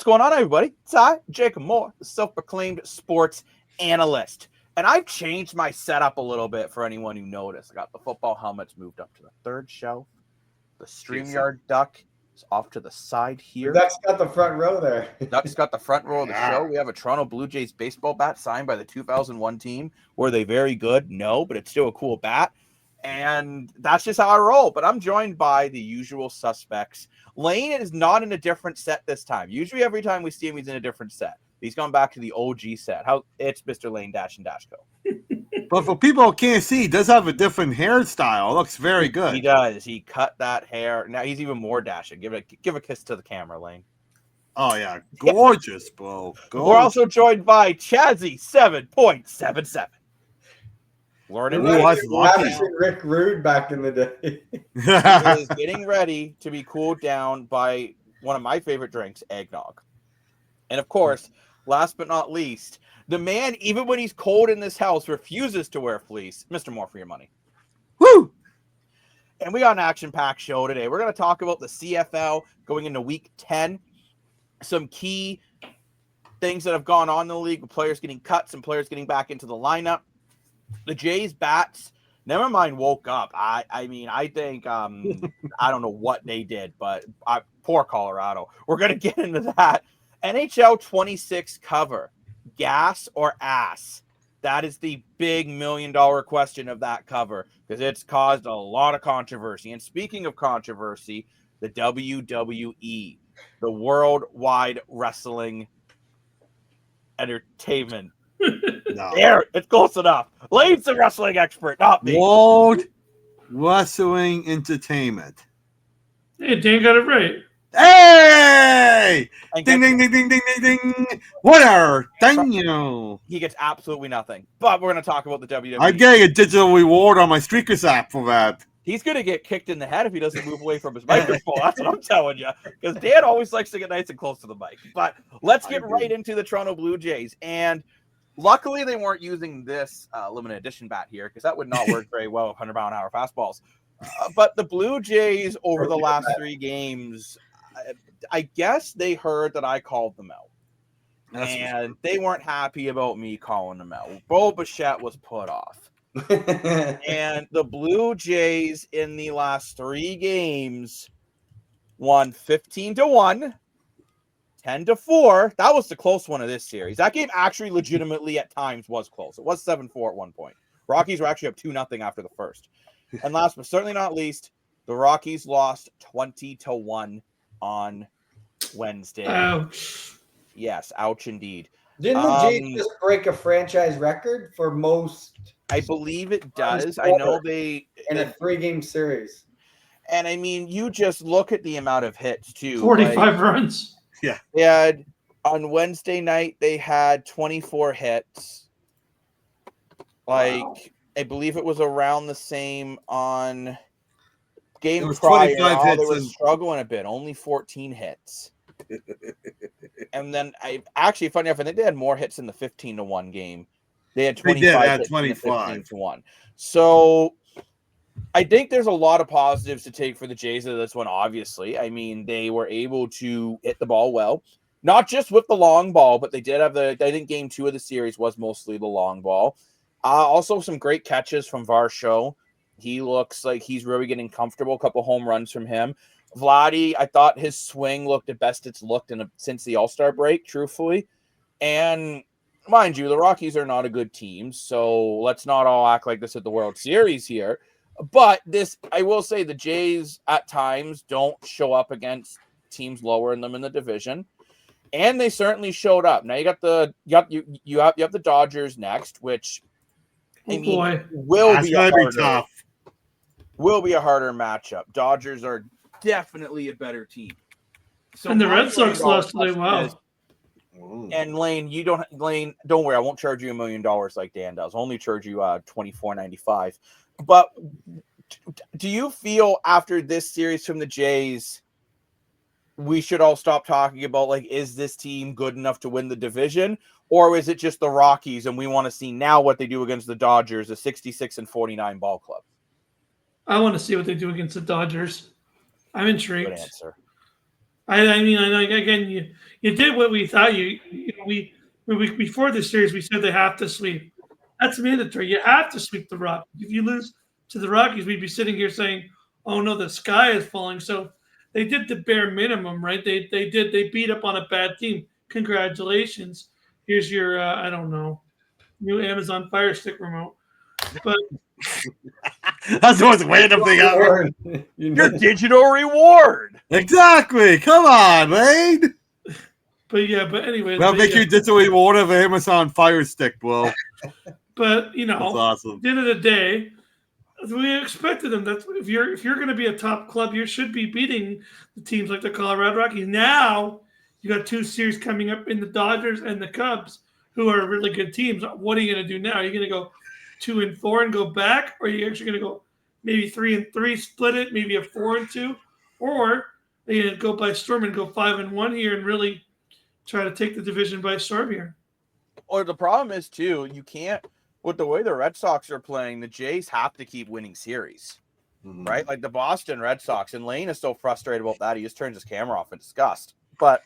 What's going on, everybody? It's I, Jacob Moore, the self-proclaimed sports analyst. And I've changed my setup a little bit for anyone who noticed. I got the football helmets moved up to the third shelf. The StreamYard duck is off to the side here. The duck's got the front row there. Duck's got the front row of the show. We have a Toronto Blue Jays baseball bat signed by the 2001 team. Were they very good? No, but it's still a cool bat. And that's just how I roll. But I'm joined by the usual suspects. Lane is not in a different set this time. Usually every time we see him, he's in a different set. He's gone back to the OG set. It's Mr. Lane Dash and Dashco. But for people who can't see, he does have a different hairstyle. It looks very good. He does. He cut that hair. Now he's even more dashing. Give a kiss to the camera, Lane. Oh, yeah. Gorgeous, bro. Gorgeous. We're also joined by Chazzy 7.77. Learning Rick Rude back in the day. He is getting ready to be cooled down by one of my favorite drinks, eggnog. And of course, last but not least, the man, even when he's cold in this house, refuses to wear fleece. Mr. More for your money. Woo! And we got an action-packed show today. We're going to talk about the CFL going into Week 10. Some key things that have gone on in the league with players getting cut, some players getting back into the lineup. The Jays bats, never mind woke up. I think I don't know what they did, but poor Colorado. We're going to get into that. NHL 26 cover, gas or ass? That is the big $1 million question of that cover because it's caused a lot of controversy. And speaking of controversy, the WWE, the Worldwide Wrestling Entertainment. No. There, it's close enough. Lane's the wrestling expert, not me. World Wrestling Entertainment. Hey, Dan got it right. Hey! Ding, ding, ding, ding, ding, ding, ding. Winner! Thank you. He gets absolutely nothing. But we're going to talk about the WWE. I'm getting a digital reward on my Streakers app for that. He's going to get kicked in the head if he doesn't move away from his microphone. That's what I'm telling you. Because Dan always likes to get nice and close to the mic. But let's get right into the Toronto Blue Jays. And luckily, they weren't using this limited edition bat here because that would not work very well with 100-mile-an-hour fastballs. But the Blue Jays, over the last 3 games, I guess they heard that I called them out. And they weren't happy about me calling them out. Bo Bichette was put off. And the Blue Jays in the last 3 games won 15-1, 10-4. That was the close one of this series. That game actually legitimately at times was close. It was 7-4 at one point. Rockies were actually up 2-0 after the first. And last but certainly not least, the Rockies lost 20-1 on Wednesday. Ouch. Yes, ouch indeed. Didn't the Jays just break a franchise record for most? I believe it does. I know they in a 3-game series. And I mean, you just look at the amount of hits too. 45 runs. Yeah. They had on Wednesday night they had 24 hits. Wow. I believe it was around the same on game was prior. 25 hits They were and struggling a bit, only 14 hits. And then funny enough, I think they had more hits in the 15-1 game. They had 25 hits 25. In the 15-1. So I think there's a lot of positives to take for the Jays of this one, obviously. I mean, they were able to hit the ball well. Not just with the long ball, but they did have I think game 2 of the series was mostly the long ball. Also some great catches from Varsho. He looks like he's really getting comfortable. A couple home runs from him. Vladdy, I thought his swing looked the best it's looked since the All-Star break, truthfully. And mind you, the Rockies are not a good team, so let's not all act like this at the World Series here. But I will say the Jays at times don't show up against teams lower in them in the division. And they certainly showed up. Now you have the Dodgers next, which will be a harder matchup. Dodgers are definitely a better team. So and the Red Sox lost today. Wow. And Lane, don't worry, I won't charge you $1 million like Dan does. I'll only charge you $24.95. But do you feel after this series from the Jays, we should all stop talking about is this team good enough to win the division, or is it just the Rockies and we want to see now what they do against the Dodgers, a 66-49 ball club? I want to see what they do against the Dodgers. I'm intrigued. Good answer. I mean, I know, again, you did what we thought we before the series we said they have to sweep. That's mandatory. You have to sweep the Rockies. If you lose to the Rockies, we'd be sitting here saying, "Oh no, the sky is falling." So they did the bare minimum, right? They beat up on a bad team. Congratulations. Here's your I don't know, new Amazon Fire Stick remote. But That's the most random thing ever. Your digital reward. Exactly. Come on, Wade. but anyways, Well, make your digital reward of Amazon Fire Stick, Will. But That's awesome. at the end of the day, we expected them. That's if you're going to be a top club, you should be beating the teams like the Colorado Rockies. Now you got 2 series coming up in the Dodgers and the Cubs, who are really good teams. What are you going to do now? Are you going to go 2-4 and go back, or are you actually going to go maybe 3-3, split it, maybe a 4-2, or are you going to go by storm and go 5-1 here and really try to take the division by storm here? Or the problem is too, you can't. With the way the Red Sox are playing, the Jays have to keep winning series, right? Like the Boston Red Sox, and Lane is so frustrated about that. He just turns his camera off in disgust. But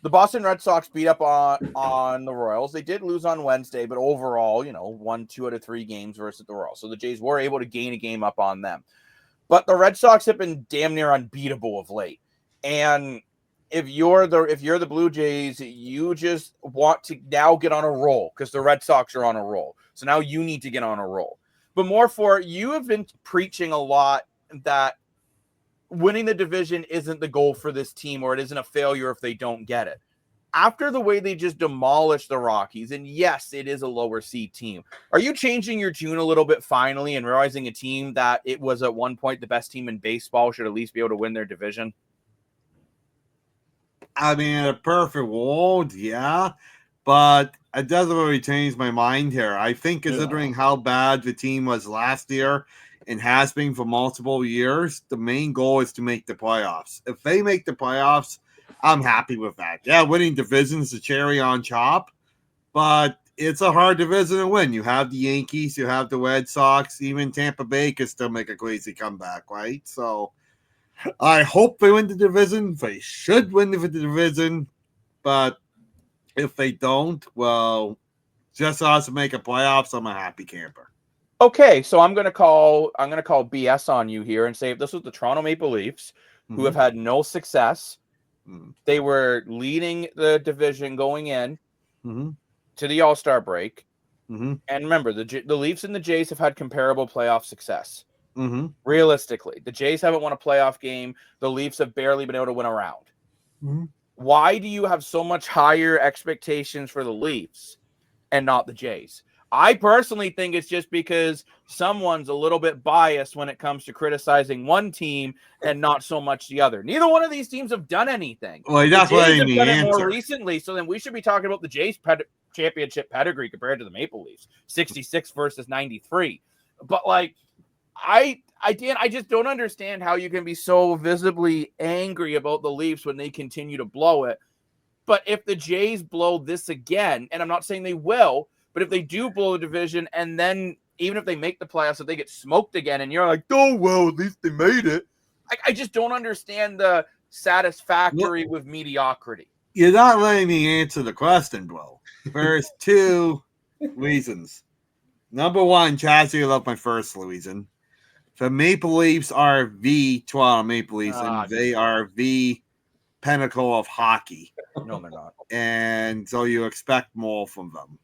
the Boston Red Sox beat up on the Royals. They did lose on Wednesday, but overall, won 2 out of 3 games versus the Royals. So the Jays were able to gain a game up on them. But the Red Sox have been damn near unbeatable of late. And if you're the Blue Jays, you just want to now get on a roll because the Red Sox are on a roll. So now you need to get on a roll. But more for you have been preaching a lot that winning the division isn't the goal for this team, or it isn't a failure if they don't get it. After the way they just demolished the Rockies, and yes, it is a lower seed team, are you changing your tune a little bit finally and realizing a team that it was at one point the best team in baseball should at least be able to win their division? I mean, in a perfect world, yeah, but it doesn't really change my mind here. I think considering how bad the team was last year and has been for multiple years, the main goal is to make the playoffs. If they make the playoffs, I'm happy with that. Yeah, winning divisions is a cherry on top, but it's a hard division to win. You have the Yankees, you have the Red Sox, even Tampa Bay can still make a crazy comeback, right? So I hope they win the division. They should win the division, but if they don't, well, just us to make a playoffs, I'm a happy camper. Okay, so I'm gonna call BS on you here and say if this was the Toronto Maple Leafs, who have had no success, they were leading the division going in to the All-Star break, and remember the Leafs and the Jays have had comparable playoff success. Realistically, the Jays haven't won a playoff game. The Leafs have barely been able to win a round. Why do you have so much higher expectations for the Leafs and not the Jays? I personally think it's just because someone's a little bit biased when it comes to criticizing one team and not so much the other. Neither one of these teams have done anything. Well, that's the Jays have done it more recently, so then we should be talking about the Jays' championship pedigree compared to the Maple Leafs, 66 versus 93. But like, I just don't understand how you can be so visibly angry about the Leafs when they continue to blow it. But if the Jays blow this again, and I'm not saying they will, but if they do blow the division, and then even if they make the playoffs, if they get smoked again, and you're like, oh, well, at least they made it. I just don't understand the satisfactory with mediocrity. You're not letting me answer the question, bro. There's 2 reasons. Number one, Chaz, you love my first reason. The Maple Leafs are the Toronto Maple Leafs, and they are the pinnacle of hockey. No, they're not. And so you expect more from them.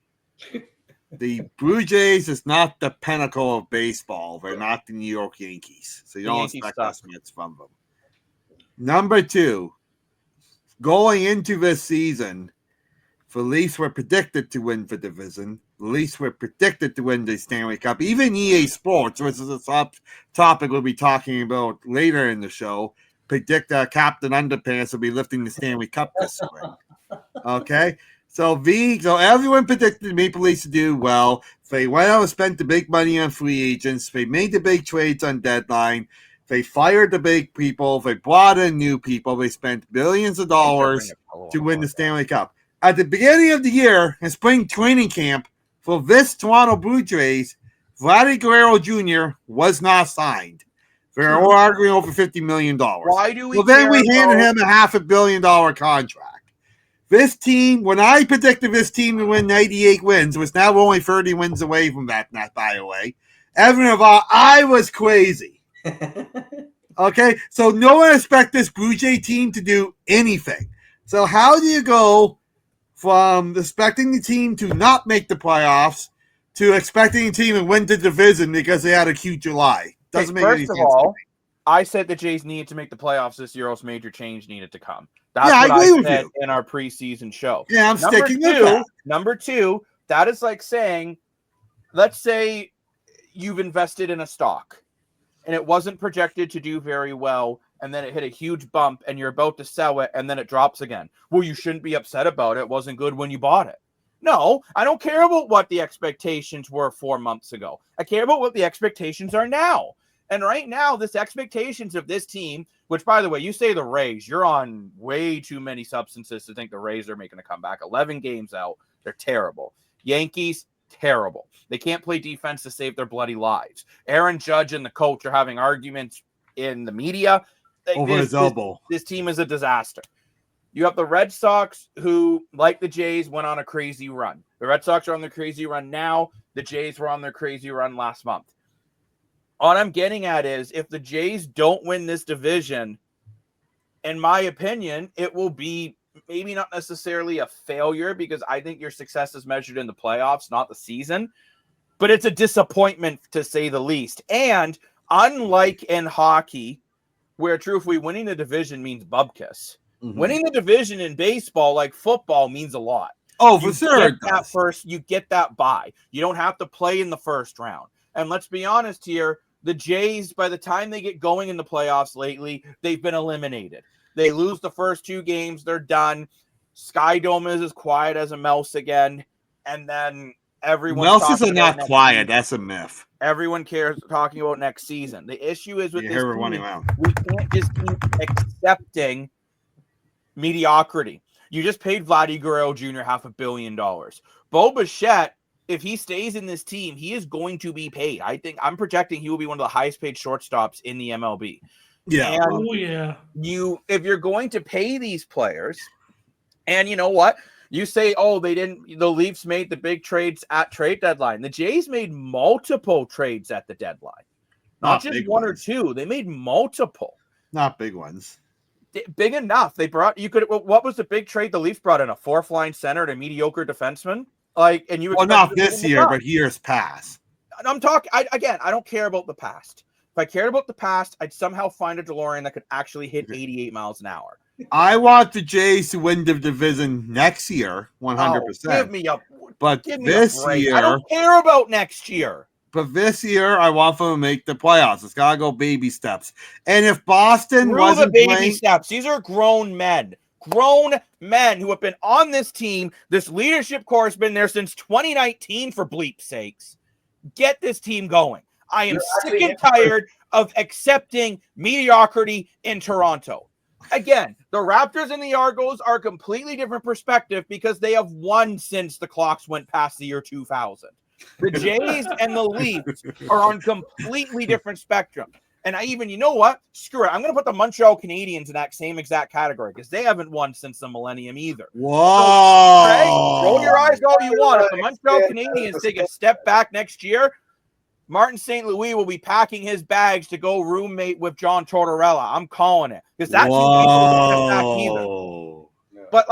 The Blue Jays is not the pinnacle of baseball. They're not the New York Yankees. So you don't expect us much from them. Number 2, going into this season, the Leafs were predicted to win the division. The Leafs were predicted to win the Stanley Cup. Even EA Sports, which is a topic we'll be talking about later in the show, predict Captain Underpants will be lifting the Stanley Cup this spring. Okay? So everyone predicted the Maple Leafs to do well. They went out and spent the big money on free agents. They made the big trades on deadline. They fired the big people. They brought in new people. They spent billions of dollars to win the Stanley Cup. At the beginning of the year, in spring training camp, for this Toronto Blue Jays, Vladdy Guerrero Jr. was not signed. They're all arguing over $50 million. Why do we? Well, then we care handed about- him a $500 million contract. This team, when I predicted this team to win 98 wins, was now only 30 wins away from that, by the way. Evan Aval, I was crazy. Okay, so no one expect this Blue Jay team to do anything. So how do you go from expecting the team to not make the playoffs to expecting the team to win the division because they had a cute July? Doesn't make any sense. First of all, I said the Jays needed to make the playoffs this year, else major change needed to come. That's Yeah, what I agree with said you. in our preseason show. Yeah, I'm sticking with that. Number two, that is like saying, let's say you've invested in a stock and it wasn't projected to do very well, and then it hit a huge bump and you're about to sell it and then it drops again. Well, you shouldn't be upset about it. It wasn't good when you bought it. No, I don't care about what the expectations were 4 months ago. I care about what the expectations are now. And right now, this expectations of this team, which, by the way, you say the Rays, you're on way too many substances to think the Rays are making a comeback. 11 games out. They're terrible. Yankees, terrible. They can't play defense to save their bloody lives. Aaron Judge and the coach are having arguments in the media. Over his elbow. This team is a disaster. You have the Red Sox, who, like the Jays, went on a crazy run. The Red Sox are on their crazy run now. The Jays were on their crazy run last month. What I'm getting at is, if the Jays don't win this division, in my opinion, it will be maybe not necessarily a failure, because I think your success is measured in the playoffs, not the season. But it's a disappointment, to say the least. And unlike in hockey, where truthfully winning the division means bubkiss, winning the division in baseball, like football, means a lot. Oh, for sure. You get that bye. You don't have to play in the first round. And let's be honest here, the Jays, by the time they get going in the playoffs lately, they've been eliminated. They lose the first 2 games, they're done. Sky Dome is as quiet as a mouse again. And then everyone's Mouses are not quiet. That's a myth. Everyone cares talking about next season. The issue is with this team, around. we can't just keep accepting mediocrity. You just paid Vladdy Guerrero Jr. $500 million. Bo Bichette, if he stays in this team, he is going to be paid. I'm projecting he will be one of the highest paid shortstops in the MLB. Yeah. And if you're going to pay these players, and you know what? You say, oh, the Leafs made the big trades at trade deadline. The Jays made multiple trades at the deadline. Not just one or two. They made multiple. Not big ones. Big enough. What was the big trade the Leafs brought in? A 4th-line center and a mediocre defenseman? Not this year, but years past. I'm talking, I don't care about the past. If I cared about the past, I'd somehow find a DeLorean that could actually hit 88 miles an hour. I want the Jays to win the division next year, 100%. Give me a this year, I don't care about next year. But this year, I want them to make the playoffs. It's got to go baby steps. And if Boston wasn't baby steps, these are grown men. Grown men who have been on this team. This leadership core has been there since 2019, for bleep's sakes. Get this team going. I am sick and tired of accepting mediocrity in Toronto. Again, the Raptors and the Argos are a completely different perspective because they have won since the clocks went past the year 2000. The Jays and the Leafs are on completely different spectrum. And you know what? Screw it. I'm going to put the Montreal Canadiens in that same exact category because they haven't won since the millennium either. Whoa. So, roll your eyes all you want. If the Montreal Canadiens take a step back next year, Martin St. Louis will be packing his bags to go roommate with John Tortorella. I'm calling it because that's back either. But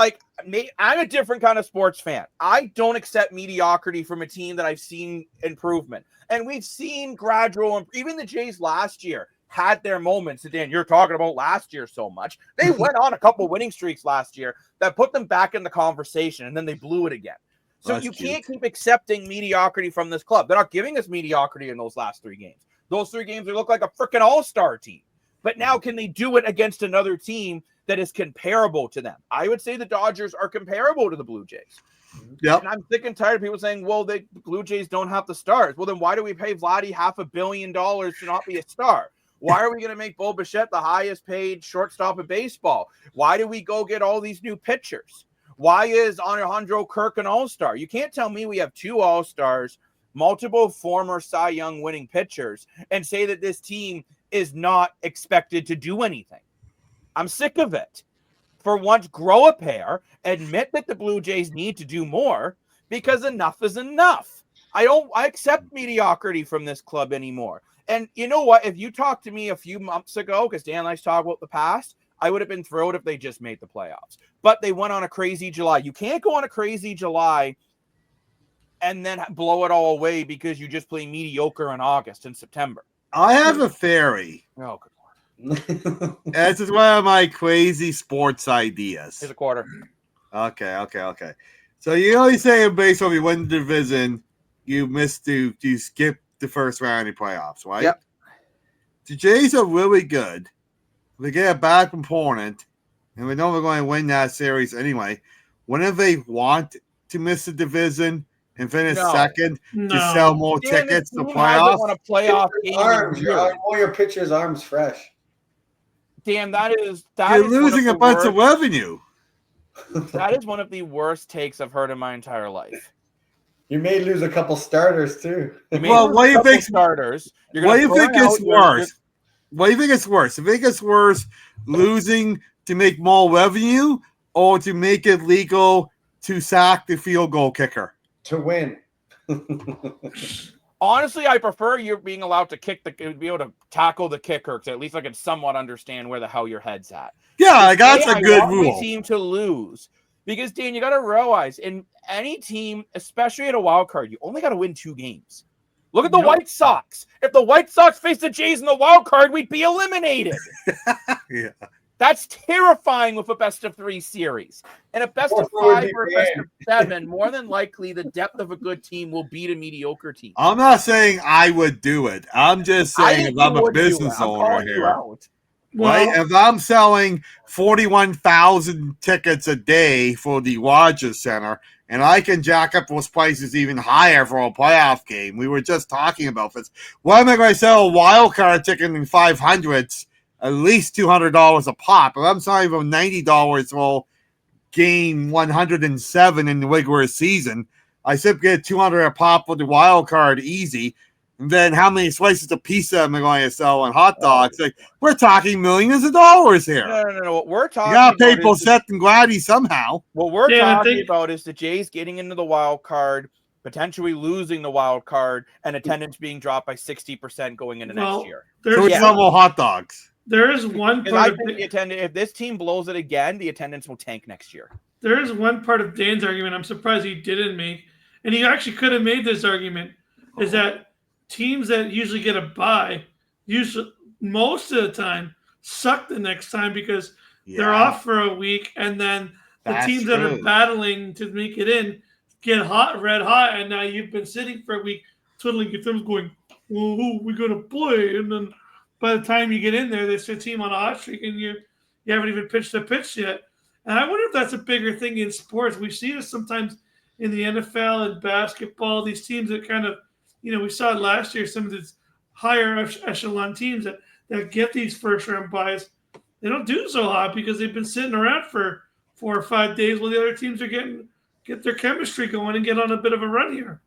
I'm a different kind of sports fan. I don't accept mediocrity from a team that I've seen improvement. And we've seen gradual, even the Jays last year had their moments. Dan, you're talking about last year so much. They went on a couple winning streaks last year that put them back in the conversation, and then they blew it again. So you can't keep accepting mediocrity from this club. They're not giving us mediocrity in those last 3 games. Those 3 games, they look like a freaking all-star team. But now can they do it against another team that is comparable to them? I would say the Dodgers are comparable to the Blue Jays. Yep. And I'm sick and tired of people saying, well, the Blue Jays don't have the stars. Well, then why do we pay Vladdy $500 million to not be a star? Why are we going to make Bo Bichette the highest paid shortstop in baseball? Why do we go get all these new pitchers? Why is Alejandro Kirk an all-star? You can't tell me we have 2 all-stars, multiple former Cy Young winning pitchers, and say that this team is not expected to do anything. I'm sick of it. For once, grow a pair, admit that the Blue Jays need to do more, because enough is enough. I accept mediocrity from this club anymore. And you know what? If you talked to me a few months ago, because Dan likes to talk about the past, I would have been thrilled if they just made the playoffs. But they went on a crazy July. You can't go on a crazy July and then blow it all away because you just play mediocre in August and September. I have a theory. Oh, good Lord. This is one of my crazy sports ideas. Here's a quarter. Okay. So you say in baseball, if you win the division, you skip the first round of playoffs, right? Yep. The Jays are really good. They get a bad opponent, and we know we're going to win that series anyway. Whenever they want to miss the division and finish second to sell more tickets to playoffs, on a playoff game. All your pitchers' arms fresh. Damn, you're losing a bunch of revenue. That is one of the worst takes I've heard in my entire life. You may lose a couple starters too. Well, what do you think? Starters. What do you think is worse? What do you think is worse? I think it's worse losing to make more revenue or to make it legal to sack the field goal kicker to win. Honestly, I prefer you being allowed to be able to tackle the kicker, because at least I can somewhat understand where the hell your head's at. Yeah, that's a good rule. My team to lose. Because, Dan, you got to realize, in any team, especially at a wild card, you only got to win 2 games. Look at the White Sox. If the White Sox faced the Jays in the wild card, we'd be eliminated. Yeah. That's terrifying with a best-of-3 series. And a best-of-5 or a best-of-7, more than likely, the depth of a good team will beat a mediocre team. I'm not saying I would do it. I'm just saying if I'm a business owner here. Right? If I'm selling 41,000 tickets a day for the Rogers Center, and I can jack up those prices even higher for a playoff game, we were just talking about this. Why am I going to sell a wild card ticket in 500s, at least $200 a pop? If I'm selling for $90 for game 107 in the regular season, I simply get $200 a pop for the wild card easy. And then how many slices of pizza am I going to sell on hot dogs? Like, we're talking millions of dollars here. No. What we're talking about pay Bosset and Gladdy somehow. What we're talking about is the Jays getting into the wild card, potentially losing the wild card, and attendance being dropped by 60% going into next year. So it's no more hot dogs. There is one part if this team blows it again, the attendance will tank next year. There is one part of Dan's argument I'm surprised he didn't make, and he actually could have made this argument, is that teams that usually get a bye, most of the time, suck the next time because they're off for a week, and then the teams that are battling to make it in get red hot, and now you've been sitting for a week twiddling your thumbs going, well, who are we going to play? And then by the time you get in there, there's a team on a hot streak, and you haven't even pitched a pitch yet. And I wonder if that's a bigger thing in sports. We see this sometimes in the NFL and basketball, these teams that kind of, we saw it last year, some of these higher echelon teams that get these first-round buys, they don't do so hot because they've been sitting around for 4 or 5 days while the other teams are get their chemistry going and get on a bit of a run here.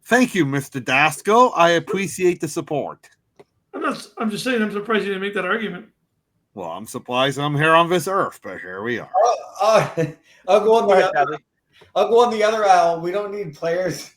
Thank you, Mr. Dasko. I appreciate the support. I'm just saying I'm surprised you didn't make that argument. Well, I'm surprised I'm here on this earth, but here we are. I'll go on the other aisle. We don't need players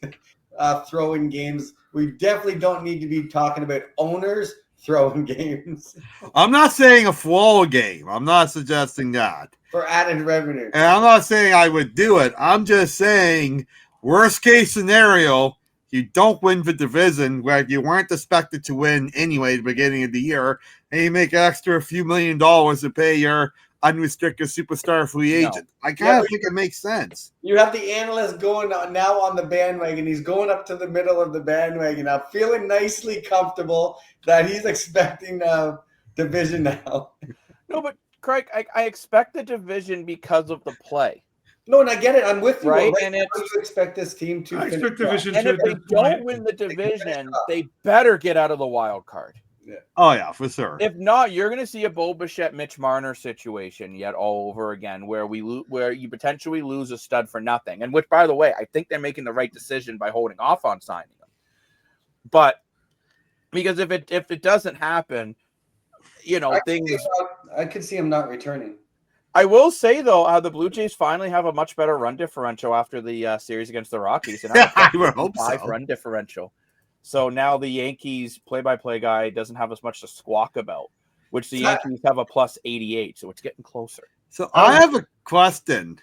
throwing games. We definitely don't need to be talking about owners throwing games. I'm not saying a flow game. I'm not suggesting that. For added revenue. And I'm not saying I would do it. I'm just saying worst case scenario, you don't win the division where you weren't expected to win anyway at the beginning of the year, and you make an extra few $1 million to pay your unrestricted superstar free agent. I kind of think it makes sense. You have the analyst going now on the bandwagon. He's going up to the middle of the bandwagon now, feeling nicely comfortable that he's expecting a division now. No, but Craig, I expect the division because of the play. No, and I get it. I'm with you. Right? And you expect this team to I expect division. And if they don't win the division, they better get out of the wild card. Yeah. Oh, yeah, for sure. If not, you're going to see a Bo Bichette, Mitch Marner situation yet all over again, where you potentially lose a stud for nothing. And which, by the way, I think they're making the right decision by holding off on signing them. But Because if it doesn't happen, I could see him not returning. I will say though, the Blue Jays finally have a much better run differential after the series against the Rockies, and I would hope so. Run differential. So now the Yankees play-by-play guy doesn't have as much to squawk about, which the Yankees have a plus 88, so it's getting closer. So I have a question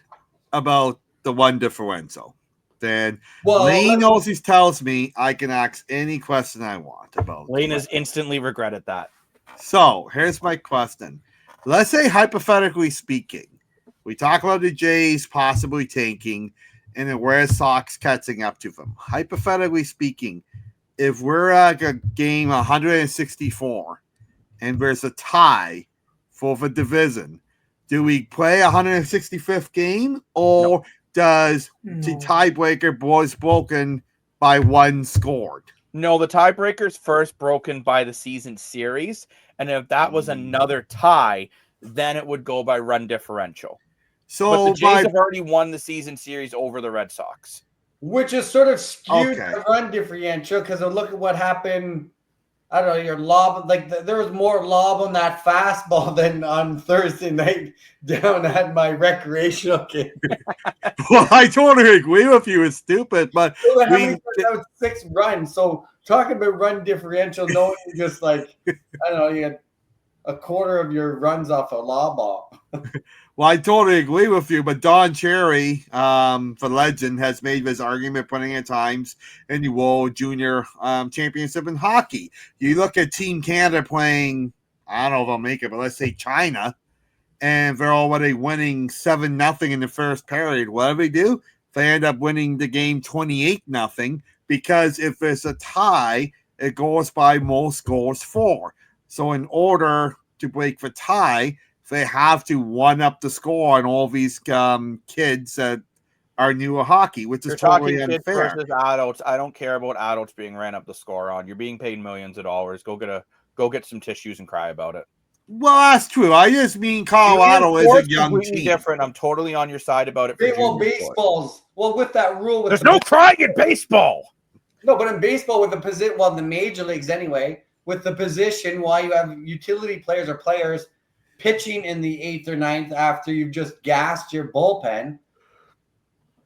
about the run differential. Then Lane always tells me I can ask any question I want about. Lane has instantly regretted that. So here's my question. Let's say, hypothetically speaking, we talk about the Jays possibly tanking and then where Sox catching up to them. Hypothetically speaking, if we're at a game 164 and there's a tie for the division, do we play 165th game or does the tiebreaker was broken by one scored? No, the tiebreaker's first broken by the season series, and if that was another tie, then it would go by run differential. So but the Jays have already won the season series over the Red Sox. Which is sort of skewed the run differential because look at what happened. I don't know, your lob, there was more lob on that fastball than on Thursday night down at my recreational game. Well, I totally agree with you. It's stupid, but that was 6 runs. So talking about run differential, no, just I don't know, you had a quarter of your runs off a lob ball. Well, I totally agree with you, but Don Cherry, the legend, has made this argument plenty of times in the World Junior Championship in hockey. You look at Team Canada playing, I don't know if I'll make it, but let's say China, and they're already winning 7-0 in the first period. What do? They end up winning the game 28-0 because if there's a tie, it goes by most goals for. So in order to break the tie, they have to one-up the score on all these kids that are new to hockey, which is totally unfair. Kids versus adults. I don't care about adults being ran up the score on. You're being paid millions of dollars. Go get some tissues and cry about it. Well, that's true. I just mean Colorado is a young team. Different. I'm totally on your side about it. With that rule, there's no crying in baseball. No, but in baseball, with the position, in the major leagues anyway, with the position, why you have utility players or players pitching in the 8th or 9th after you've just gassed your bullpen.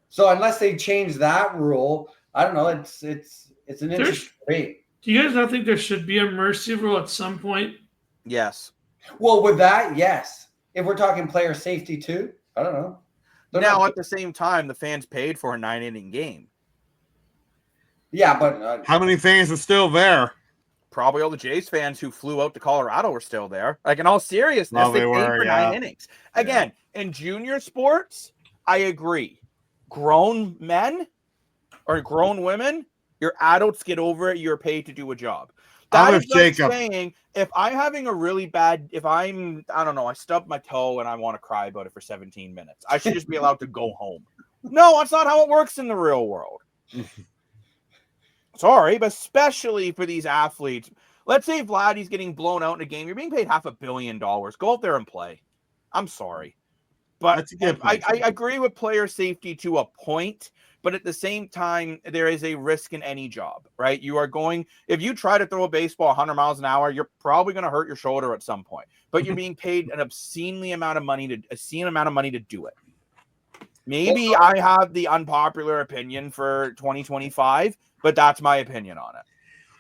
So unless they change that rule, I don't know. It's an interesting debate. Do you guys not think there should be a mercy rule at some point? Yes. Well, with that, yes. If we're talking player safety too, I don't know. Now, at the same time, the fans paid for a 9-inning game. Yeah, but how many fans are still there? Probably all the Jays fans who flew out to Colorado were still there. In all seriousness, they paid for 9 innings. Again, in junior sports, I agree. Grown men or grown women, your adults get over it. You're paid to do a job. That is like saying if I'm having a really bad, I stubbed my toe and I want to cry about it for 17 minutes, I should just be allowed to go home. No, that's not how it works in the real world. Sorry, but especially for these athletes. Let's say Vladdy's getting blown out in a game. You're being paid $500 million. Go out there and play. I'm sorry. But I agree with player safety to a point. But at the same time, there is a risk in any job, right? If you try to throw a baseball 100 miles an hour, you're probably going to hurt your shoulder at some point. But you're being paid an obscene amount of money to do it. Maybe I have the unpopular opinion for 2025, but that's my opinion on it.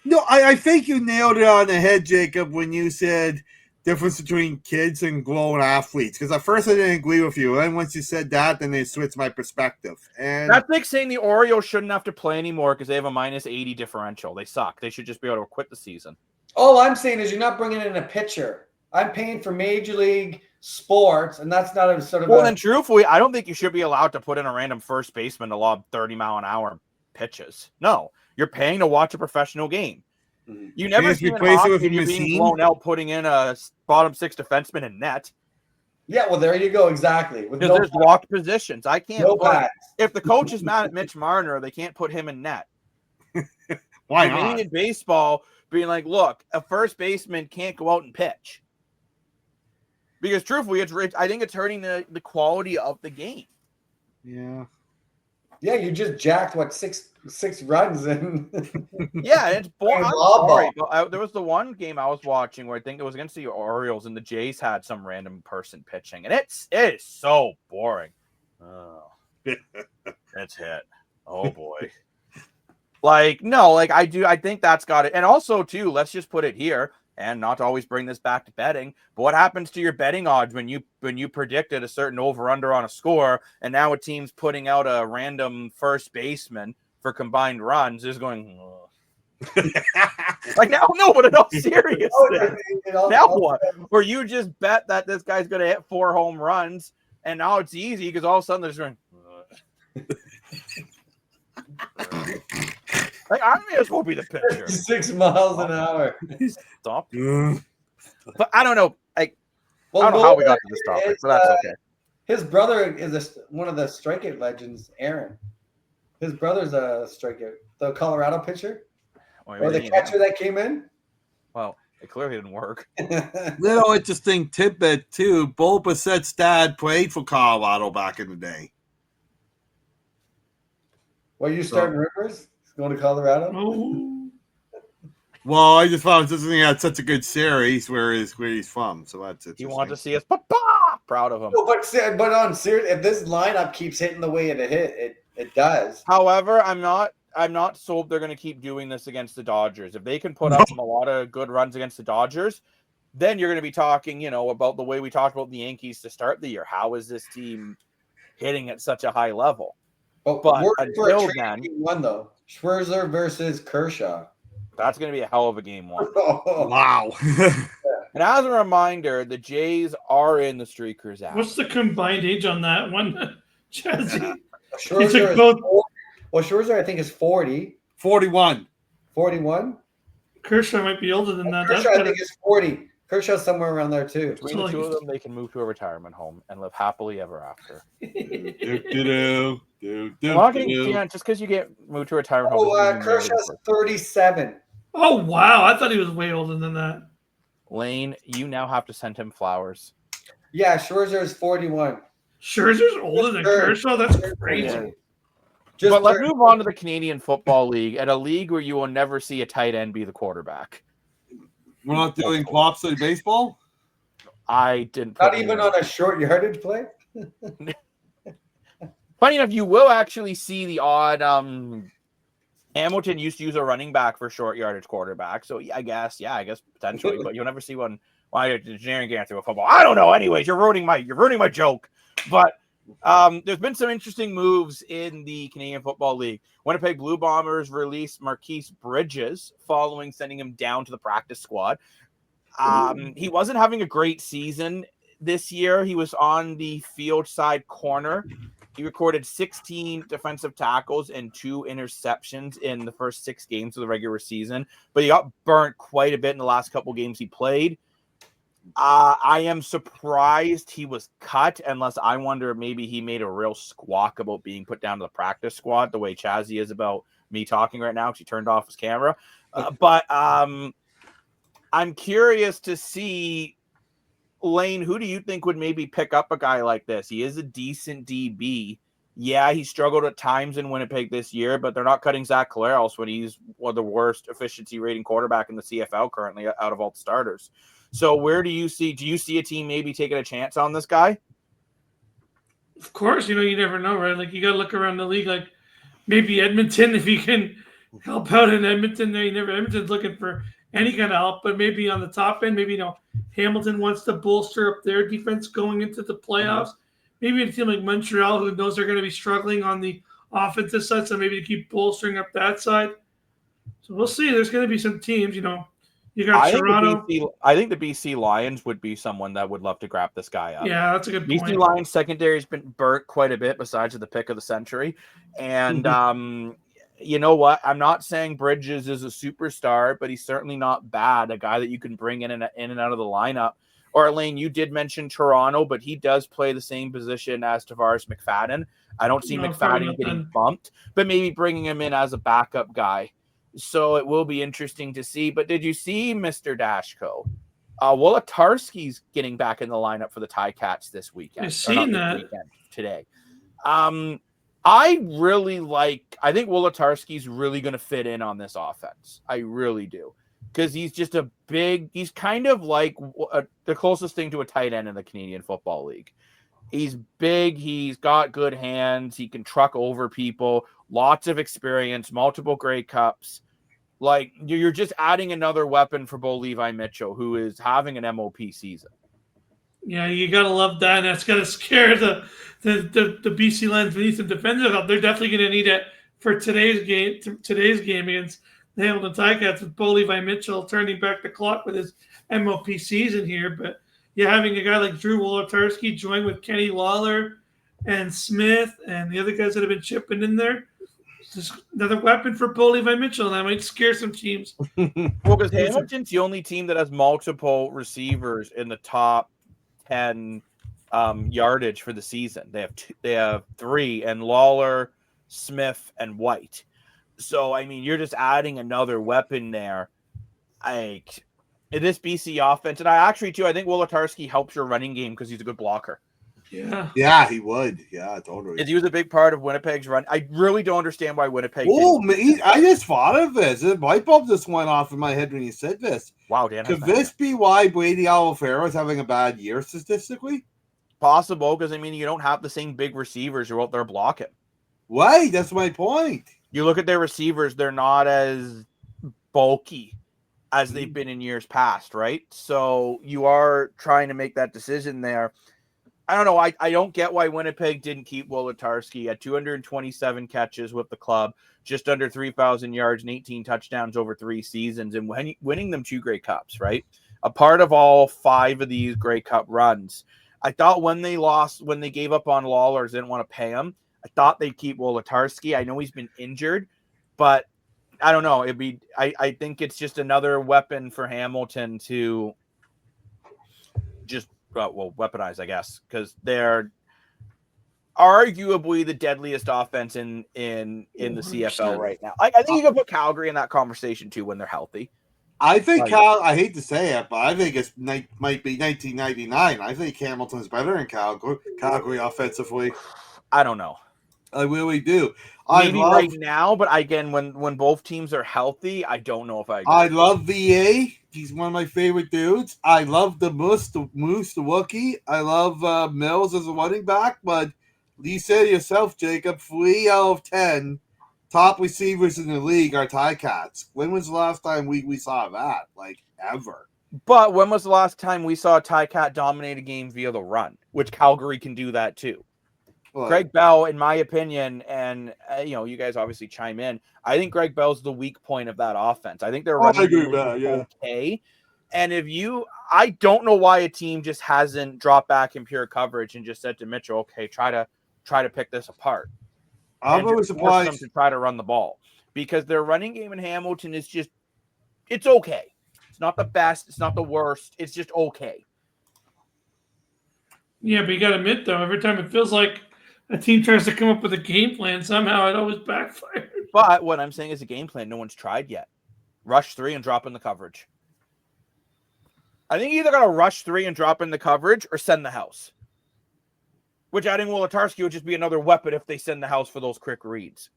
No, I think you nailed it on the head, Jacob, when you said difference between kids and grown athletes. Because at first I didn't agree with you. And once you said that, then they switched my perspective. And that's like saying the Orioles shouldn't have to play anymore because they have a minus 80 differential. They suck. They should just be able to quit the season. All I'm saying is you're not bringing in a pitcher. I'm paying for Major League sports, and that's not a sort of. Well, then truthfully, I don't think you should be allowed to put in a random first baseman to lob 30-mile-an-hour pitches. No, you're paying to watch a professional game. Mm-hmm. You never see you're being blown out putting in a bottom 6 defenseman in net. Yeah, well, there you go, exactly. Because there's locked positions. I can't. If the coach is mad at Mitch Marner, they can't put him in net. Why not? In baseball, being like, look, a first baseman can't go out and pitch. Because truthfully, I think it's hurting the quality of the game. Yeah. Yeah, you just jacked, 6 6 runs and Yeah, it's boring. I'm Ball. sorry, but there was the one game I was watching where I think it was against the Orioles, and the Jays had some random person pitching, and it is so boring. Oh, it's hit. Oh boy. I think that's got it. And also too, let's just put it here, and not to always bring this back to betting, but what happens to your betting odds when you predicted a certain over-under on a score, and now a team's putting out a random first baseman for combined runs is going like now, no, but in all seriousness, now what? Or you just bet that this guy's going to hit 4 home runs, and now it's easy because all of a sudden there's going. Like, I may as well be the pitcher. 6 miles an hour. Stop. But I don't know. I don't know how we got to this topic, but that's okay. His brother is one of the strikeout legends, Aaron. His brother's a strikeout. The Colorado pitcher. Or the catcher that came in. Well, it clearly didn't work. Little interesting tidbit, too. Bo Bassett's dad played for Colorado back in the day. Well, you starting Rivers? Going to Colorado? Oh. Well, I just found he had such a good series where he's from, so that's it. He wanted to see us, Papa! Proud of him. No, but on serious, if this lineup keeps hitting the way it does. However, I'm not sold they're going to keep doing this against the Dodgers. If they can put up a lot of good runs against the Dodgers, then you're going to be talking, about the way we talked about the Yankees to start the year. How is this team hitting at such a high level? But until then, one though, Scherzer versus Kershaw. That's going to be a hell of a game one. Wow. And as a reminder, the Jays are in the Streakers app. What's the combined age on that one, Jazzy? Scherzer, I think, is 40. 41. 41? Kershaw might be older than that. Kershaw, I think, is 40. Kershaw's somewhere around there, too. Between the two of them, they can move to a retirement home and live happily ever after. Just because you get moved to a retirement home. Kershaw's 37. Oh, wow. I thought he was way older than that. Lane, you now have to send him flowers. Yeah, Scherzer is 41. Scherzer's older than Kershaw? That's crazy. Yeah. But let's move on to the Canadian Football League, at a league where you will never see a tight end be the quarterback. We're not doing Plop City baseball? I didn't. Not even on a short yardage play? Funny enough, you will actually see the odd. Hamilton used to use a running back for short yardage quarterback, so I guess potentially, but you'll never see one. Why you're engineering getting through a football? I don't know. Anyways, you're ruining my joke. But there's been some interesting moves in the Canadian Football League. Winnipeg Blue Bombers released Marquise Bridges following sending him down to the practice squad. He wasn't having a great season this year. He was on the field side corner. He recorded 16 defensive tackles and 2 interceptions in the first 6 games of the regular season, but he got burnt quite a bit in the last couple games he played. I am surprised he was cut, unless I wonder maybe he made a real squawk about being put down to the practice squad, the way Chazzy is about me talking right now because he turned off his camera. But I'm curious to see, Lane, who do you think would maybe pick up a guy like this? He is a decent DB. Yeah, he struggled at times in Winnipeg this year, but they're not cutting Zach Collaros when he's one of the worst efficiency rating quarterback in the CFL currently out of all the starters. So where do you see a team maybe taking a chance on this guy? Of course, you never know, right? Like, you got to look around the league, like maybe Edmonton, if you can help out in Edmonton there. Edmonton's looking for any kind of help, but maybe on the top end, maybe, Hamilton wants to bolster up their defense going into the playoffs. Maybe a team like Montreal, who knows they're going to be struggling on the offensive side, so maybe to keep bolstering up that side. So we'll see. There's going to be some teams, you got Toronto. I think the BC Lions would be someone that would love to grab this guy up. Yeah, that's a good point. BC Lions secondary has been burnt quite a bit besides the pick of the century. And you know what? I'm not saying Bridges is a superstar, but he's certainly not bad. A guy that you can bring in and out of the lineup. Or, Elaine, you did mention Toronto, but he does play the same position as Tavares McFadden. I don't see McFadden getting bumped, but maybe bringing him in as a backup guy. So it will be interesting to see. But did you see Mr. Dashko? Wolodarski's getting back in the lineup for the Ticats this weekend. I've seen that today. I I think Wolodarski's really going to fit in on this offense. I really do. Because he's just he's kind of like the closest thing to a tight end in the Canadian Football League. He's big. He's got good hands. He can truck over people. Lots of experience, multiple Grey Cups. Like, you're just adding another weapon for Bo Levi Mitchell, who is having an MOP season. Yeah, you gotta love that. And that's gonna scare the BC Lions beneath them defenders up. They're definitely gonna need it for today's game against the Hamilton Ticats with Bo Levi Mitchell turning back the clock with his MOP season here. But yeah, having a guy like Drew Wolodarski join with Kenny Lawler and Smith and the other guys that have been chipping in there, just another weapon for Bo Levi Mitchell, and that might scare some teams. Well, because Hamilton's the only team that has multiple receivers in the top 10 yardage for the season. They have 3, and Lawler, Smith, and White. So, I mean, you're just adding another weapon there. Like, in this BC offense, and I think Wolodarski helps your running game because he's a good blocker. Yeah, he would. Yeah, totally. He was a big part of Winnipeg's run. I really don't understand why Winnipeg. I just thought of this. The light bulb just went off in my head when you said this. Wow, Dan. Could this be why Brady Alfaro is having a bad year statistically? Possible, because I mean, you don't have the same big receivers who are out there blocking. Right, that's my point. You look at their receivers; they're not as bulky as they've been in years past, right? So you are trying to make that decision there. I don't know. I don't get why Winnipeg didn't keep Wolodarski at 227 catches with the club, just under 3,000 yards and 18 touchdowns over 3 seasons, and winning them 2 Grey Cups, right? A part of all 5 of these Grey Cup runs. I thought when they gave up on Lawler, didn't want to pay him, I thought they'd keep Wolodarski. I know he's been injured, but I don't know. I think it's just another weapon for Hamilton to just weaponize, I guess, because they're arguably the deadliest offense in the CFL right now. I think you can put Calgary in that conversation too when they're healthy. I think I hate to say it, but I think it might be 1999. I think Hamilton's better than Calgary offensively. I don't know. I really do. Maybe right now, but again, when both teams are healthy, I don't know if I agree. I love VA. He's one of my favorite dudes. I love the Moose, the Wookiee. I love Mills as a running back, but you said yourself, Jacob, 3 out of 10 top receivers in the league are Ticats. When was the last time we saw that? Like, ever. But when was the last time we saw a Ticat dominate a game via the run, which Calgary can do that too? Greg Bell, in my opinion, and you guys obviously chime in, I think Greg Bell's the weak point of that offense. I think they're okay. And I don't know why a team just hasn't dropped back in pure coverage and just said to Mitchell, okay, try to pick this apart. I'm really surprised them to try to run the ball, because their running game in Hamilton is it's okay. It's not the best. It's not the worst. It's just okay. Yeah, but you got to admit, though, every time it feels like a team tries to come up with a game plan, somehow it always backfires. But what I'm saying is a game plan no one's tried yet. Rush 3 and drop in the coverage. I think you either got to rush 3 and drop in the coverage or send the house. Which adding Wolodarski would just be another weapon if they send the house for those quick reads.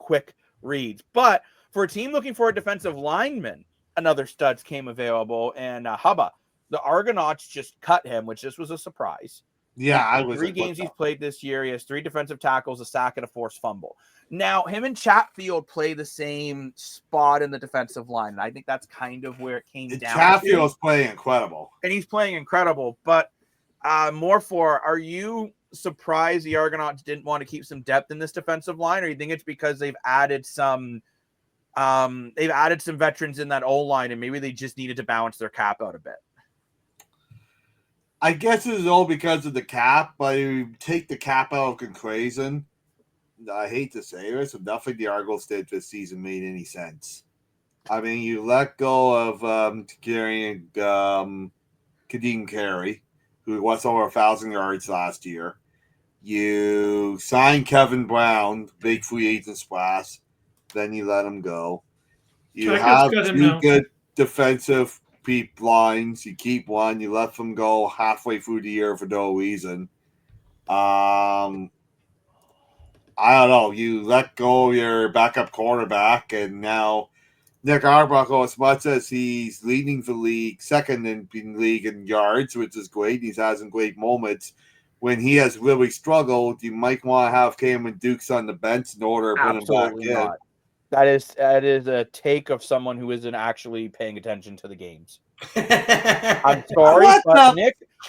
But for a team looking for a defensive lineman, another studs came available, and Hubba, the Argonauts just cut him, which this was a surprise. Yeah, I was 3 games he's played this year. He has 3 defensive tackles, a sack, and a forced fumble. Now, him and Chatfield play the same spot in the defensive line, and I think that's kind of where it came down. Chatfield's playing incredible. And he's playing incredible, but are you surprised the Argonauts didn't want to keep some depth in this defensive line, or you think it's because they've added some veterans in that O-line and maybe they just needed to balance their cap out a bit? I guess it is all because of the cap, but you take the cap out of Concrazen. I hate to say this, but nothing the Argos did this season made any sense. I mean, you let go of carrying Kadeem Carey, who was over 1,000 yards last year. You signed Kevin Brown, big free agent splash. Then you let him go. You have 2 good defensive lines. You keep one. You let them go halfway through the year for no reason. I I don't know. You let go of your backup quarterback, and now Nick Arbuckle, as much as he's leading the league, second in the league in yards, which is great, he's had some great moments. When he has really struggled, you might want to have Cameron Dukes on the bench in order to put him back in. That is a take of someone who isn't actually paying attention to the games. I'm sorry, but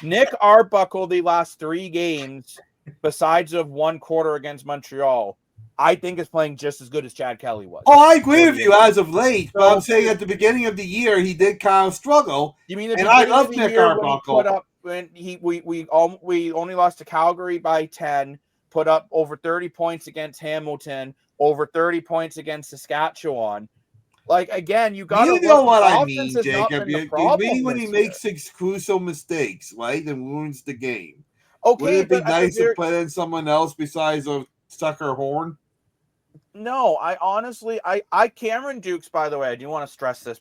Nick Arbuckle, the last 3 games, besides of 1 quarter against Montreal, I think is playing just as good as Chad Kelly was. Oh, I agree with you as of late, but I'm saying at the beginning of the year he did kind of struggle. You mean and I love Nick Arbuckle. We only lost to Calgary by 10, put up over 30 points against Hamilton, over 30 points against Saskatchewan. Like, again, you got to know what I mean, Jacob. You mean when he makes crucial mistakes, right, and ruins the game. Okay, would it be nice to put in someone else besides a sucker Horn? No, I honestly, Cameron Dukes, by the way, I do want to stress this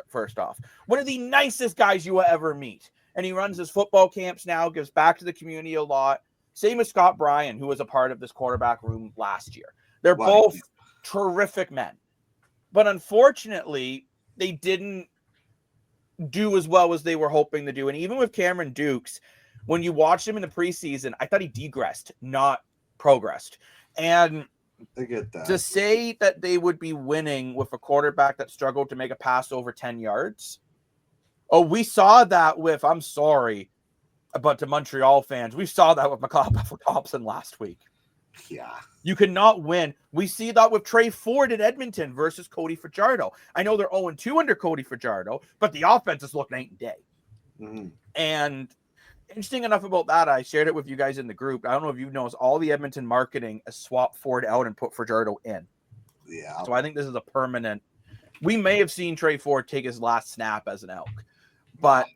first off. One of the nicest guys you will ever meet. And he runs his football camps now, gives back to the community a lot. Same as Scott Bryan, who was a part of this quarterback room last year. They're both terrific men. But unfortunately, they didn't do as well as they were hoping to do. And even with Cameron Dukes, when you watched him in the preseason, I thought he degressed, not progressed. And I get that. To say that they would be winning with a quarterback that struggled to make a pass over 10 yards. Oh, we saw that with, I'm sorry, but to Montreal fans, we saw that with McLeod Thompson last week. Yeah. You cannot win. We see that with Trey Ford in Edmonton versus Cody Fajardo. I know they're 0-2 under Cody Fajardo, but the offense is looking night and day. Mm-hmm. And interesting enough about that, I shared it with you guys in the group. I don't know if you've noticed, all the Edmonton marketing has swapped Ford out and put Fajardo in. Yeah. So I think this is a permanent. We may have seen Trey Ford take his last snap as an Elk. But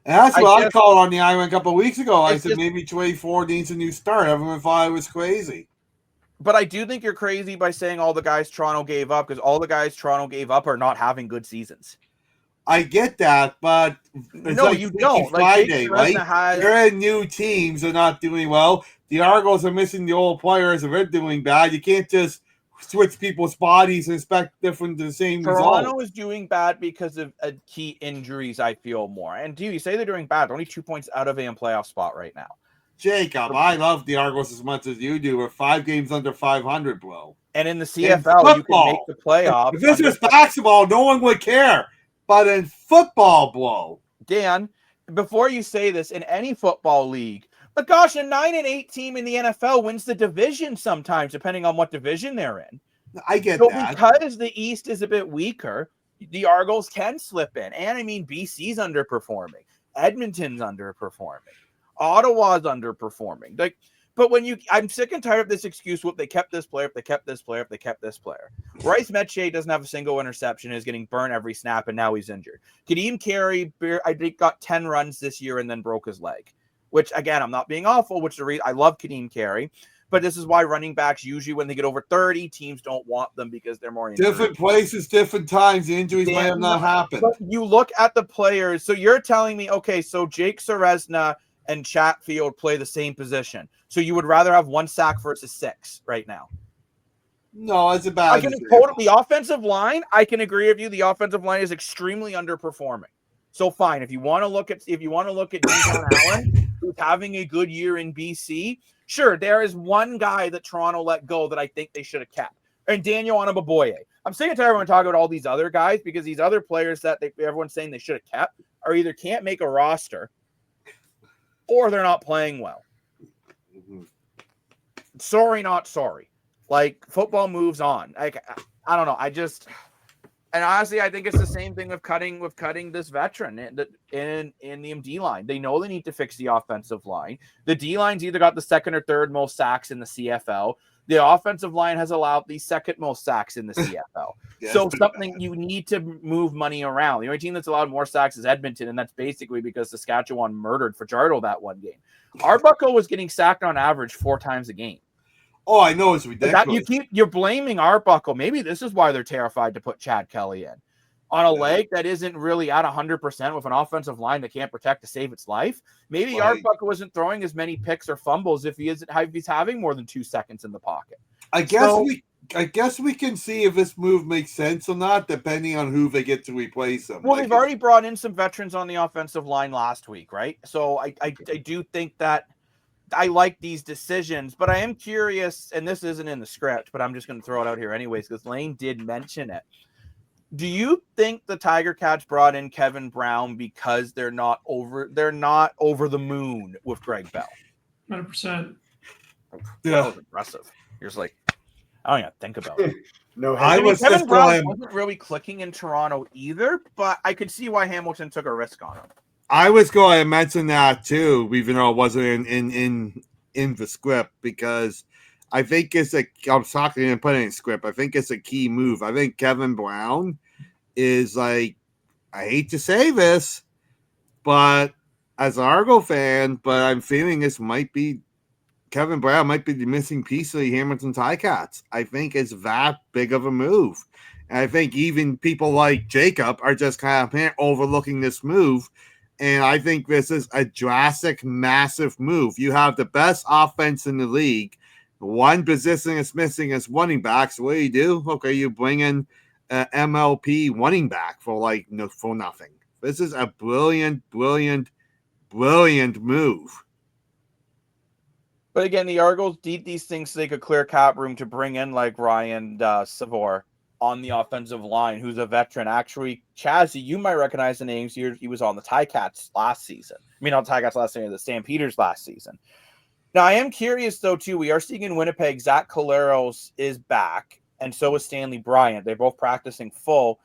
and that's what I called on the island a couple of weeks ago. I said maybe Trey Ford needs a new start. Everyone thought I was crazy. But I do think you're crazy by saying all the guys Toronto gave up, because all the guys Toronto gave up are not having good seasons. I get that, but no, you don't. Friday, right? They're in new teams. They're not doing well. The Argos are missing the old players, and they're doing bad. You can't just switch people's bodies and expect different the same Toronto result. is doing bad because of key injuries, I feel more. And do you say they're doing bad? They're only 2 points out of a playoff spot right now. Jacob, I love the Argos as much as you do. We're 5 games under 500, bro. And in the CFL, you can make the playoffs. If this was basketball, no one would care. But in football, bro. Dan, before you say this, in any football league, but gosh, a 9-8 team in the NFL wins the division sometimes, depending on what division they're in. I get that. Because the East is a bit weaker, the Argos can slip in. And I mean, BC's underperforming. Edmonton's underperforming. Ottawa's underperforming. But I'm sick and tired of this excuse. If they kept this player, if they kept this player, if they kept this player. Bryce Metier doesn't have a single interception, is getting burned every snap, and now he's injured. Kadeem Carey, I think, got 10 runs this year and then broke his leg. Which, again, I'm not being awful, I love Kadeem Carey. But this is why running backs, usually when they get over 30, teams don't want them because they're more injured. Different places, different times. The injuries might have not happened. But you look at the players. So you're telling me, okay, so Jake Serezna and Chatfield play the same position. So you would rather have 1 sack versus 6 right now? No, it's a bad. The offensive line, I can agree with you. The offensive line is extremely underperforming. So fine, if you want to look at Dejon Allen, who's having a good year in BC, sure, there is one guy that Toronto let go that I think they should have kept, and Daniel Anababoye. I'm sick and tired of everyone talking about all these other guys, because these other players that everyone's saying they should have kept are either can't make a roster or they're not playing well. Mm-hmm. Sorry, not sorry. Like, football moves on. I don't know. And honestly, I think it's the same thing with cutting this veteran in the MD line. They know they need to fix the offensive line. The D line's either got the second or third most sacks in the CFL. The offensive line has allowed the second most sacks in the CFL. So something you need to move money around. The only team that's allowed more sacks is Edmonton, and that's basically because Saskatchewan murdered Fajardo that one game. Arbuckle was getting sacked on average 4 times a game. Oh, I know, it's ridiculous. You're blaming Arbuckle. Maybe this is why they're terrified to put Chad Kelly in. on a leg that isn't really at 100% with an offensive line that can't protect to save its life. Maybe Arbuckle wasn't throwing as many picks or fumbles if he's having more than 2 seconds in the pocket. I guess we can see if this move makes sense or not, depending on who they get to replace him. Well, they've already brought in some veterans on the offensive line last week, right? So I do think that I like these decisions, but I am curious, and this isn't in the script, but I'm just going to throw it out here anyways, because Lane did mention it. Do you think the Tiger Cats brought in Kevin Brown because they're not over the moon with Greg Bell? 100%. Yeah, that was impressive. You're just like, I don't even think about it. No, Kevin Brown wasn't really clicking in Toronto either, but I could see why Hamilton took a risk on him. I was going to mention that too, even though it wasn't in the script, because I think I'm talking and putting it in script. I think it's a key move. I think Kevin Brown is like, I hate to say this, but as an Argo fan, but I'm feeling Kevin Brown might be the missing piece of the Hamilton Ticats. I think it's that big of a move. And I think even people like Jacob are just kind of overlooking this move. And I think this is a drastic, massive move. You have the best offense in the league. One position is missing as running backs. What do? Okay, you bring in MLP running back for nothing. This is a brilliant move. But again, the Argos did these things so they could clear cap room to bring in like Ryan Savor on the offensive line, who's a veteran. Actually, Chazzy, you might recognize the names. He was on the Ticats last season. I mean, not the Ticats last season, the Stampeders last season. Now, I am curious, though, too. We are seeing in Winnipeg, Zach Collaros is back, and so is Stanley Bryant. They're both practicing full.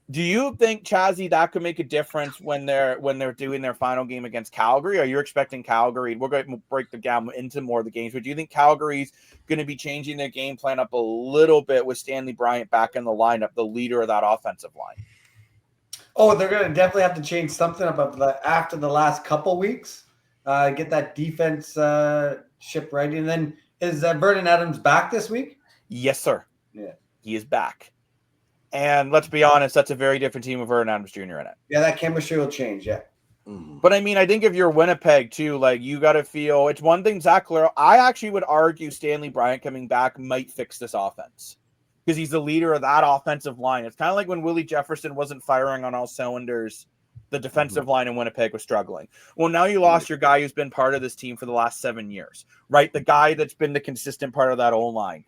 Do you think, Chazzy, that could make a difference when they're doing their final game against Calgary? Are you expecting Calgary? We're going to break the down into more of the games, but do you think Calgary's going to be changing their game plan up a little bit with Stanley Bryant back in the lineup, the leader of that offensive line? Oh, they're going to definitely have to change something up after the last couple weeks. Get that defense ship ready. And then is Vernon Adams back this week? Yes, sir. Yeah. He is back. And let's be honest, that's a very different team with Vernon Adams Jr. in it. Yeah, that chemistry will change, yeah. Mm-hmm. But I mean, I think if you're Winnipeg too, like you got to feel it's one thing. Zach Collaros, I actually would argue Stanley Bryant coming back might fix this offense because he's the leader of that offensive line. It's kind of like when Willie Jefferson wasn't firing on all cylinders. The defensive line in Winnipeg was struggling. Well, now you lost your guy who's been part of this team for the last 7 years, right? The guy that's been the consistent part of that O-line.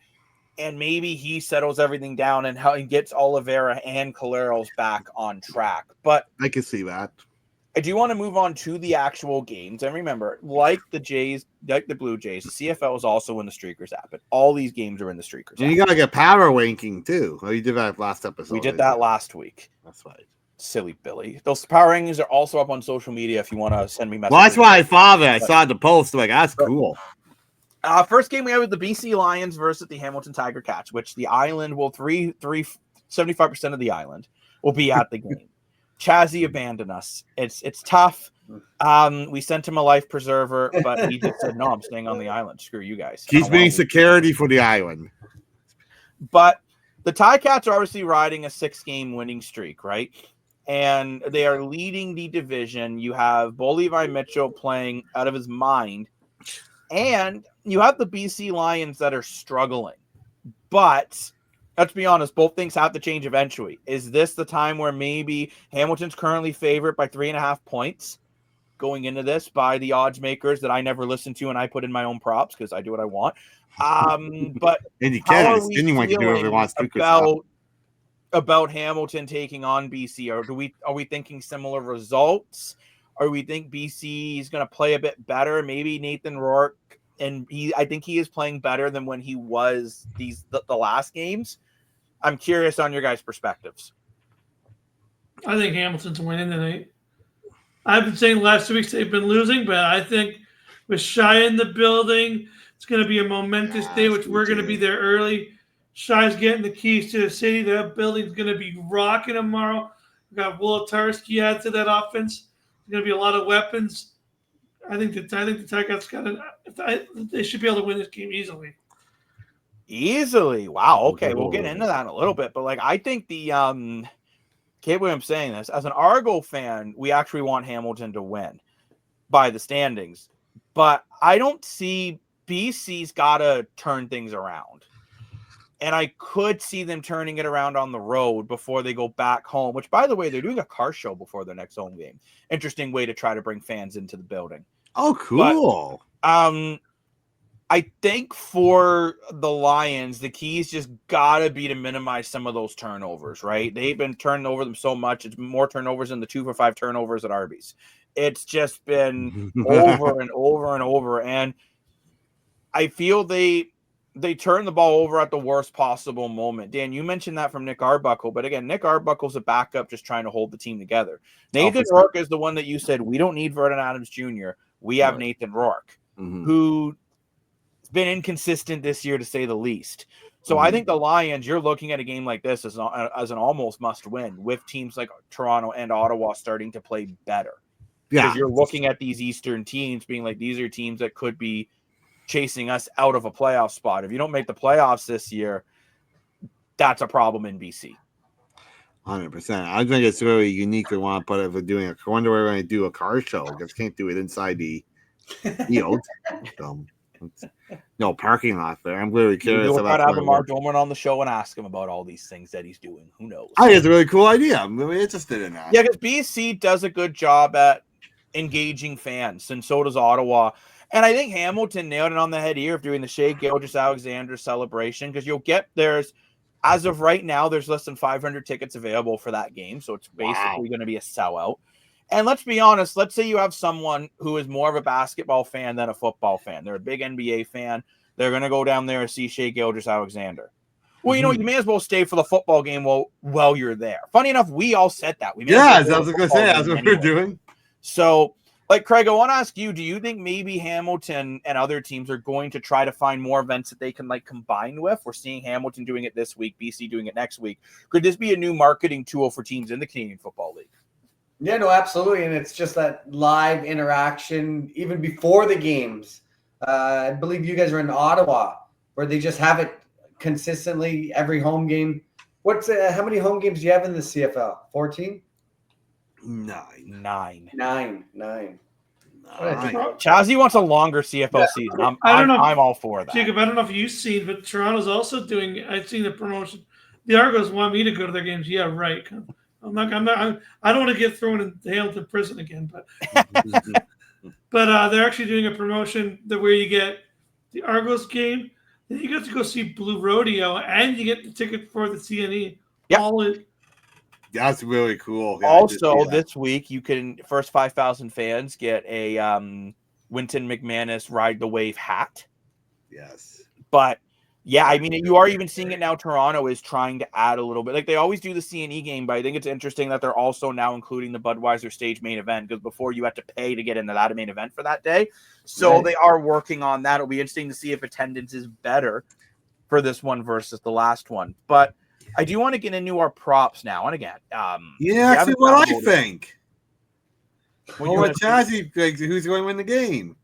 And maybe he settles everything down and gets Oliveira and Collaros back on track. But I can see that. I do want to move on to the actual games. And remember, like the Blue Jays, the CFL is also in the Streakers app. And all these games are in the Streakers and app. You got to get power ranking, too. Oh, you did that last episode. We did that last week. That's right. Silly Billy. Those power rankings are also up on social media if you want to send me messages. Well, that's why I saw that. I saw the post. Like, that's cool. First game we have with the BC Lions versus the Hamilton Tiger Cats, which the island will 75% of the island will be at the game. Chazzy abandoned us. It's tough. We sent him a life preserver, but he just said, no, I'm staying on the island. Screw you guys. He's being security for the island. But the Ticats are obviously riding a 6-game winning streak, right? And they are leading the division. You have Bo Levi Mitchell playing out of his mind. And you have the BC Lions that are struggling. But let's be honest, both things have to change eventually. Is this the time where maybe Hamilton's currently favored by 3.5 points going into this by the odds makers that I never listen to and I put in my own props because I do what I want? But and you can. Anyone can do whatever he wants to. About Hamilton taking on BC, or are we thinking similar results? Or we think BC is going to play a bit better? Maybe Nathan Rourke, and I think he is playing better than when he was the last games. I'm curious on your guys' perspectives. I think Hamilton's winning tonight. I've been saying the last 2 weeks they've been losing, but I think with Shai in the building, it's going to be a momentous day, which we're going to be there early. Shai's getting the keys to the city. That building's going to be rocking tomorrow. We've got Wolotarski add to that offense. There's going to be a lot of weapons. I think the Ticats they should be able to win this game easily. Easily, wow. Okay, we'll get into that in a little bit. But like, I think can't believe I'm saying this. As an Argo fan, we actually want Hamilton to win by the standings. But I don't see BC's got to turn things around. And I could see them turning it around on the road before they go back home, which, by the way, they're doing a car show before their next home game. Interesting way to try to bring fans into the building. Oh, cool. But, I think for the Lions, the keys just got to be to minimize some of those turnovers, right? They've been turning over them so much. It's more turnovers than the 2 for 5 turnovers at Arby's. It's just been over and over and over. And I feel they turn the ball over at the worst possible moment. Dan, you mentioned that from Nick Arbuckle, but again, Nick Arbuckle's a backup just trying to hold the team together. Nathan Rourke is the one that you said, we don't need Vernon Adams Jr. We have Nathan Rourke, who's been inconsistent this year to say the least. So I think the Lions, you're looking at a game like this as an almost must win with teams like Toronto and Ottawa starting to play better. Because you're looking at these Eastern teams being like, these are teams that could be chasing us out of a playoff spot. If you don't make the playoffs this year, that's a problem in BC. 100%. I think it's really unique. We want to put it for doing I wonder where we're going to do a car show because can't do it inside the field. So, no parking lot there. I'm really curious. We'll try to have Lamar Doman on the show and ask him about all these things that he's doing. Who knows? I think it's a really cool idea. I'm really interested in that. Yeah, because BC does a good job at engaging fans, and so does Ottawa. And I think Hamilton nailed it on the head here of doing the Shea Gilgeous-Alexander celebration, because you'll get as of right now, there's less than 500 tickets available for that game. So it's basically going to be a sellout. And let's be honest, let's say you have someone who is more of a basketball fan than a football fan. They're a big NBA fan. They're going to go down there and see Shea Gilgeous-Alexander. Well, you may as well stay for the football game while you're there. Funny enough, we all said that. I was going to say, that's what we're doing. So, Craig, I want to ask you, do you think maybe Hamilton and other teams are going to try to find more events that they can combine with? We're seeing Hamilton doing it this week, BC doing it next week. Could this be a new marketing tool for teams in the Canadian Football League? Yeah, no, absolutely. And it's just that live interaction even before the games. I believe you guys are in Ottawa where they just have it consistently every home game. How many home games do you have in the CFL? 14? Nine. Chazzy wants a longer CFL season. I'm all for that. Jacob, I don't know if you've seen, but Toronto's also doing. I've seen the promotion. The Argos want me to go to their games. Yeah, right. I don't want to get thrown in Hamilton prison again, but they're actually doing a promotion where you get the Argos game, then you get to go see Blue Rodeo, and you get the ticket for the CNE. Yep. That's really cool. Yeah, also, this week you can first 5,000 fans get a Winton McManus Ride the Wave hat. Yes, but yeah, I mean, you are even seeing it now. Toronto is trying to add a little bit. They always do the CNE game, but I think it's interesting that they're also now including the Budweiser Stage main event, because before you had to pay to get into that main event for that day. So They are working on that. It'll be interesting to see if attendance is better for this one versus the last one. But I do want to get into our props now. And again, that's what I think. What Chazzy thinks, who's going to win the game?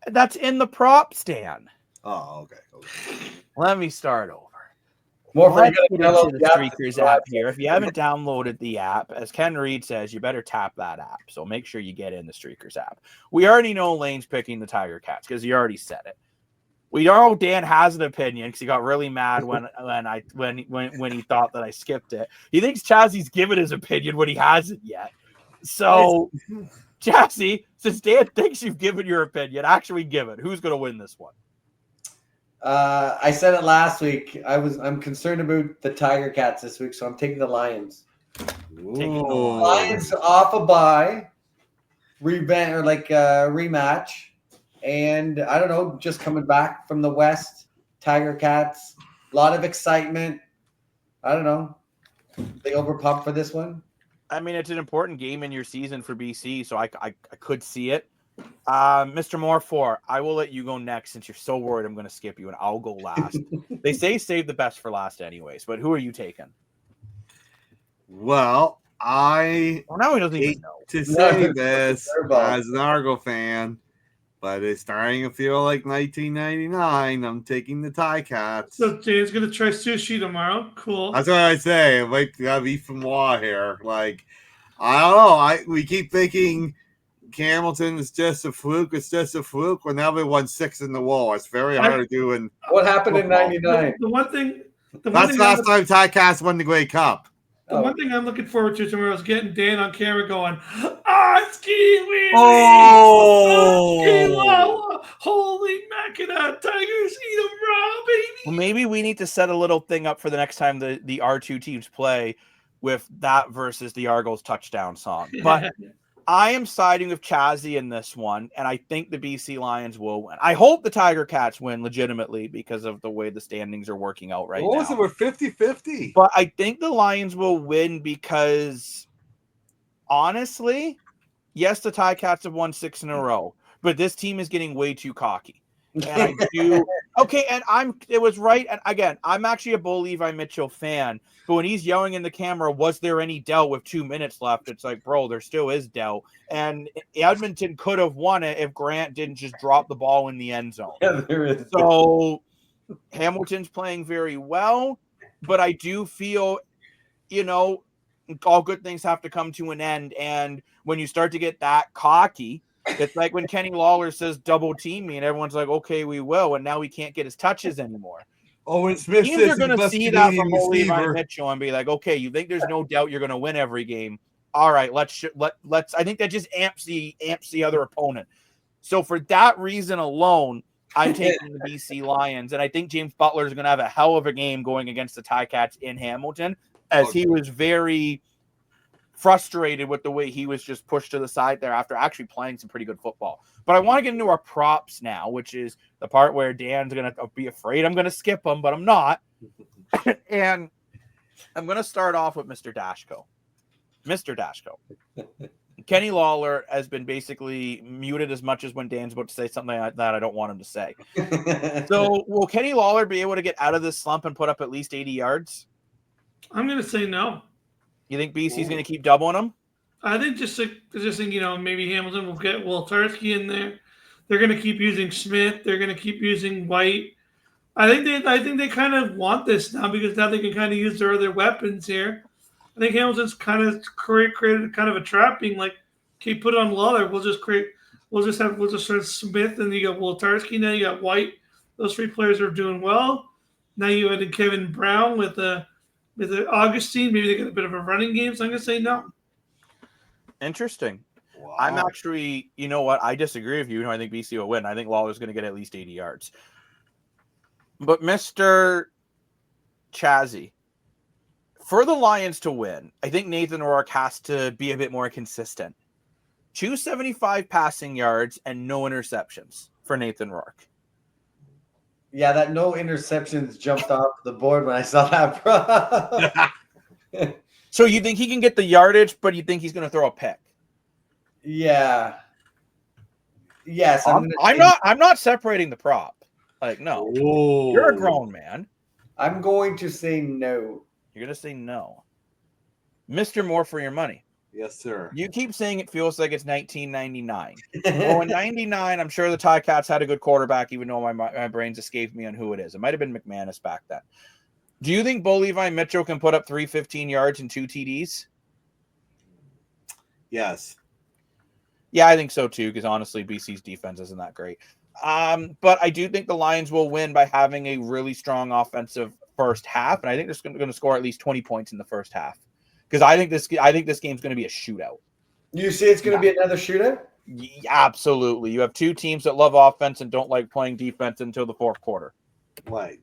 That's in the prop stand. Oh, okay. Let me start over. Let's get into the Streakers app here. If you haven't downloaded the app, as Ken Reed says, you better tap that app. So make sure you get in the Streakers app. We already know Lane's picking the Tiger Cats because he already said it. We know Dan has an opinion because he got really mad when he thought that I skipped it. He thinks Chazzy's given his opinion when he hasn't yet. So, Chazzy, since Dan thinks you've given your opinion, actually give it. Who's going to win this one? I said it last week. I'm concerned about the Tiger Cats this week, so I'm taking the Lions. Lions off a bye, rematch, and I don't know, just coming back from the West. Tiger Cats, a lot of excitement. I don't know. They overpumped for this one. I mean, it's an important game in your season for BC, so I could see it. Mr. Moore, I will let you go next since you're so worried I'm going to skip you, and I'll go last. They say save the best for last anyways, but who are you taking? Well, now he doesn't even know. To say this as an Argo fan, but it's starting to feel like 1999. I'm taking the Ticats. So Jane's gonna try sushi tomorrow. Cool. That's what I say. Like, gotta be from Law here. Like, I don't know. We keep thinking Hamilton is just a fluke. It's just a fluke. Well, now they won 6 in the wall. It's very hard to do. And what happened in '99? The one thing. That's last time Ticats won the Grey Cup. The one thing I'm looking forward to tomorrow is getting Dan on camera going, Ski Wee! Oh! Holy Mackinac Tigers, eat 'em raw, baby! Well, maybe we need to set a little thing up for the next time the R2 teams play with that versus the Argos touchdown song. But I am siding with Chazzy in this one, and I think the BC Lions will win. I hope the Tiger Cats win legitimately because of the way the standings are working out right now. What was it? We're 50-50. But I think the Lions will win because, honestly, yes, the Ticats have won 6 in a row, but this team is getting way too cocky. And I do okay, and it was right. And again, I'm actually a Bo Levi Mitchell fan, but when he's yelling in the camera, was there any doubt with 2 minutes left? It's like, bro, there still is doubt. And Edmonton could have won it if Grant didn't just drop the ball in the end zone. Yeah, there is. So Hamilton's playing very well, but I do feel, all good things have to come to an end. And when you start to get that cocky, it's like when Kenny Lawler says double team me and everyone's like, okay, we will. And now he can't get his touches anymore. Owen Smith Teams are going to see that from Levi Mitchell and be like, okay, you think there's no doubt you're going to win every game. All right, let's. I think that just amps the other opponent. So for that reason alone, I'm taking the BC Lions. And I think James Butler is going to have a hell of a game going against the Ticats in Hamilton, as he was very frustrated with the way he was just pushed to the side there after actually playing some pretty good football. But I want to get into our props now, which is the part where Dan's going to be afraid I'm going to skip them, but I'm not. And I'm going to start off with Mr. Dashko. Mr. Dashko. Kenny Lawler has been basically muted as much as when Dan's about to say something that I don't want him to say. So will Kenny Lawler be able to get out of this slump and put up at least 80 yards? I'm going to say no. You think BC's going to keep doubling them? I think just think, maybe Hamilton will get Woltarski in there. They're going to keep using Smith. They're going to keep using White. I think they kind of want this now because now they can kind of use their other weapons here. I think Hamilton's kind of created kind of a trap, being like, okay, put it on Lawler. We'll just start Smith, and you got Woltarski. Now you got White. Those 3 players are doing well. Now you added Kevin Brown with Augustine. Maybe they get a bit of a running game. So I'm going to say no. Interesting. Wow. I'm actually, you know what? I disagree with you. I think BC will win. I think Lawler's going to get at least 80 yards. But Mr. Chazzy, for the Lions to win, I think Nathan Rourke has to be a bit more consistent. 275 passing yards and no interceptions for Nathan Rourke. Yeah, that no interceptions jumped off the board when I saw that. So you think he can get the yardage, but you think he's going to throw a pick? Yeah. Yes, I'm not separating the prop. Like, no. Ooh. You're a grown man. I'm going to say no. You're going to say no. Mr. More for your money. Yes, sir. You keep saying it feels like it's 1999. Well, in 99, I'm sure the Ticats had a good quarterback, even though my brains escaped me on who it is. It might have been McManus back then. Do you think Bo Levi Mitchell can put up 315 yards and 2 TDs? Yes. Yeah, I think so too, because honestly, BC's defense isn't that great. But I do think the Lions will win by having a really strong offensive first half, and I think they're going to score at least 20 points in the first half. Because I think this game's going to be a shootout. You see it's going to be another shootout? Yeah, absolutely. You have 2 teams that love offense and don't like playing defense until the 4th quarter. Right.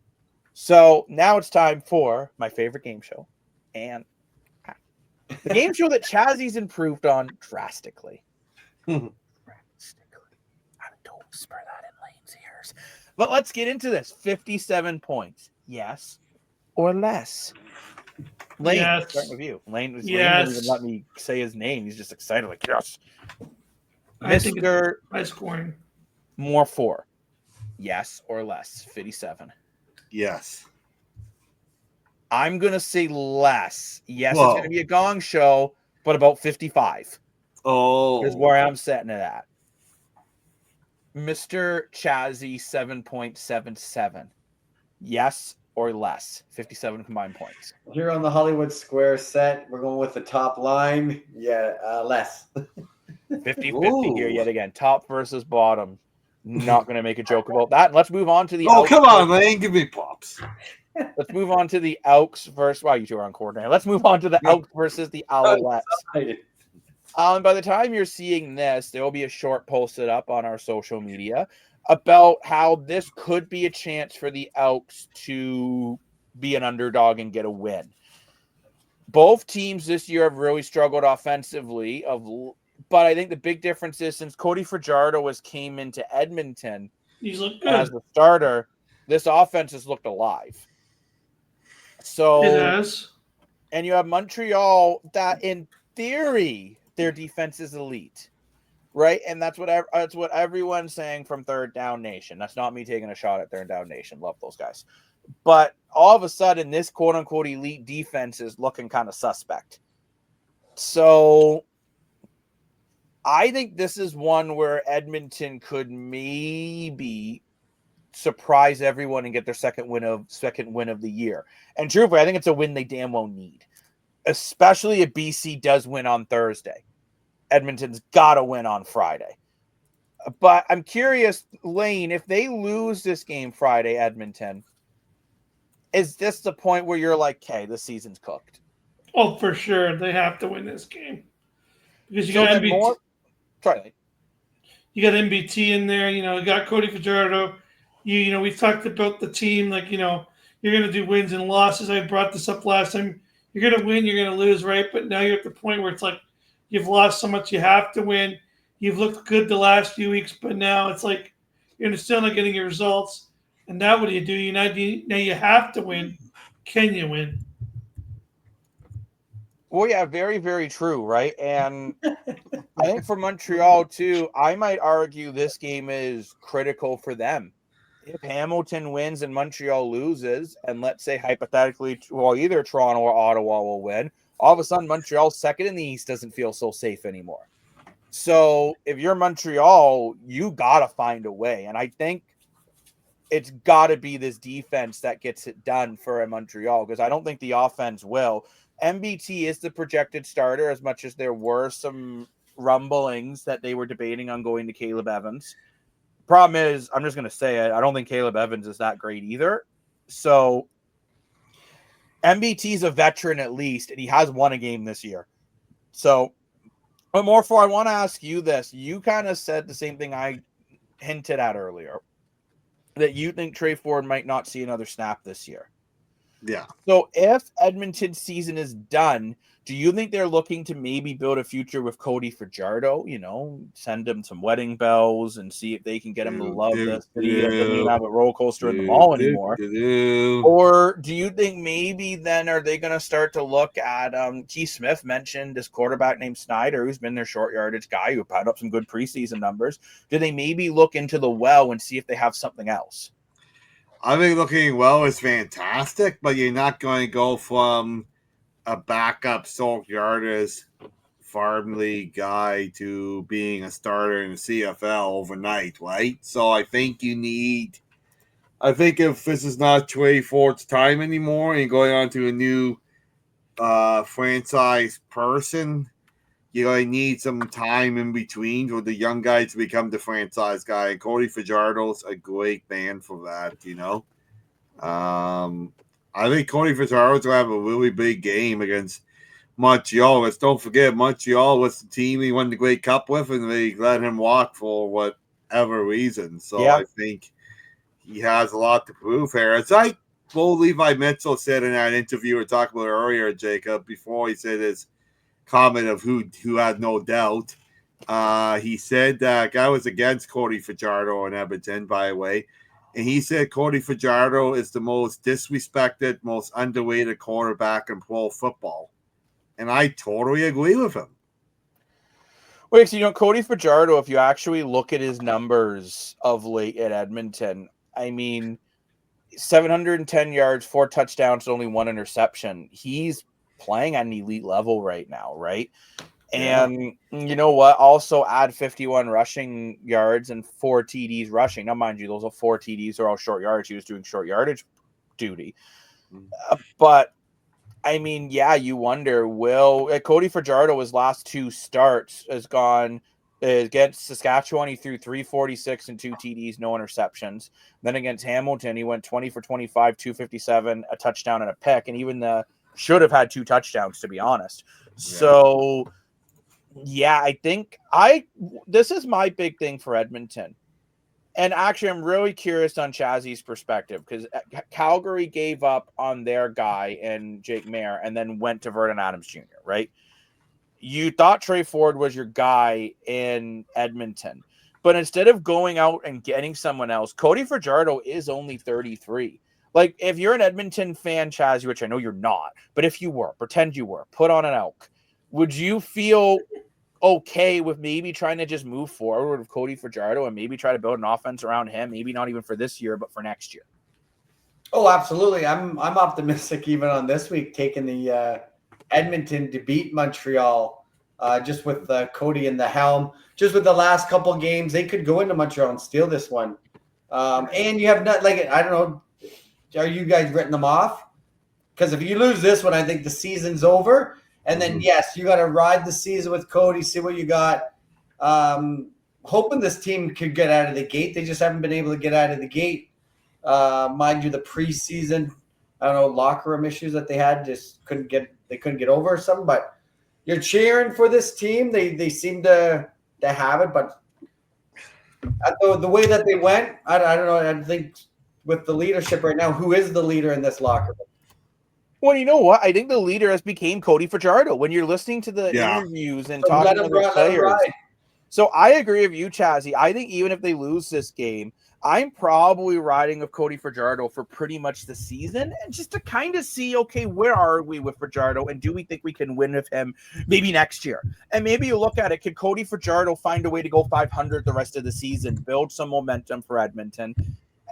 So now it's time for my favorite game show. And the game show that Chazzy's improved on drastically. Drastically. Don't whisper that in Lane's ears. But let's get into this. 57 points. Yes or less. Lane, yes. Starting with you. Lane wouldn't even let me say his name. He's just excited, like, yes. Mr. High scoring. More 4. Yes or less. 57. Yes. I'm going to say less. Yes, Whoa. It's going to be a gong show, but about 55. Oh. Is where I'm setting it at. Mr. Chazzy 7.77. Yes or less. 57 combined points. Here on the Hollywood Square set, we're going with the top line. Yeah, less. 50-50 here yet again. Top versus bottom. Not going to make a joke about that. Let's move on to the Elks. Come on, Lane. Give me props. Let's move on to the Elks versus... Wow, you two are on coordinator. Let's move on to the Elks versus the Alouettes. By the time you're seeing this, there will be a short posted up on our social media about how this could be a chance for the Elks to be an underdog and get a win. Both teams this year have really struggled offensively, but I think the big difference is since Cody Fajardo came into Edmonton He's looked good as the starter, this offense has looked alive. So it has. And you have Montreal that in theory their defense is elite. Right, and that's what everyone's saying from Third Down Nation. That's not me taking a shot at Third Down Nation. Love those guys. But all of a sudden, this quote-unquote elite defense is looking kind of suspect. So I think this is one where Edmonton could maybe surprise everyone and get their second win of the year. And truthfully, I think it's a win they damn well need, especially if BC does win on Thursday. Edmonton's got to win on Friday. But I'm curious, Lane, if they lose this game Friday, Edmonton, is this the point where you're like, okay, the season's cooked? Oh, for sure. They have to win this game. Because you got MBT. You got MBT in there. You got Cody Fajardo. We talked about the team. Like, you're going to do wins and losses. I brought this up last time. You're going to win, you're going to lose, right? But now you're at the point where it's like, you've lost so much, you have to win. You've looked good the last few weeks, but now it's like you're still not getting your results. And now what do? Now you have to win. Can you win? Well, yeah, very, very true, right? And I think for Montreal, too, I might argue this game is critical for them. If Hamilton wins and Montreal loses, and let's say hypothetically, either Toronto or Ottawa will win, all of a sudden, Montreal's second in the East doesn't feel so safe anymore. So if you're Montreal, you got to find a way. And I think it's got to be this defense that gets it done for Montreal, because I don't think the offense will. MBT is the projected starter, as much as there were some rumblings that they were debating on going to Caleb Evans. Problem is, I'm just going to say it, I don't think Caleb Evans is that great either. So MBT's a veteran at least, and he has won a game this year. So, but Morpho, I want to ask you this. You kind of said the same thing I hinted at earlier, that you think Trey Ford might not see another snap this year. Yeah. So if Edmonton's season is done, do you think they're looking to maybe build a future with Cody Fajardo? Send him some wedding bells and see if they can get him to love the city and doesn't even have a roller coaster in the mall anymore. Or do you think maybe then are they going to start to look at Keith Smith mentioned this quarterback named Snyder, who's been their short yardage guy who put up some good preseason numbers. Do they maybe look into the well and see if they have something else? I think looking well is fantastic, but you're not going to go from a backup short yardage farm league guy to being a starter in the CFL overnight, right? So I think if this is not Trey Ford's time anymore and going on to a new franchise person, you're going to need some time in between for the young guys to become the franchise guy. And Cody Fajardo's a great man for that, I think Cody Fajardo's going to have a really big game against Montreal. Let's don't forget, Montreal was the team he won the Grey Cup with, and they let him walk for whatever reason. So I think he has a lot to prove here. It's like Bo Levi Mitchell said in that interview we were talking about earlier, Jacob, before he said his comment of who had no doubt. He said that guy was against Cody Fajardo in Edmonton, by the way. And he said Cody Fajardo is the most disrespected, most underrated quarterback in pro football. And I totally agree with him. Wait, so Cody Fajardo, if you actually look at his numbers of late at Edmonton, 710 yards, 4 touchdowns, only 1 interception. He's playing at an elite level right now, right? And you know what? Also add 51 rushing yards and 4 TDs rushing. Now, mind you, those are 4 TDs are all short yardage. He was doing short yardage duty. But, I mean, yeah, you wonder, will Cody Fajardo, his last 2 starts, has gone against Saskatchewan. He threw 346 and 2 TDs, no interceptions. Then against Hamilton, he went 20 for 25, 257, a touchdown and a pick. And even should have had 2 touchdowns, to be honest. So, yeah, I think this is my big thing for Edmonton. And actually, I'm really curious on Chazzy's perspective because Calgary gave up on their guy and Jake Mayer and then went to Vernon Adams Jr., right? You thought Trey Ford was your guy in Edmonton. But instead of going out and getting someone else, Cody Fajardo is only 33. Like, if you're an Edmonton fan, Chazzy, which I know you're not, but if you were, pretend you were, put on an Elk, would you feel okay with maybe trying to just move forward with Cody Fajardo and maybe try to build an offense around him, maybe not even for this year, but for next year? Oh, absolutely. I'm optimistic even on this week, taking the Edmonton to beat Montreal just with Cody in the helm. Just with the last couple games, they could go into Montreal and steal this one. And you have not, like, I don't know, are you guys written them off? Because if you lose this one, I think the season's over. And then, yes, you got to ride the season with Cody, see what you got. Hoping this team could get out of the gate. They just haven't been able to get out of the gate. Mind you, the preseason, I don't know, locker room issues that they had, just couldn't get over or something. But you're cheering for this team. They seem to have it. But the way that they went, I don't know. I think with the leadership right now, who is the leader in this locker room? Well, you know what? I think the leader has became Cody Fajardo. When you're listening to the interviews and talking to the players. So I agree with you, Chazzy. I think even if they lose this game, I'm probably riding with Cody Fajardo for pretty much the season and just to kind of see, okay, where are we with Fajardo and do we think we can win with him maybe next year? And maybe you look at it, could Cody Fajardo find a way to go 500 the rest of the season, build some momentum for Edmonton?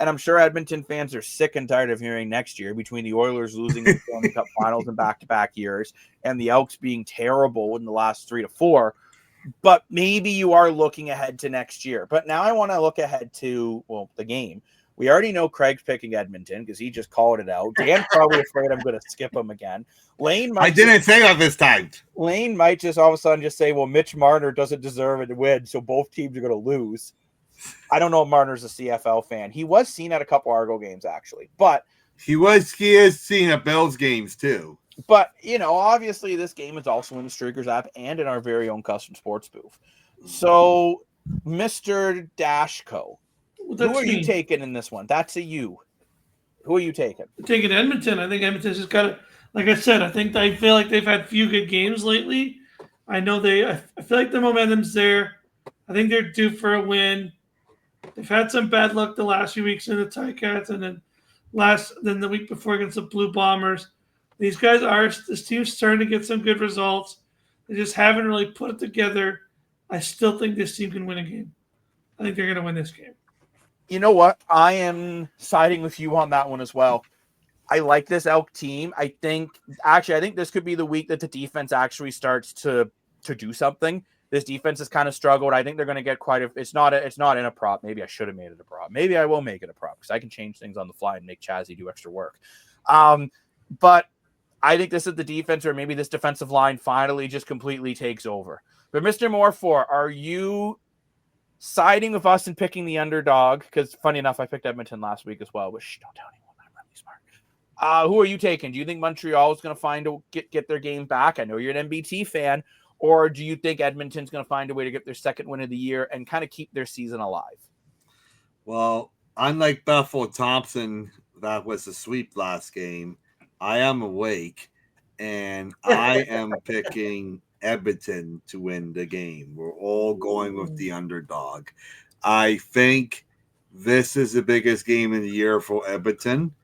And I'm sure Edmonton fans are sick and tired of hearing next year between the Oilers losing the Stanley Cup Finals in back-to-back years and the Elks being terrible in the last 3 to 4. But maybe you are looking ahead to next year. But now I want to look ahead to, the game. We already know Craig's picking Edmonton because he just called it out. Dan's probably afraid I'm going to skip him again. I didn't say that this time. Lane might just all of a sudden just say, well, Mitch Marner doesn't deserve it to win, so both teams are going to lose. I don't know if Marner's a CFL fan. He was seen at a couple Argo games, actually. But he is seen at Bills games, too. But, obviously this game is also in the Streakers app and in our very own custom sports booth. So, Mr. Dashko, who are you taking in this one? That's a you. Who are you taking? I'm taking Edmonton. I think Edmonton's just got like I said, I feel like they've had a few good games lately. I feel like the momentum's there. I think they're due for a win. They've had some bad luck the last few weeks in the Ticats and then the week before against the Blue Bombers. This team's starting to get some good results. They just haven't really put it together. I still think this team can win a game. I think they're going to win this game. You know what? I am siding with you on that one as well. I like this Elk team. I think this could be the week that the defense actually starts to do something. This defense has kind of struggled. I think they're going to get it's not in a prop. Maybe I should have made it a prop. Maybe I will make it a prop because I can change things on the fly and make Chazzy do extra work. But I think this is the defense, or maybe this defensive line finally just completely takes over. But Mr. Morfor, are you siding with us and picking the underdog? Because funny enough, I picked Edmonton last week as well. But don't tell anyone. I'm really smart. Who are you taking? Do you think Montreal is going to get their game back? I know you're an MBT fan. Or do you think Edmonton's going to find a way to get their second win of the year and kind of keep their season alive? Well, unlike Bethel Thompson, that was a sweep last game, I am awake, and I am picking Edmonton to win the game. We're all going with the underdog. I think this is the biggest game of the year for Edmonton.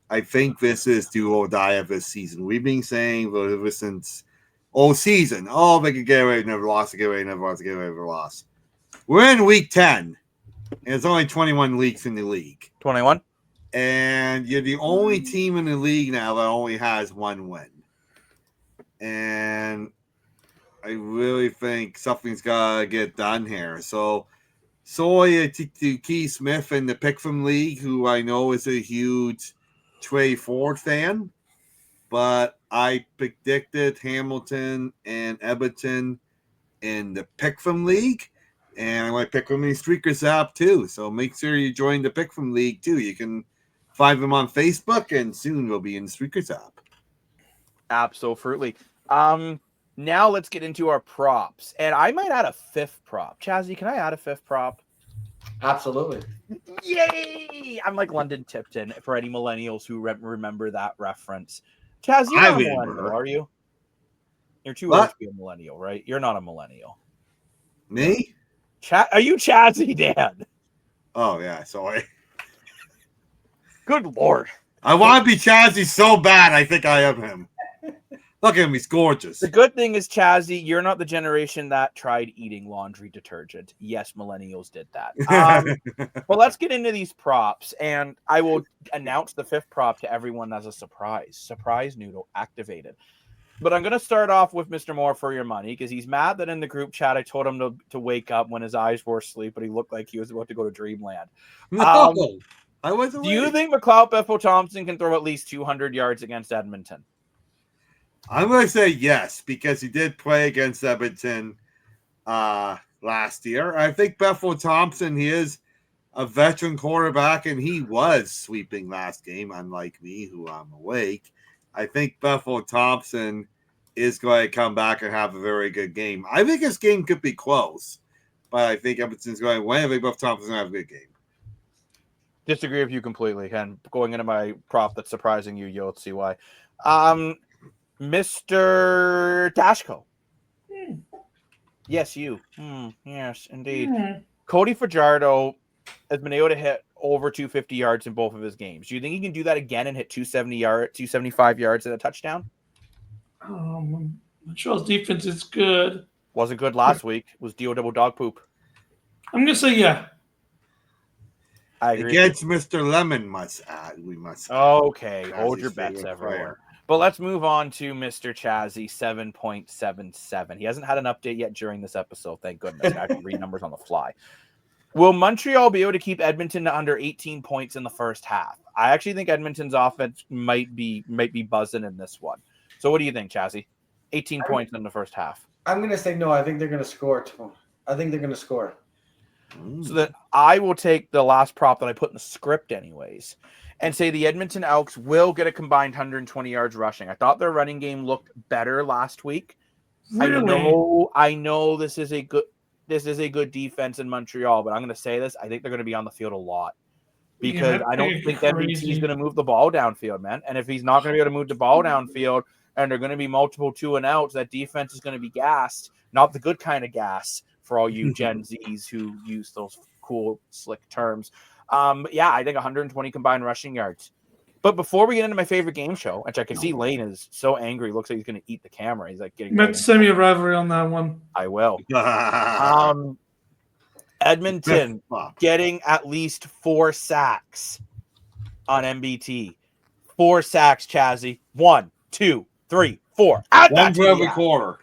I think this is do or die of this season. We've been saying ever since all season, they could get away, never lost, never lost. We're in week 10, and it's only 21 weeks in the league. 21? And you're the only team in the league now that only has one win. And I really think something's got to get done here. So to Keith Smith in the Pick'em League, who I know is a huge Trey Ford fan, but I predicted Hamilton and Edmonton in the Pick'em League, and I might pick them in the Streakers app too. So make sure you join the Pick'em League too. You can find them on Facebook, and soon we'll be in the Streakers app. Absolutely. Now let's get into our props, and I might add a fifth prop. Chazzy, can I add a fifth prop? Absolutely. Yay! I'm like London Tipton for any millennials who remember that reference. Chaz, you're not a millennial, are you? You're too old to be a millennial, right? You're not a millennial. Me? Are you Chazzy, Dan? Oh, yeah, sorry. Good Lord. I want to be Chazzy so bad, I think I am him. Look at him, he's gorgeous. The good thing is, Chazzy, you're not the generation that tried eating laundry detergent. Yes, millennials did that. Well, let's get into these props, and I will announce the fifth prop to everyone as a surprise. Surprise noodle activated. But I'm going to start off with Mr. Moore for your money, because he's mad that in the group chat I told him to wake up when his eyes were asleep, but he looked like he was about to go to dreamland. No, I wasn't. Do you think McLeod Bethel-Thompson can throw at least 200 yards against Edmonton? I'm going to say yes, because he did play against Edmonton last year. I think Bethel-Thompson, he is a veteran quarterback, and he was sweeping last game, unlike me, who I'm awake. I think Bethel-Thompson is going to come back and have a very good game. I think this game could be close, but I think Edmonton's going to win. I think Bethel-Thompson's going to have a good game. Disagree with you completely, and going into my prop that's surprising you, you'll see why. Mr. Dashko. Yes, you. Yes, indeed. Cody Fajardo has been able to hit over 250 yards in both of his games. Do you think he can do that again and hit 275 yards at a touchdown? Montreal's defense is good. Wasn't good last week. It was DO double dog poop. I'm gonna say yeah. I agree. Against Mr. Lemon, we must. Okay, hold your bets, everyone. But let's move on to Mr. Chazzy, 7.77. He hasn't had an update yet during this episode, thank goodness. I can read numbers on the fly. Will Montreal be able to keep Edmonton to under 18 points in the first half? I actually think Edmonton's offense might be buzzing in this one. So what do you think, Chazzy? 18 points in the first half. I'm going to say no. I think they're going to score. I think they're going to score. So that I will take the last prop that I put in the script anyways and say the Edmonton Elks will get a combined 120 yards rushing. I thought their running game looked better last week. Really? I know this is a good defense in Montreal, but I'm going to say this. I think they're going to be on the field a lot because I don't think MBT is going to move the ball downfield, man. And if he's not going to be able to move the ball downfield and they're going to be multiple 2-and-outs, that defense is going to be gassed, not the good kind of gas for all you Gen Zs who use those cool, slick terms. Yeah, I think 120 combined rushing yards. But before we get into my favorite game show, which I can see Lane is so angry, looks like he's going to eat the camera. He's like getting. Let's send me a rivalry on that one. I will. Edmonton getting at least 4 sacks on MBT. 4 sacks, Chazzy. 1, 2, 3, 4. Add one for every quarter.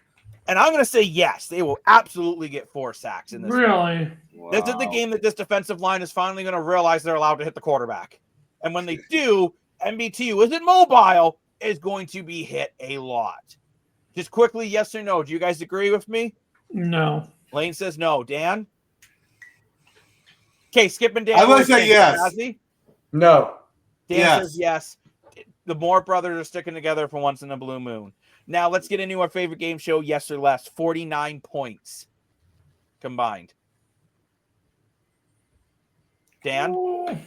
And I'm going to say yes, they will absolutely get 4 sacks in this Really? game. Wow. This is the game that this defensive line is finally going to realize they're allowed to hit the quarterback. And when they do, MBT, who isn't mobile, is going to be hit a lot. Just quickly, yes or no? Do you guys agree with me? No. Lane says no. Dan? Okay, Skip and Dan. I'm going to say yes. Chazzy? No. Dan says yes. The Moore brothers are sticking together for once in a blue moon. Now let's get into our favorite game show, yes or less. 49 points combined. Dan? Ooh.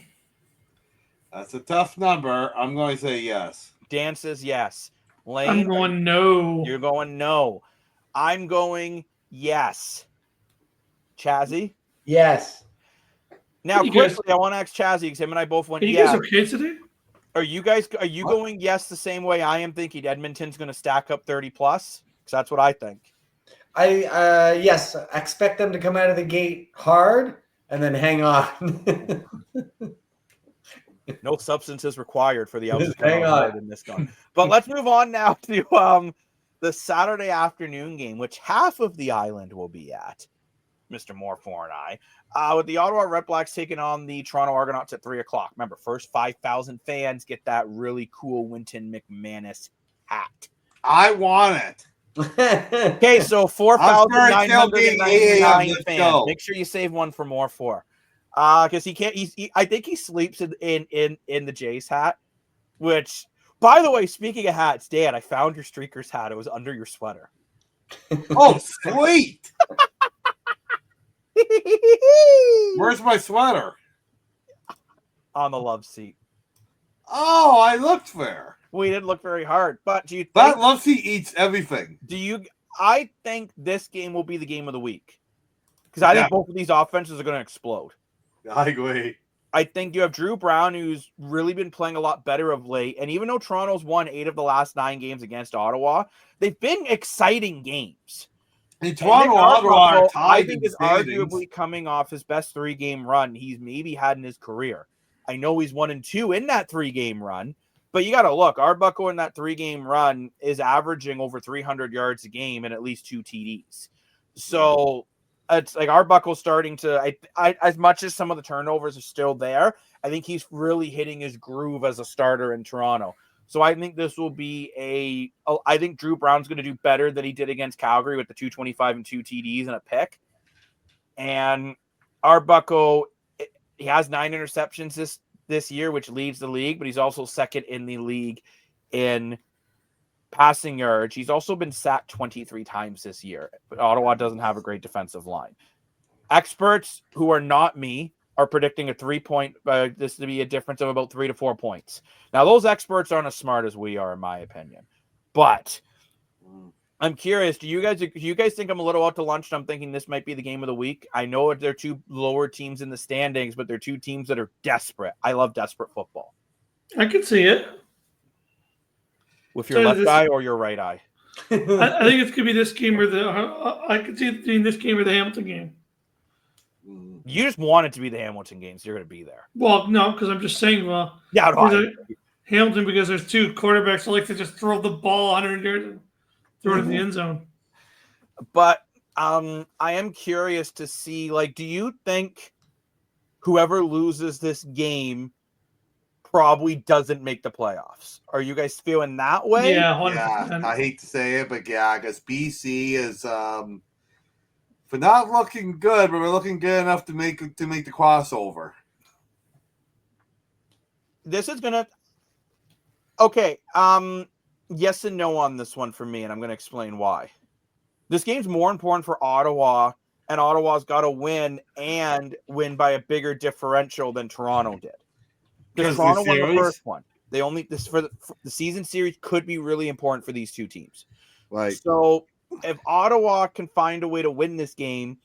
That's a tough number. I'm going to say yes. Dan says yes. Lane? I'm going no. You're going no. I'm going yes. Chazzy? Yes. Now, quickly, I want to ask Chazzy because him and I both went yes. Are you guys okay today? Are you going yes the same way I am thinking Edmonton's going to stack up 30+? Because that's what I think. Yes, I expect them to come out of the gate hard and then hang on. No substances required for the Elks hang on in this gun. But let's move on now to the Saturday afternoon game, which half of the island will be at, Mr. Morfor and I, with the Ottawa Redblacks taking on the Toronto Argonauts at 3 o'clock. Remember, first 5,000 fans get that really cool Wynton McManus hat. I want it. Okay, so 4,999 fans. Go. Make sure you save one for Morfor. Because he can't. I think he sleeps in the Jays hat. Which, by the way, speaking of hats, Dan, I found your Streakers hat. It was under your sweater. Oh, sweet! Where's my sweater? On the love seat. Oh, I looked there. We didn't look very hard, but do you think that love seat eats everything? I think this game will be the game of the week because I think both of these offenses are going to explode. I agree. I think you have Drew Brown, who's really been playing a lot better of late, and even though Toronto's won 8 of the last 9 games against Ottawa, they've been exciting games. And Toronto, Ottawa, I think is arguably coming off his best 3-game run he's maybe had in his career. I know he's 1-2 in that 3-game run, but you got to look. Arbuckle in that 3-game run is averaging over 300 yards a game and at least 2 TDs. So it's like Arbuckle's starting to. I as much as some of the turnovers are still there, I think he's really hitting his groove as a starter in Toronto. So I think this will be I think Drew Brown's going to do better than he did against Calgary with the 225 and 2 TDs and a pick. And Arbuckle, he has 9 interceptions this year, which leads the league, but he's also second in the league in passing yards. He's also been sacked 23 times this year, but Ottawa doesn't have a great defensive line. Experts who are not me are predicting a 3-point, this to be a difference of about 3 to 4 points. Now, those experts aren't as smart as we are, in my opinion, but I'm curious. Do you guys think I'm a little out to lunch? And I'm thinking this might be the game of the week. I know they're 2 lower teams in the standings, but they're 2 teams that are desperate. I love desperate football. I could see it. With your left eye or your right eye? I think it's going to be this game or I could see it being this game or the Hamilton game. You just want it to be the Hamilton game, so you're going to be there. Well, no, because I'm just saying, Hamilton, because there's 2 quarterbacks who like to just throw the ball 100 yards and throw it in the end zone. But I am curious to see, do you think whoever loses this game probably doesn't make the playoffs? Are you guys feeling that way? Yeah, 100%. Yeah, I hate to say it, but yeah, I guess BC is for not looking good, but we're looking good enough to make the crossover. This is gonna yes and no on this one for me, and I'm gonna explain why. This game's more important for Ottawa, and Ottawa's got to win and win by a bigger differential than Toronto did. Because Toronto won the first one. They only for the season series could be really important for these 2 teams. Right. So if Ottawa can find a way to win this game,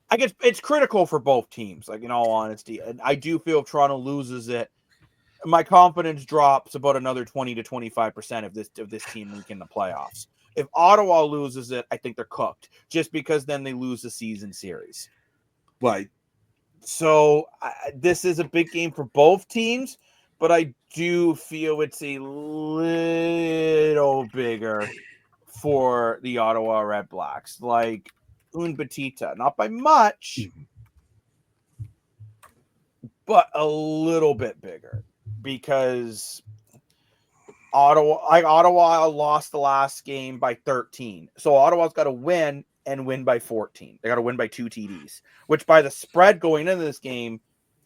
I guess it's critical for both teams, in all honesty. And I do feel if Toronto loses it, my confidence drops about another 20 to 25% of this team making the playoffs. If Ottawa loses it, I think they're cooked, just because then they lose the season series. Right. So this is a big game for both teams, but I do feel it's a little bigger for the Ottawa Redblacks, un petita, not by much, but a little bit bigger, because Ottawa lost the last game by 13, so Ottawa's got to win and win by 14. They got to win by 2 TDs, which by the spread going into this game,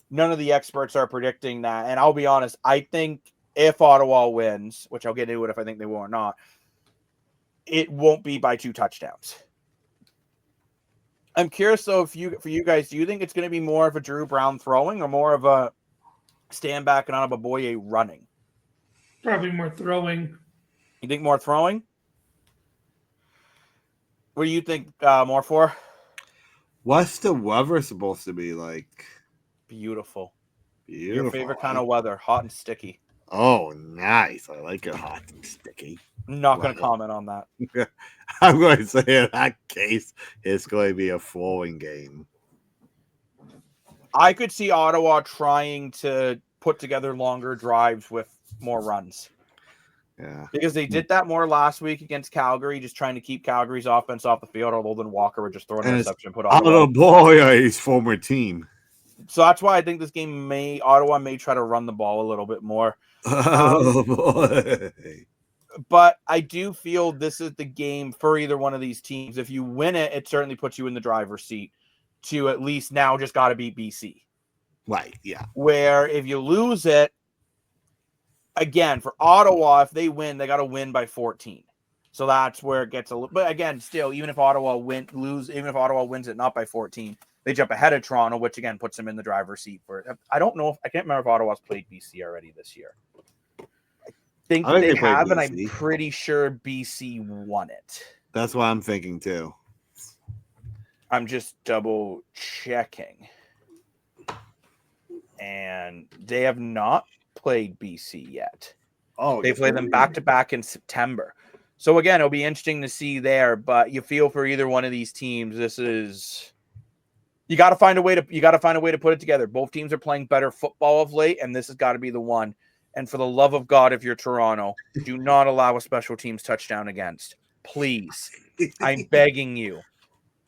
none of the experts are predicting that. And I'll be honest, I think if Ottawa wins, which I'll get into it if I think they will or not, it won't be by 2 touchdowns. I'm curious, though, for you guys, do you think it's going to be more of a Drew Brown throwing or more of a stand back and Anababoye running? Probably more throwing. You think more throwing? What do you think more for? What's the weather supposed to be like? Beautiful. Beautiful. Your favorite kind of weather, hot and sticky. Oh, nice. I like it hot and sticky. I'm not going to comment on that. I'm going to say in that case, it's going to be a flowing game. I could see Ottawa trying to put together longer drives with more runs. Yeah. Because they did that more last week against Calgary, just trying to keep Calgary's offense off the field, although then Walker would just throw an interception and put Ottawa. His former team. So that's why I think this game Ottawa may try to run the ball a little bit more. Oh boy. But I do feel this is the game for either one of these teams. If you win it, it certainly puts you in the driver's seat to at least now just got to beat BC. Right, yeah. Where if you lose it, again, for Ottawa, if they win, they got to win by 14. So that's where it gets a little. But again, still, even if Ottawa wins it not by 14, they jump ahead of Toronto, which again puts them in the driver's seat for it. I don't know I can't remember if Ottawa's played BC already this year. I think they have, BC. And I'm pretty sure BC won it. That's what I'm thinking too. I'm just double checking. And they have not played BC yet. Oh, they play them back to back in September. So again, it'll be interesting to see there, but you feel for either one of these teams, you got to find a way to put it together. Both teams are playing better football of late, and this has got to be the one. And for the love of God, if you're Toronto, do not allow a special teams touchdown against. Please. I'm begging you.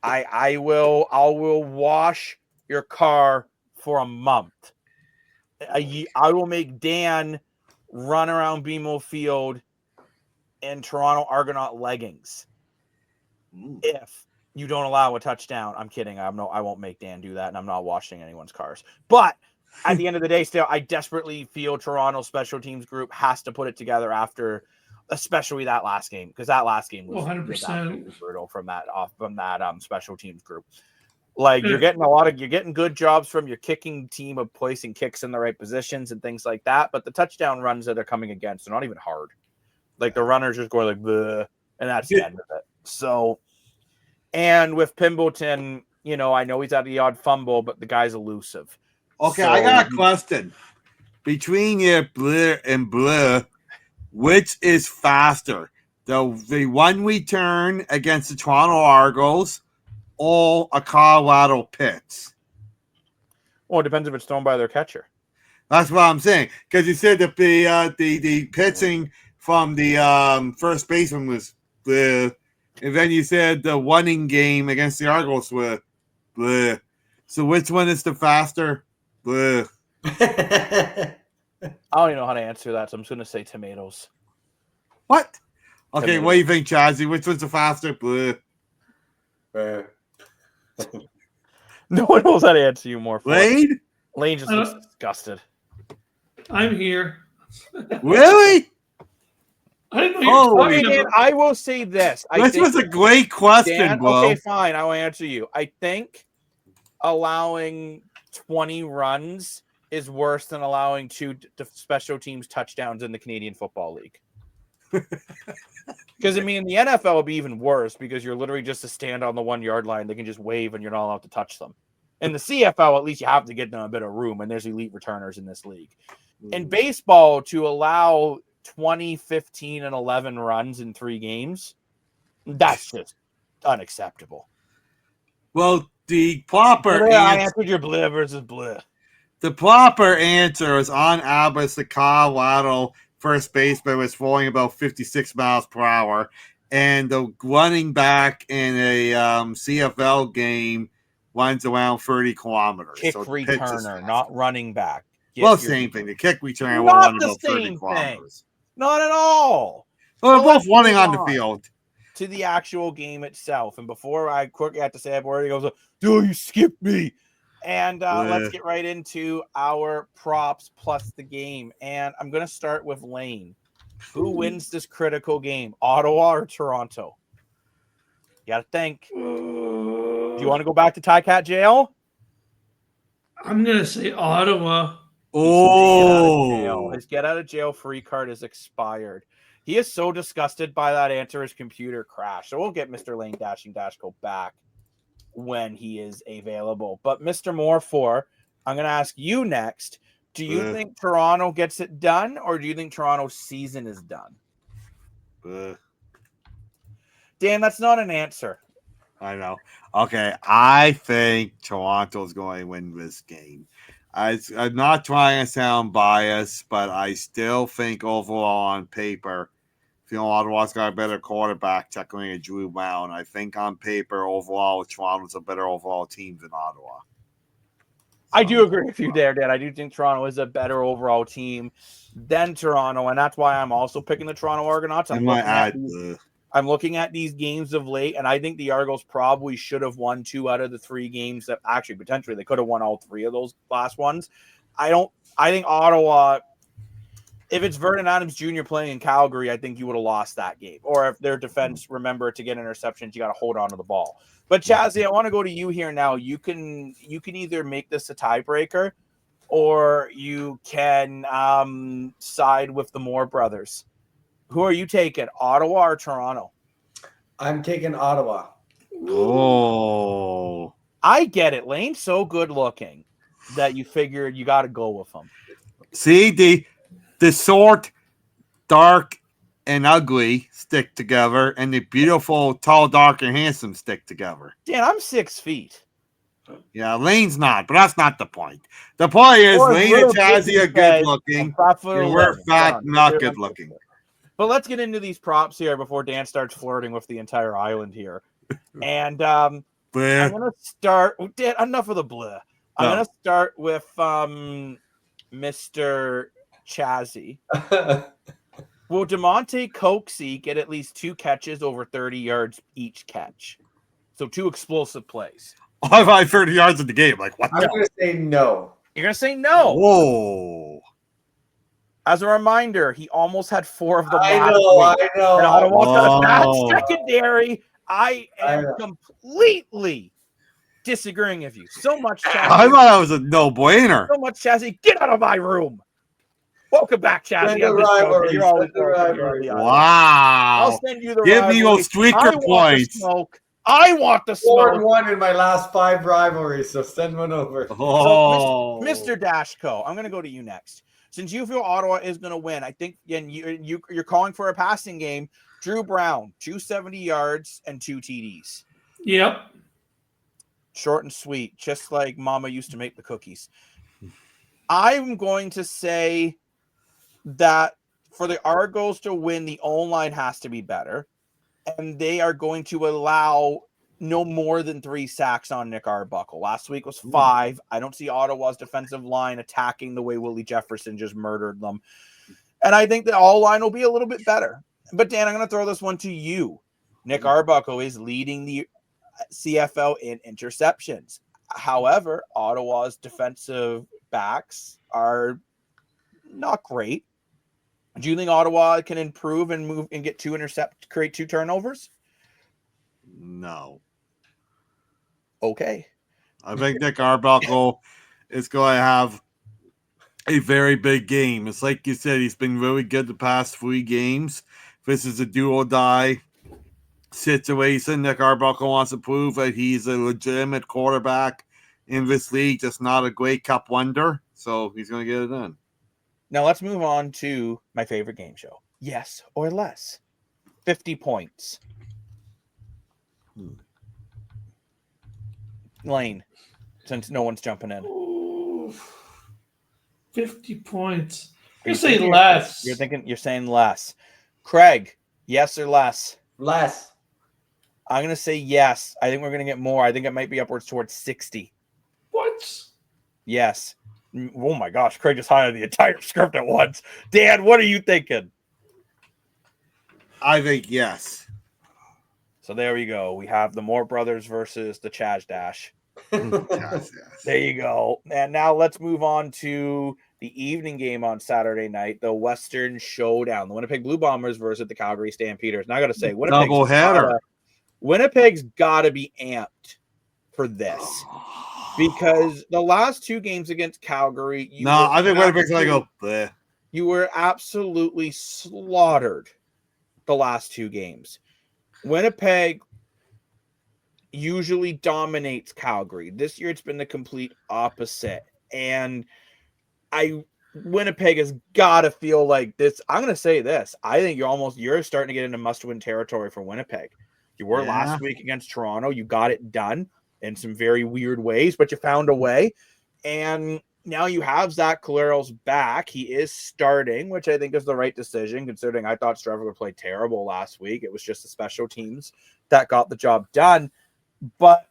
I will wash your car for a month. I will make Dan run around BMO Field in Toronto Argonaut leggings if you don't allow a touchdown. I'm kidding. I won't make Dan do that, and I'm not washing anyone's cars. But at the end of the day, still, I desperately feel Toronto special teams group has to put it together after, especially that last game, because that last game was 100% brutal from that special teams group. Like you're getting good jobs from your kicking team of placing kicks in the right positions and things like that, but the touchdown runs that are coming against are not even hard. Like the runners just going like bleh, and that's the end of it. So, and with Pimbleton, I know he's had the odd fumble, but the guy's elusive. Okay, I got a question. Between your blur and blur, which is faster? The one return against the Toronto Argos or a Colorado Pitts? Well, it depends if it's thrown by their catcher. That's what I'm saying. Because you said that the pitching from the first baseman was bleh. And then you said the running game against the Argos were bleh. So which one is the faster? Bleh. I don't even know how to answer that, so I'm just going to say tomatoes. What? Okay, Tomatoes. What do you think, Chazzy? Which one's the faster? Bleh. No one knows how to answer you more. Lane? Lane just looks disgusted. I'm here. Really? I didn't know talking about. I will say this. This was a great question, Dan, bro. Okay, fine. I will answer you. I think allowing 20 runs is worse than allowing 2 special teams touchdowns in the Canadian Football League. Because, in the NFL would be even worse because you're literally just to stand on the 1 yard line. They can just wave and you're not allowed to touch them. In the CFL, at least you have to get them a bit of room, and there's elite returners in this league. In baseball, to allow 20, 15, and 11 runs in 3 games, that's just unacceptable. Well, the proper answer, I answered your bleh versus bleh. The proper answer is on Albus, the Colorado first baseman was throwing about 56 miles per hour, and the running back in a CFL game runs around 30 kilometers. Kick returner, not running back. Same thing. The kick returner will run about 30 kilometers. Not at all. Well, they're both running on the field. To the actual game itself. And before I quickly have to say, I've already goes, dude, you skipped me. And let's get right into our props plus the game. And I'm going to start with Lane. Who wins this critical game, Ottawa or Toronto? You got to think. Do you want to go back to Ty Cat jail? I'm going to say Ottawa. Oh. His get out of jail free card is expired. He is so disgusted by that answer, his computer crashed. So we'll get Mr. Lane go back when he is available. But Mr. Moore, I'm going to ask you next. Do you think Toronto gets it done, or do you think Toronto's season is done? Dan, that's not an answer. I know. Okay, I think Toronto's going to win this game. I'm not trying to sound biased, but I still think overall on paper feel Ottawa's got a better quarterback, technically, Drew Brown. I think on paper, overall, Toronto's a better overall team than Ottawa. I do agree with you there, Dan. I do think Toronto is a better overall team than Toronto, and that's why I'm also picking the Toronto Argonauts. I'm looking at these games of late, and I think the Argos probably should have won 2 out of the 3 games that actually potentially they could have won all 3 of those last ones. I think Ottawa, if it's Vernon Adams Jr. playing in Calgary, I think you would have lost that game. Or if their defense, remember, to get interceptions, you got to hold on to the ball. But Chazzy, I want to go to you here now. You can either make this a tiebreaker, or you can side with the Moore brothers. Who are you taking, Ottawa or Toronto? I'm taking Ottawa. Oh, I get it. Lane's so good looking that you figured you got to go with him. See, the short, dark, and ugly stick together, and the beautiful, tall, dark, and handsome stick together. Dan, I'm 6 feet. Yeah, Lane's not, but that's not the point. The point is, Lane and Chazzy are good looking, and we're fat, not good looking. But let's get into these props here before Dan starts flirting with the entire island here. And I'm going to start. Dan, enough of the bleh. I'm going to start with Mr. Chazzy. Will DeMonte Coxey get at least 2 catches over 30 yards each catch? So 2 explosive plays. I've had 30 yards in the game. Like, what? I'm going to say no. You're going to say no. Whoa. As a reminder, he almost had 4 of them. I know. And Ottawa's got a bad secondary. I am completely disagreeing with you. So much, Chazzy. I thought that was a no-brainer. So much, Chazzy. Get out of my room. Welcome back, Chazzy. Wow. I'll send you the Give me those streaker points. I want the smoke. 4-1 in my last 5 rivalries, so send one over. Oh. So, Mr. Dashko, I'm going to go to you next. Since you feel Ottawa is going to win, I think you're calling for a passing game. Drew Brown, 270 yards and 2 TDs. Yep. Short and sweet, just like Mama used to make the cookies. I'm going to say that for the Argos to win, the O-line has to be better. And they are going to allow no more than 3 sacks on Nick Arbuckle. Last week was 5. I don't see Ottawa's defensive line attacking the way Willie Jefferson just murdered them. And I think the O-line will be a little bit better. But, Dan, I'm going to throw this one to you. Nick Arbuckle is leading the CFL in interceptions. However, Ottawa's defensive backs are not great. Do you think Ottawa can improve and move and get 2 create 2 turnovers? No. Okay. I think Nick Arbuckle is going to have a very big game. It's like you said, he's been really good the past 3 games. This is a do-or-die situation. Nick Arbuckle wants to prove that he's a legitimate quarterback in this league, just not a Grey Cup wonder. So he's going to get it done. Now let's move on to my favorite game show. Yes or less. 50 points. Lane, since no one's jumping in. Ooh, 50 points. You're saying less. You're saying less. Craig, yes or less? Less. I'm going to say yes. I think we're going to get more. I think it might be upwards towards 60. What? Yes. Oh my gosh, Craig just highlighted the entire script at once. Dan, what are you thinking? I think yes. So there we go. We have the Moore brothers versus the Chaz Dash. Yes. There you go. And now let's move on to the evening game on Saturday night, the Western Showdown. The Winnipeg Blue Bombers versus the Calgary Stampeders. Now I got to say, Winnipeg's got to be amped for this. Because the last 2 games against Calgary, I think Winnipeg's going to go bleh. You were absolutely slaughtered the last 2 games. Winnipeg usually dominates Calgary. This year it's been the complete opposite. And Winnipeg has got to feel like this. I'm going to say this. I think you're starting to get into must-win territory for Winnipeg. You were last week against Toronto. You got it done in some very weird ways, but you found a way. And now you have Zach Collaros back. He is starting, which I think is the right decision, considering I thought Streveler played terrible last week. It was just the special teams that got the job done. But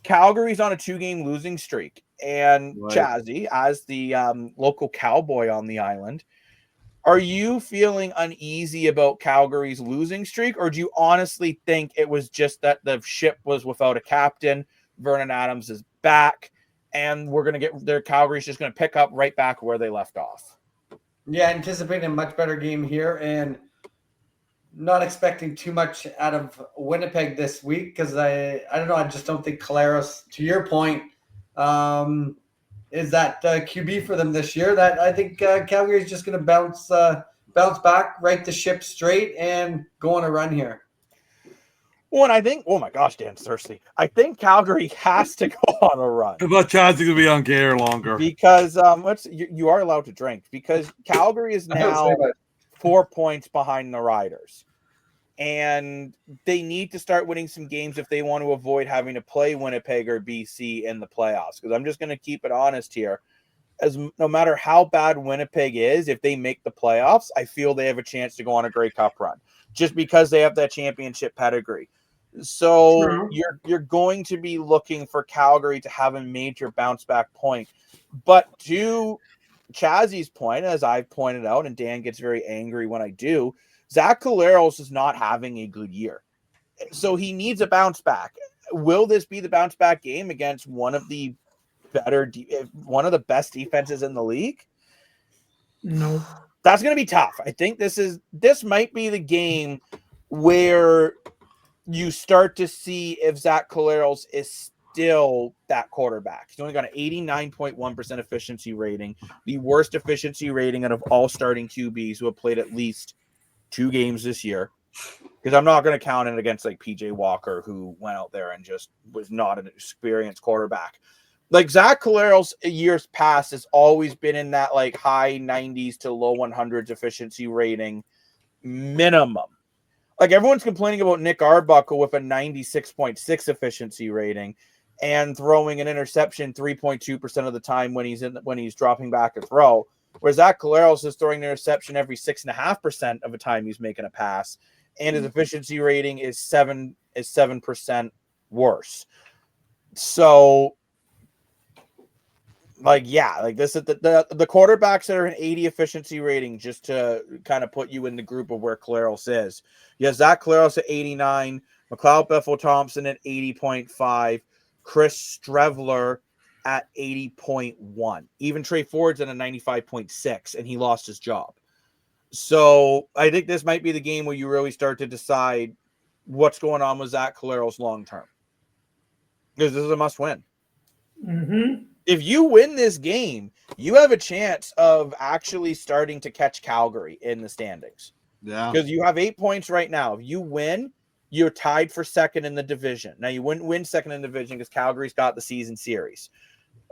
Calgary's on a 2-game losing streak. And Chazzy, as the local cowboy on the island, are you feeling uneasy about Calgary's losing streak, or do you honestly think it was just that the ship was without a captain, Vernon Adams is back, and we're going to get their Calgary's just going to pick up right back where they left off? Yeah, anticipating a much better game here and not expecting too much out of Winnipeg this week because I don't know. I just don't think Collaros, to your point, is that QB for them this year. That I think Calgary is just going to bounce back, right the ship straight, and go on a run here. Well, and I think, oh my gosh, Dan's thirsty. I think Calgary has to go on a run. But Chad's going to be on care longer. Because you are allowed to drink. Because Calgary is now 4 points behind the Riders. And they need to start winning some games if they want to avoid having to play Winnipeg or BC in the playoffs. Because I'm just going to keep it honest here. As no matter how bad Winnipeg is, if they make the playoffs, I feel they have a chance to go on a Grey Cup run. Just because they have that championship pedigree. So you're going to be looking for Calgary to have a major bounce back point. But to Chazzy's point, as I've pointed out, and Dan gets very angry when I do, Zach Collaros is not having a good year. So he needs a bounce back. Will this be the bounce back game against one of the best defenses in the league? No. That's going to be tough. I think this might be the game where you start to see if Zach Collaros is still that quarterback. He's only got an 89.1% efficiency rating, the worst efficiency rating out of all starting QBs who have played at least 2 games this year. Because I'm not going to count it against like PJ Walker, who went out there and just was not an experienced quarterback. Like Zach Collaros years past has always been in that like high 90s to low 100s efficiency rating minimum. Like everyone's complaining about Nick Arbuckle with a 96.6 efficiency rating and throwing an interception 3.2% of the time when he's dropping back a throw. Whereas Zach Collaros is throwing an interception every 6.5% of the time he's making a pass, and his efficiency rating is 7% worse. So, this is the quarterbacks that are an 80 efficiency rating, just to kind of put you in the group of where Collaros is. You have Zach Collaros at 89, McLeod Bethel-Thompson at 80.5, Chris Streveler at 80.1. Even Trey Ford's at a 95.6, and he lost his job. So I think this might be the game where you really start to decide what's going on with Zach Collaros long term. Because this is a must win. Mm-hmm. If you win this game, you have a chance of actually starting to catch Calgary in the standings. Yeah. Because you have 8 points right now. If you win, you're tied for second in the division. Now, you wouldn't win second in the division because Calgary's got the season series.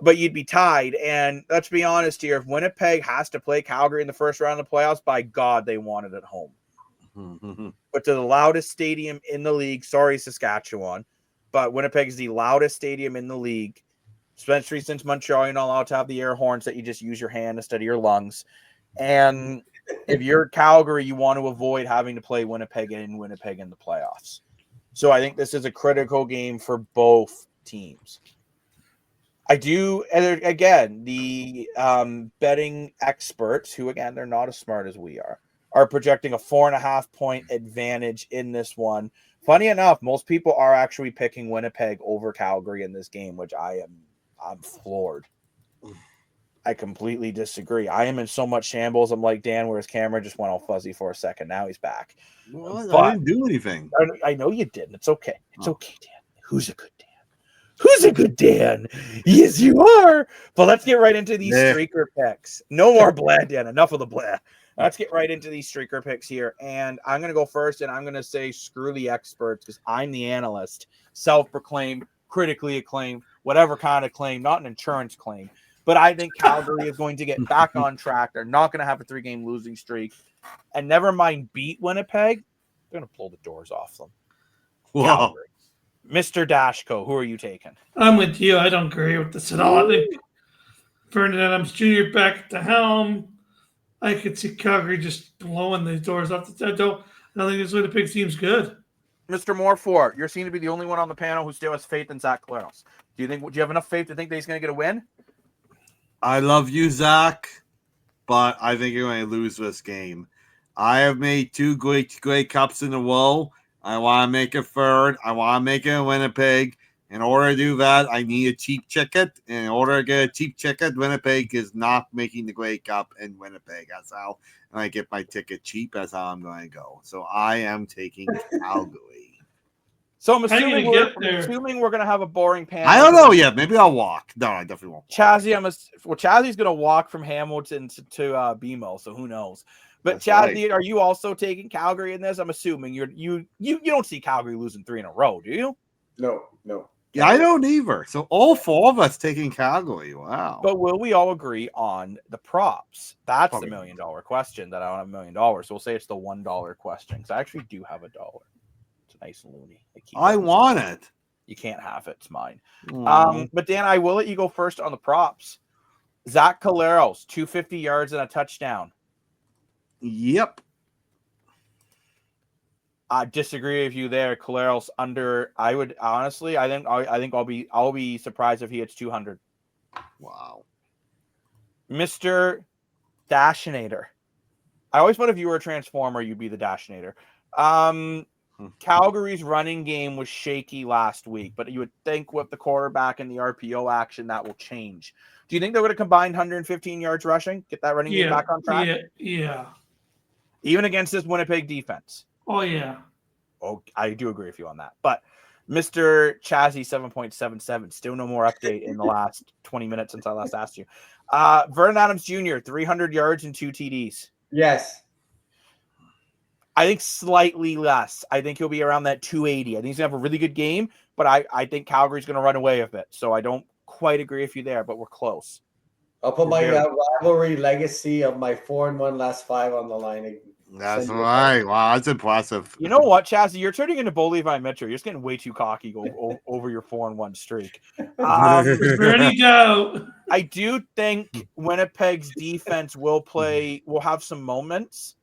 But you'd be tied. And let's be honest here. If Winnipeg has to play Calgary in the first round of the playoffs, by God, they want it at home. Mm-hmm. But to the loudest stadium in the league, sorry, Saskatchewan, but Winnipeg is the loudest stadium in the league. Especially since Montreal, you're not allowed to have the air horns that you just use your hand instead of your lungs. And if you're Calgary, you want to avoid having to play Winnipeg in the playoffs. So I think this is a critical game for both teams. I do, again, the betting experts, who, again, they're not as smart as we are projecting a 4.5 point advantage in this one. Funny enough, most people are actually picking Winnipeg over Calgary in this game, which I'm floored. I completely disagree. I am in so much shambles. I'm like Dan, where his camera just went all fuzzy for a second. Now he's back. Well, I didn't do anything. I know you didn't. It's okay. It's okay, Dan. Who's a good Dan? Who's a good Dan? Yes, you are. But let's get right into these streaker picks. No more blah, Dan. Enough of the blah. Let's get right into these streaker picks here. And I'm going to go first, and I'm going to say screw the experts because I'm the analyst, self-proclaimed, critically acclaimed, whatever kind of claim, not an insurance claim. But I think Calgary is going to get back on track. They're not going to have a 3-game losing streak. And never mind beat Winnipeg, they're going to pull the doors off them. Wow. Mr. Dashko, who are you taking? I'm with you. I don't agree with this at all. I think Vernon Adams Jr. back at the helm. I could see Calgary just blowing the doors off the door. I don't think this Winnipeg team's good. Mr. Moore, you seem to be the only one on the panel who still has faith in Zach Collaros. Do you have enough faith to think that he's going to get a win? I love you, Zach, but I think you're going to lose this game. I have made 2 great cups in a row. I want to make a third. I want to make it in Winnipeg. In order to do that, I need a cheap ticket. In order to get a cheap ticket, Winnipeg is not making the Grey Cup in Winnipeg. That's how I get my ticket cheap. That's how I'm going to go. So I am taking Calgary. So I'm assuming we're going to have a boring panel. I don't know yet. Maybe I'll walk. No, I definitely won't. Chazzy's going to walk from Hamilton to BMO, so who knows? But That's Chazzy, right. Are you also taking Calgary in this? I'm assuming you don't see Calgary losing 3 in a row, do you? No. Yeah, I don't either. So all 4 of us taking Calgary. Wow. But will we all agree on the props? That's Probably. the $1 million question that I don't have $1 million. So we'll say it's the $1 question because I actually do have $1. It's a nice loony. I want it. You can't have it. It's mine. Mm. But Dan, I will let you go first on the props. Zach Collaros, 250 yards and a touchdown. Yep. I disagree with you there. Collaros under. I would honestly. I think I'll be surprised if he hits 200. Wow. Mr. Dashinator. I always thought if you were a transformer, you'd be the Dashinator. Calgary's running game was shaky last week, but you would think with the quarterback and the RPO action that will change. Do you think they would have combined 115 yards rushing? Get that running game back on track? Yeah. Even against this Winnipeg defense. Oh, yeah. Oh, I do agree with you on that. But Mr. Chazzy 7.77, still no more update in the last 20 minutes since I last asked you. Vernon Adams Jr., 300 yards and 2 TDs. Yes. I think slightly less. I think he'll be around that 280. I think he's going to have a really good game, but I think Calgary's going to run away with it. So I don't quite agree with you there, but we're close. I'll put my rivalry legacy of my 4-1 last 5 on the line. That's right. Wow, that's impressive. You know what, Chazzy? You're turning into Bo Levi Mitchell. You're just getting way too cocky over your 4-1 streak. Ready, go. I do think Winnipeg's defense will have some moments,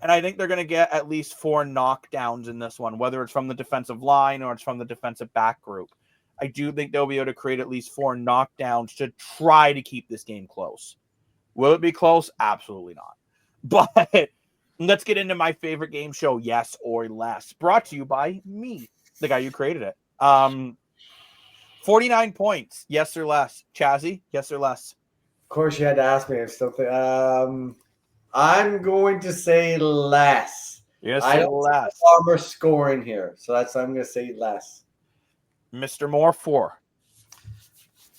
and I think they're going to get at least 4 knockdowns in this one, whether it's from the defensive line or it's from the defensive back group. I do think they'll be able to create at least 4 knockdowns to try to keep this game close. Will it be close? Absolutely not. But let's get into my favorite game show, Yes or Less, brought to you by me, the guy who created it. 49 points, yes or less. Chazzy, yes or less? Of course, you had to ask me. I'm still I'm going to say less. Yes, I don't less. see Farmer scoring here, so I'm going to say less. Mr. Moore, 4.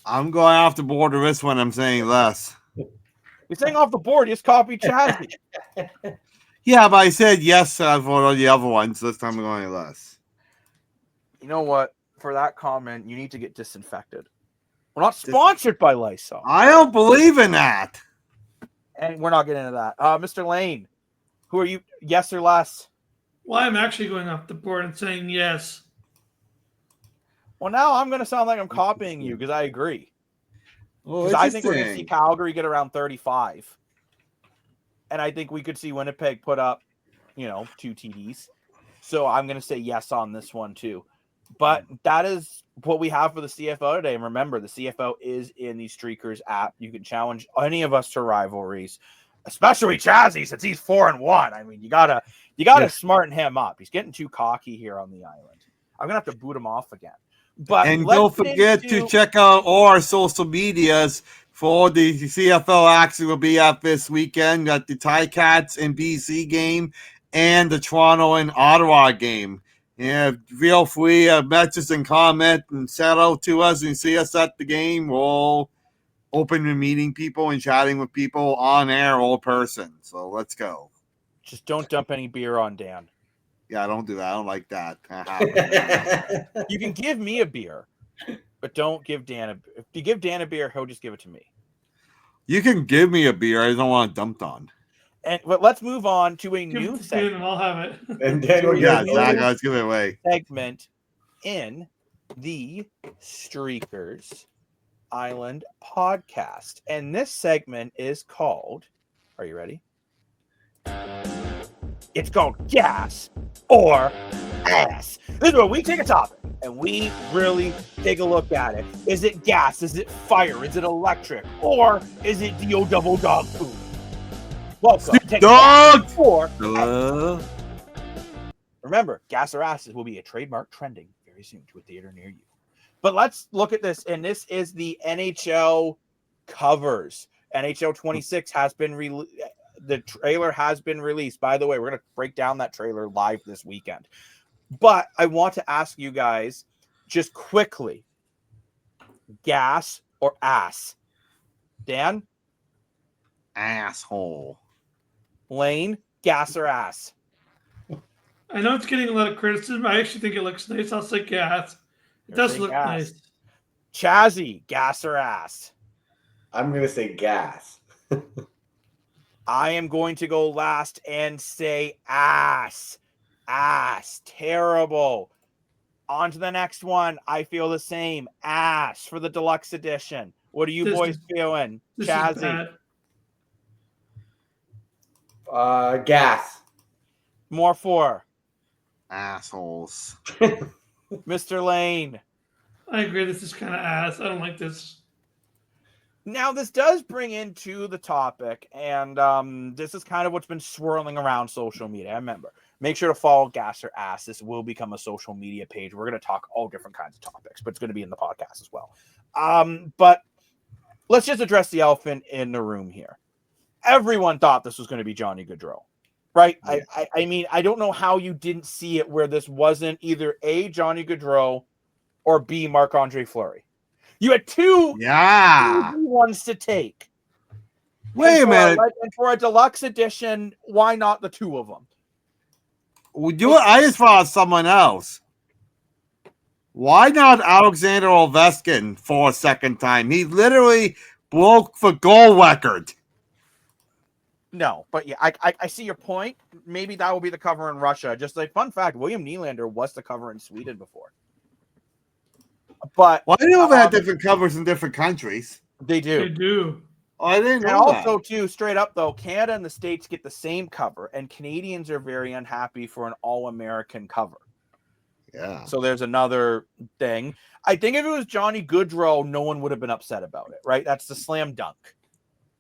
I'm going off the board of this one. I'm saying less. You're saying off the board. You just copy Chazzy. Yeah, but I said yes for all the other ones. This time I'm going less. You know what? For that comment, you need to get disinfected. We're not sponsored by Lysol. I don't believe in that. And we're not getting into that. Mr. Lane, who are you? Yes or less? Well, I'm actually going off the board and saying yes. Well, now I'm going to sound like I'm copying you because I agree. Oh, Because I think we're going to see Calgary get around 35. And I think we could see Winnipeg put up, 2 TDs. So I'm going to say yes on this one too. But that is what we have for the CFO today. And remember, the CFO is in the Streakers app. You can challenge any of us to rivalries, especially Chazzy, since he's 4-1. I mean, you gotta smarten him up. He's getting too cocky here on the island. I'm gonna have to boot him off again. But don't forget to check out all our social medias for the CFL action will be up this weekend. Got the Ticats and BC game and the Toronto and Ottawa game. Yeah, feel free to message and comment and shout out to us and see us at the game. We'll open to meeting people and chatting with people on air or person. So let's go. Just don't dump any beer on Dan. Yeah, don't do that. I don't like that. You can give me a beer, but don't give Dan a beer. If you give Dan a beer, he'll just give it to me. You can give me a beer. I don't want it dumped on. But let's move on to a new segment. And I'll have it. And then we'll let's give it away. Segment in the Streakers Island podcast. And this segment is called, are you ready? It's called Gas or Ass. This is where we take a topic and we really take a look at it. Is it gas? Is it fire? Is it electric? Or is it D-O double dog food? Welcome. Take Dog! Or remember, gas or ass will be a trademark trending very soon to a theater near you. But let's look at this. And this is the NHL covers. NHL 26 has been released. The trailer has been released. By the way, we're going to break down that trailer live this weekend. But I want to ask you guys just quickly, gas or ass? Dan? Asshole. Lane, gas or ass? I know it's getting a lot of criticism. I actually think it looks nice. I'll say gas. It does look nice. Chazzy, gas or ass? I'm going to say gas. I am going to go last and say ass. Ass. Terrible. On to the next one. I feel the same. Ass for the deluxe edition. What are you boys feeling? Chazzy. Gas. More for Assholes. Mr. Lane. I agree. This is kind of ass. I don't like this. Now, this does bring into the topic, and this is kind of what's been swirling around social media. Remember, make sure to follow Gas or Ass. This will become a social media page. We're going to talk all different kinds of topics, but it's going to be in the podcast as well. But let's just address the elephant in the room here. Everyone thought this was going to be Johnny Gaudreau, right? Yeah. I mean, I don't know how you didn't see it where this wasn't either A, Johnny Gaudreau, or B, Marc-Andre Fleury. You had two ones to take. Wait a minute. And for a deluxe edition, why not the two of them? I just thought of someone else. Why not Alexander Ovechkin for a second time? He literally broke the goal record. No, but yeah, I see your point. Maybe that will be the cover in Russia. Just like fun fact, William Nylander was the cover in Sweden before. But I didn't know they had different covers in different countries. They do. They do. Oh, I didn't know. And also, too, straight up though, Canada and the States get the same cover, and Canadians are very unhappy for an all-American cover. Yeah. So there's another thing. I think if it was Johnny Gaudreau, no one would have been upset about it, right? That's the slam dunk.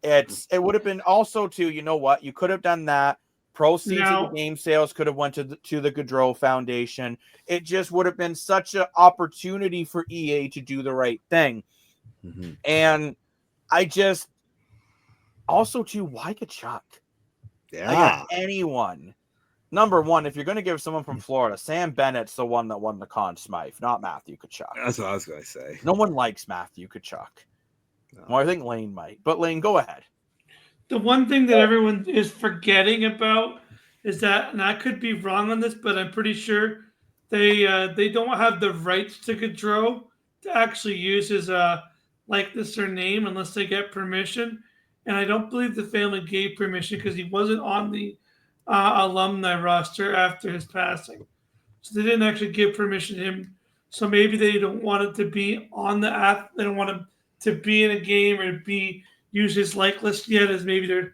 It would have been also too. You know what? You could have done that. Proceeds of the game sales could have went to the Gaudreau Foundation. It just would have been such an opportunity for EA to do the right thing. Mm-hmm. And I just also too, why Kachuk? Yeah. Anyone. Number one, if you're going to give someone from Florida, Sam Bennett's the one that won the Conn Smythe, not Matthew Kachuk. That's what I was going to say. No one likes Matthew Kachuk. No. Well, I think Lane might. But Lane, go ahead. The one thing that everyone is forgetting about is that, and I could be wrong on this, but I'm pretty sure they don't have the rights to Gaudreau to actually use his likeness or name unless they get permission. And I don't believe the family gave permission because he wasn't on the alumni roster after his passing. So they didn't actually give permission to him. So maybe they don't want it to be on the app. They don't want him to be in a game or use his likeness yet, as maybe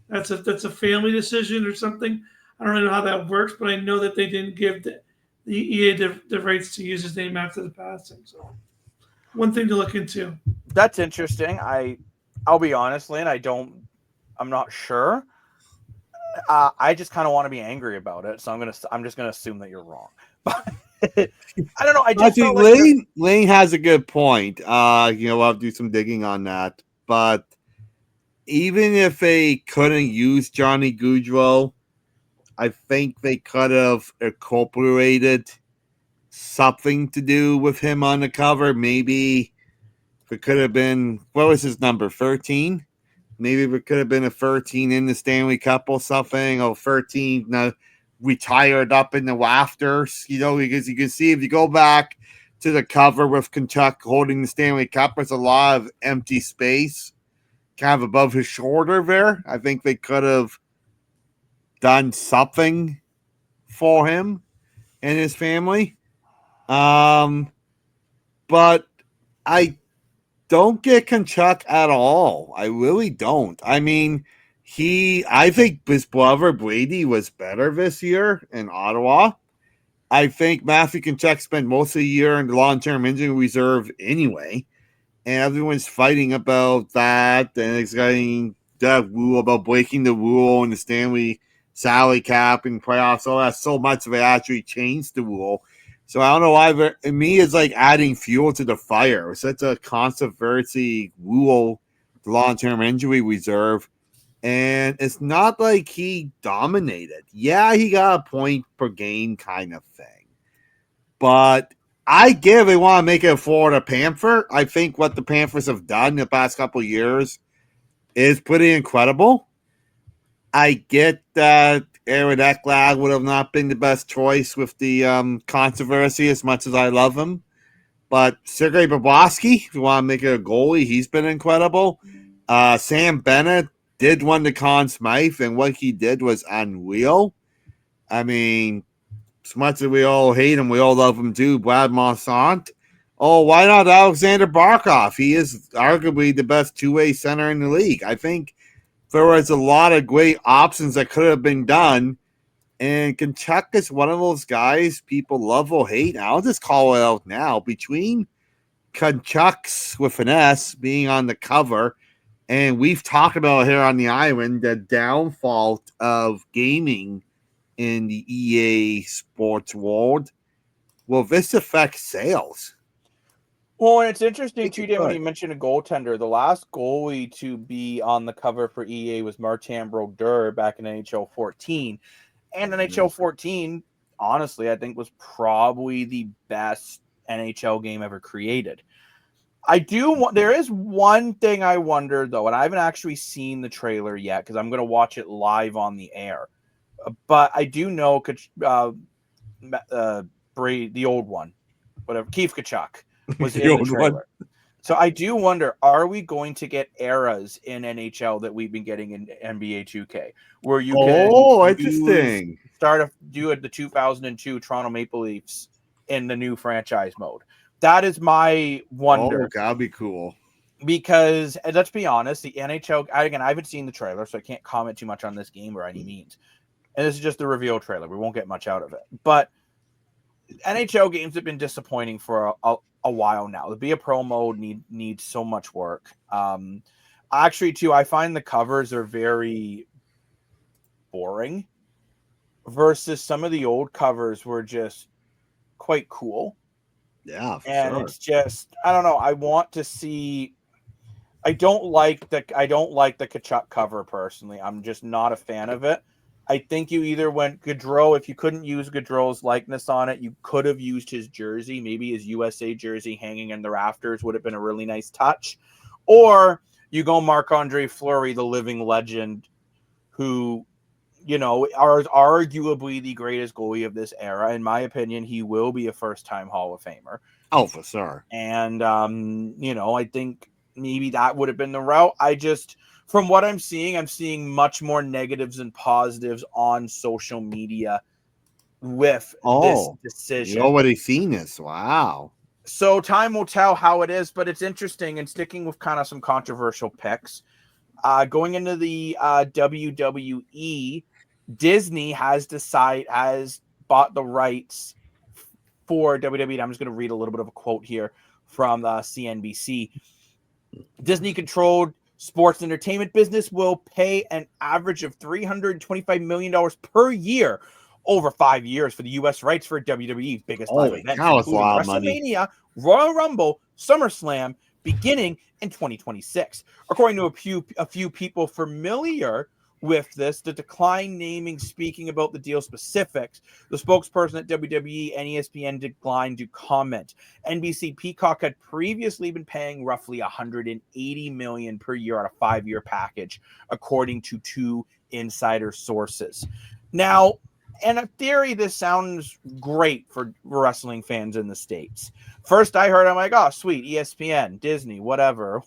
that's a family decision or something. I don't know how that works, but I know that they didn't give the EA the rights to use his name after the passing. So one thing to look into. That's interesting. I'll be honest, Lynn, I'm not sure. I just kind of want to be angry about it, so I'm just gonna assume that you're wrong. But I don't know. I think Lane has a good point. I'll do some digging on that. But even if they couldn't use Johnny Gaudreau, I think they could have incorporated something to do with him on the cover. Maybe it could have been, what was his number, 13? Maybe it could have been a 13 in the Stanley Cup or something, or 13 retired up in the rafters, because you can see if you go back to the cover with Kachuk holding the Stanley Cup, there's a lot of empty space kind of above his shoulder there. I think they could have done something for him and his family. But don't get Tkachuk at all. I really don't. I mean, I think his brother Brady was better this year in Ottawa. I think Matthew Tkachuk spent most of the year in the long-term injury reserve anyway, and everyone's fighting about that, and it's getting that rule about breaking the rule and the Stanley salary cap and playoffs. All that so much of it actually changed the rule. So I don't know why. Me, it's like adding fuel to the fire. It's such a controversy rule, the long-term injury reserve. And it's not like he dominated. Yeah, he got a point per game kind of thing. But I get they want to make it a Florida Panther. I think what the Panthers have done in the past couple of years is pretty incredible. I get that Aaron Ekblad would have not been the best choice with the controversy as much as I love him. But Sergei Bobrovsky, if you want to make it a goalie, he's been incredible. Sam Bennett did win the Conn Smythe, and what he did was unreal. I mean, as much as we all hate him, we all love him too. Brad Marchand. Oh, why not Alexander Barkov? He is arguably the best two-way center in the league. I think there was a lot of great options that could have been done, and Tkachuk is one of those guys people love or hate. I'll just call it out now. Between Tkachuk's with an S being on the cover, and we've talked about here on the island the downfall of gaming in the EA sports world. Will this affect sales? Well, and it's interesting too, Dan, when you mentioned a goaltender. The last goalie to be on the cover for EA was Martin Brodeur back in NHL 14. And NHL 14, honestly, I think was probably the best NHL game ever created. There is one thing I wonder, though, and I haven't actually seen the trailer yet because I'm going to watch it live on the air. But I do know the old one, whatever, Keith Tkachuk was in the trailer. So I do wonder, are we going to get eras in NHL that we've been getting in NBA 2K, where you can interesting. Do the 2002 Toronto Maple Leafs in the new franchise mode? That is my wonder. Oh, that'd be cool. Because let's be honest, the NHL, again, I haven't seen the trailer, so I can't comment too much on this game by any means. And this is just the reveal trailer. We won't get much out of it. But NHL games have been disappointing for a while now. The Be a Pro mode needs so much work. Actually, too, I find the covers are very boring versus some of the old covers were just quite cool. Yeah, and sure. It's just, I don't know. I want to see. I don't like the Tkachuk cover personally. I'm just not a fan of it. I think you either went Gaudreau. If you couldn't use Gaudreau's likeness on it, you could have used his jersey. Maybe his USA jersey hanging in the rafters would have been a really nice touch. Or you go Marc-Andre Fleury, the living legend, who, you know, are arguably the greatest goalie of this era. In my opinion, he will be a first-time Hall of Famer. Oh, for sure. And, you know, I think maybe that would have been the route. From what I'm seeing much more negatives than positives on social media with this decision. You already seen this. Wow. So time will tell how it is, but it's interesting, and sticking with kind of some controversial picks. Going into the WWE, Disney has bought the rights for WWE. I'm just going to read a little bit of a quote here from CNBC. Disney-controlled sports entertainment business will pay an average of $325 million per year over 5 years for the U.S. rights for WWE's biggest live events, including WrestleMania, Royal Rumble, SummerSlam, beginning in 2026. According to a few people familiar with this, the decline naming speaking about the deal specifics. The spokesperson at WWE and ESPN declined to comment. NBC Peacock had previously been paying roughly $180 million per year on a 5-year package, according to 2 insider sources. Now, in a theory, this sounds great for wrestling fans in the States. First I heard, I'm like, oh, sweet, ESPN, Disney, whatever.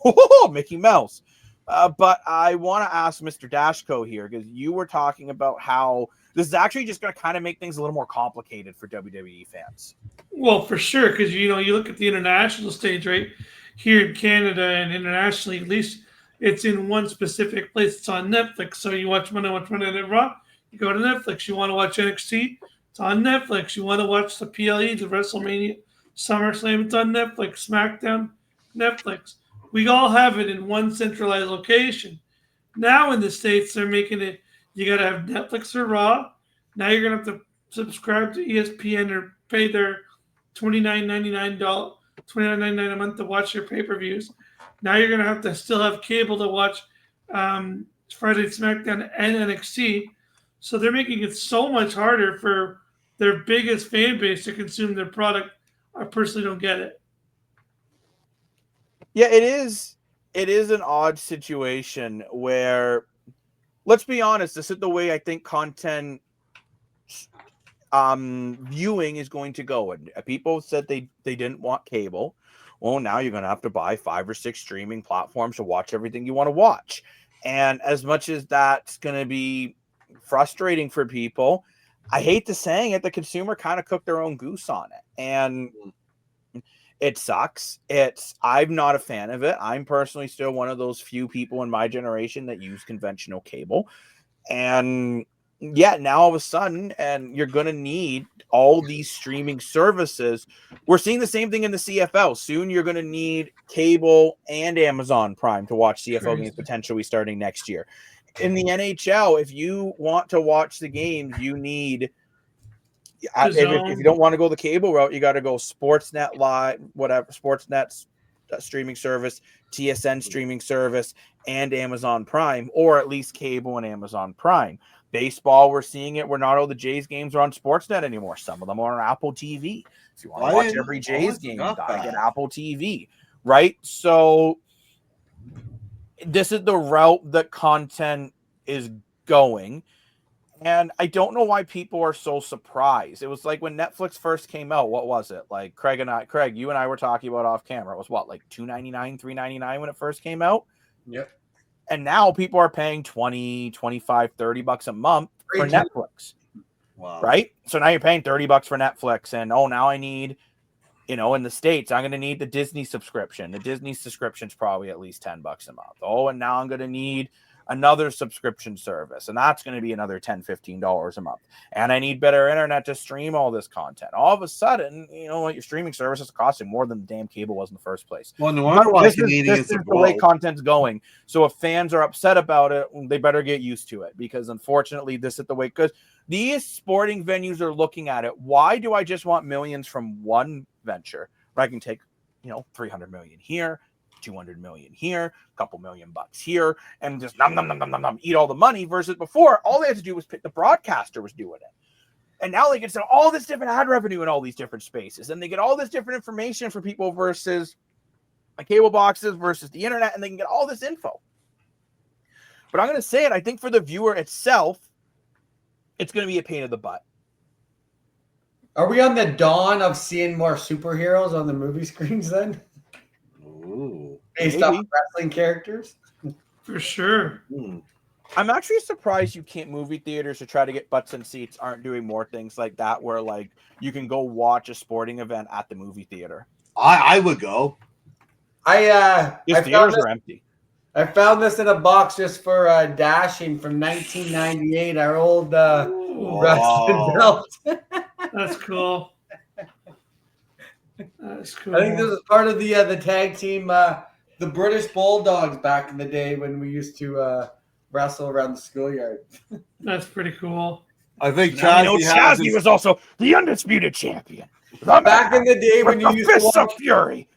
Mickey Mouse. But I want to ask Mr. Dashko here, because you were talking about how this is actually just going to kind of make things a little more complicated for WWE fans. Well, for sure, because, you know, you look at the international stage, right? here in Canada and internationally, at least it's in one specific place. It's on Netflix. So you want to watch Monday Night Raw, you go to Netflix. You want to watch NXT, it's on Netflix. You want to watch the PLE, the WrestleMania, SummerSlam, it's on Netflix. SmackDown, Netflix. We all have it in one centralized location. Now in the States, they're making it, you got to have Netflix or Raw. Now you're going to have to subscribe to ESPN or pay their $29.99 a month to watch your pay-per-views. Now you're going to have to still have cable to watch Friday SmackDown and NXT. So they're making it so much harder for their biggest fan base to consume their product. I personally don't get it. Yeah, it is. It is an odd situation where, let's be honest, this is the way I think content viewing is going to go. And people said they didn't want cable. Well, now you're going to have to buy 5 or 6 streaming platforms to watch everything you want to watch. And as much as that's going to be frustrating for people, I hate to saying it, the consumer kind of cooked their own goose on it. And it sucks. I'm not a fan of it. I'm personally still one of those few people in my generation that use conventional cable. And yeah, now all of a sudden, and you're going to need all these streaming services. We're seeing the same thing in the CFL. Soon you're going to need cable and Amazon Prime to watch CFL games potentially starting next year. In the NHL, if you want to watch the games, you need, if you don't want to go the cable route, you got to go Sportsnet Live, whatever, Sportsnet's streaming service, TSN streaming service, and Amazon Prime, or at least cable and Amazon Prime. Baseball, we're seeing it where not all the Jays games are on Sportsnet anymore. Some of them are on Apple TV. If you want to watch every Jays game, you got to get Apple TV, right? So this is the route that content is going. And I don't know why people are so surprised. It was like when Netflix first came out, what was it? Like Craig, you and I were talking about off camera. It was what, like $2.99, $3.99 when it first came out? Yep. And now people are paying $20, $25, $30 a month for Netflix. Wow. Right? So now you're paying $30 for Netflix. And now I need, in the States, I'm going to need the Disney subscription. The Disney subscription's probably at least $10 a month. Oh, and now I'm going to need another subscription service, and that's going to be another $10, $15 a month. And I need better internet to stream all this content. All of a sudden, your streaming service is costing more than the damn cable was in the first place. Well, no wonder why this is the way content's going. So if fans are upset about it, they better get used to it, because unfortunately, this is the way. Because these sporting venues are looking at it. Why do I just want millions from one venture where I can take, $300 million here, $200 million here, a couple $1 million here, and just eat all the money, versus before all they had to do was pick, the broadcaster was doing it. And now they can sell all this different ad revenue in all these different spaces, and they get all this different information for people versus cable boxes versus the internet, and they can get all this info. But I'm going to say it, I think for the viewer itself, it's going to be a pain in the butt. Are we on the dawn of seeing more superheroes on the movie screens then? Ooh, based off wrestling characters? For sure. I'm actually surprised you can't movie theaters to try to get butts and seats aren't doing more things like that, where you can go watch a sporting event at the movie theater. I would go. Theaters are empty. I found this in a box just for Dashing from 1998, our old wrestling belt. That's cool. That's cool. I think this is part of the tag team, the British Bulldogs back in the day when we used to wrestle around the schoolyard. That's pretty cool. I think Chazzy was also the undisputed champion. Back in the day when you used to watch of Fury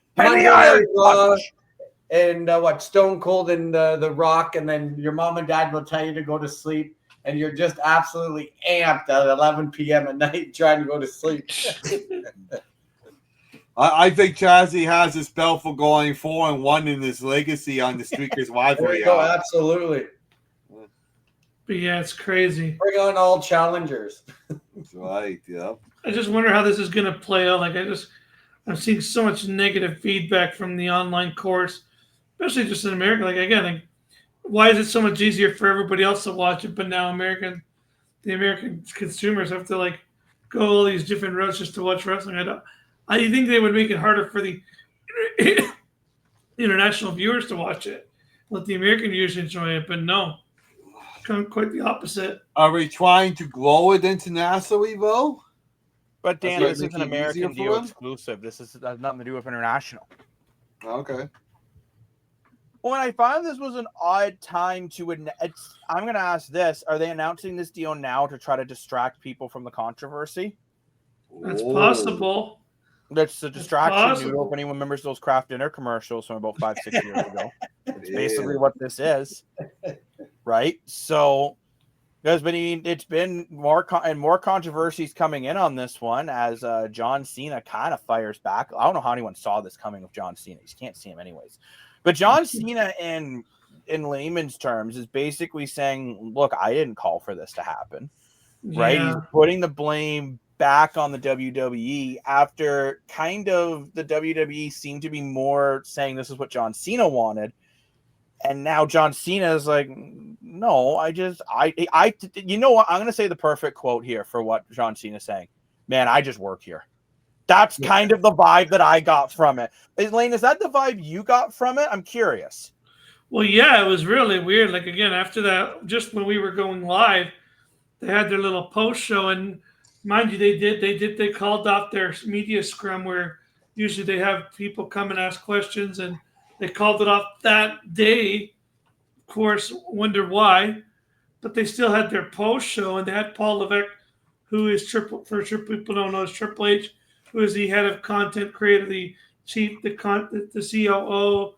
and what Stone Cold and the Rock, and then your mom and dad will tell you to go to sleep, and you're just absolutely amped at 11 p.m. at night trying to go to sleep. I think Chazzy has his belt for going 4-1 in his legacy on the Streakers rivalry. Oh, absolutely. But yeah, it's crazy. Bring on all challengers. That's right, yeah. I just wonder how this is going to play out. I'm seeing so much negative feedback from the online course, especially just in America. Why is it so much easier for everybody else to watch it, but now the American consumers have to go all these different routes just to watch wrestling? I think they would make it harder for the international viewers to watch it. Let the American viewers enjoy it, but no, quite the opposite. Are we trying to grow it internationally, though? But Dan, That's this is an making it easier American for view them? exclusive. This has nothing to do with international. Okay. Well, and I find this was an odd time to. I'm going to ask this: are they announcing this deal now to try to distract people from the controversy? That's possible. That's a distraction. possible. New opening remembers those Kraft dinner commercials from about 5-6 years ago. It's basically what this is, right? So, because it's been more controversies coming in on this one as John Cena kind of fires back. I don't know how anyone saw this coming with John Cena. You can't see him anyways. But John Cena, in layman's terms, is basically saying, "Look, I didn't call for this to happen." Right? Yeah. He's putting the blame back on the WWE after kind of the WWE seemed to be more saying this is what John Cena wanted. And now John Cena is like, no, you know what? I'm going to say the perfect quote here for what John Cena's saying. Man, I just work here. That's kind of the vibe that I got from it. Elaine, is that the vibe you got from it? I'm curious. Well, yeah, it was really weird. Like, again, after that, just when we were going live, they had their little post show, and mind you, they called off their media scrum where usually they have people come and ask questions, and they called it off that day. Of course, wonder why, but they still had their post show, and they had Paul Levesque, who is people don't know, is Triple H, who is the head of content creator, the chief, the COO,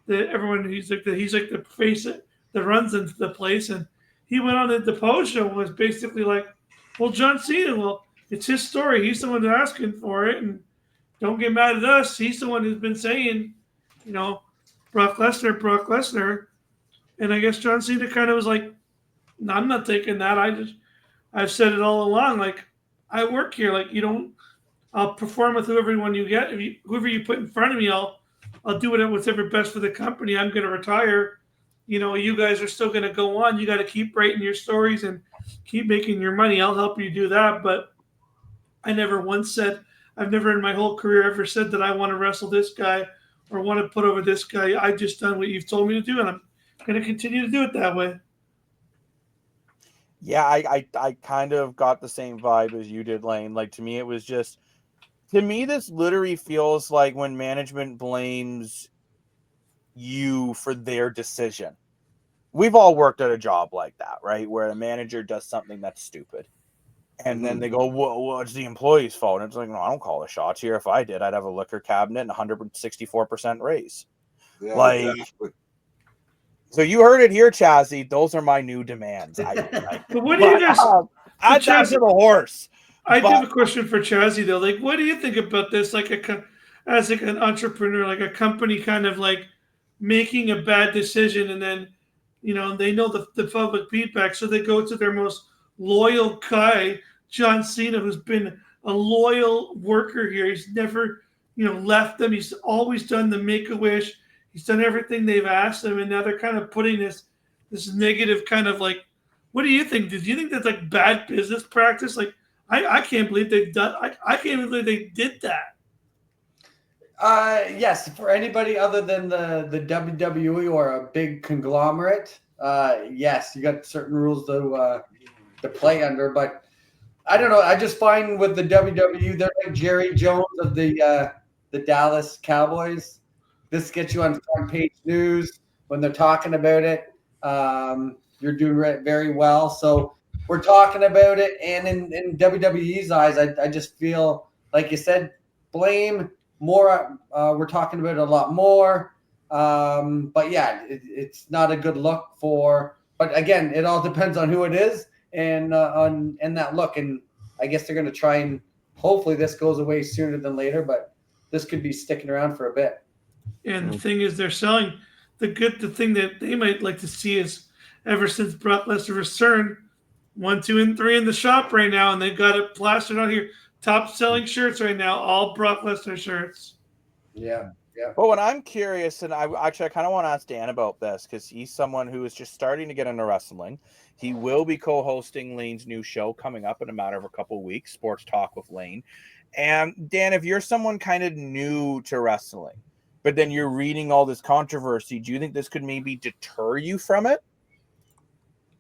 he's like the face that runs into the place, and he went on at the post show and was basically like, well, John Cena, well, it's his story. He's the one who's asking for it. And don't get mad at us. He's the one who's been saying, Brock Lesnar. And I guess John Cena kind of was like, no, I'm not taking that. I've said it all along. Like, I work here. Like, I'll perform with whoever you get. Whoever you put in front of me, I'll do whatever best for the company. I'm going to retire. You guys are still going to go on. You got to keep writing your stories and keep making your money. I'll help you do that. But I never once said, I've never in my whole career ever said that I want to wrestle this guy or want to put over this guy. I've just done what you've told me to do, and I'm going to continue to do it that way. Yeah, I kind of got the same vibe as you did, Lane. Like, to me, it was just, this literally feels like when management blames you for their decision. We've all worked at a job like that, right? Where a manager does something that's stupid. And then they go, well, it's the employee's fault. And it's like, no, I don't call the shots here. If I did, I'd have a liquor cabinet and 164% raise. Yeah, exactly. So you heard it here, Chazzy. Those are my new demands. But what do you guys... Add that to the horse. I do have a question for Chazzy, though. Like, what do you think about this? Like, as an entrepreneur, like a company kind of like making a bad decision, and then, they know the public feedback, so they go to their most loyal guy, John Cena, who's been a loyal worker here. He's never, left them. He's always done the Make-A-Wish. He's done everything they've asked him, and now they're kind of putting this negative kind of like, what do you think? Do you think that's like bad business practice? Like, I can't believe they've done. I can't believe they did that. Yes, for anybody other than the WWE or a big conglomerate, yes, you got certain rules to play under. But I don't know. I just find with the WWE, they're like Jerry Jones of the Dallas Cowboys. This gets you on front page news when they're talking about it. You're doing very well. So we're talking about it, and in WWE's eyes, I just feel like you said, blame. More, we're talking about it a lot more, but yeah, it's not a good look for. But again, it all depends on who it is and that look. And I guess they're going to try and hopefully this goes away sooner than later. But this could be sticking around for a bit. And the thing is, they're selling the thing that they might like to see is ever since Brock Lesnar returned, 1, 2, and 3 in the shop right now, and they've got it plastered on here. Top selling shirts right now, all Brock Lesnar shirts. Yeah. But what I'm curious, and I kind of want to ask Dan about this because he's someone who is just starting to get into wrestling. He will be co-hosting Lane's new show coming up in a matter of a couple of weeks, Sports Talk with Lane. And Dan, if you're someone kind of new to wrestling, but then you're reading all this controversy. Do you think this could maybe deter you from it?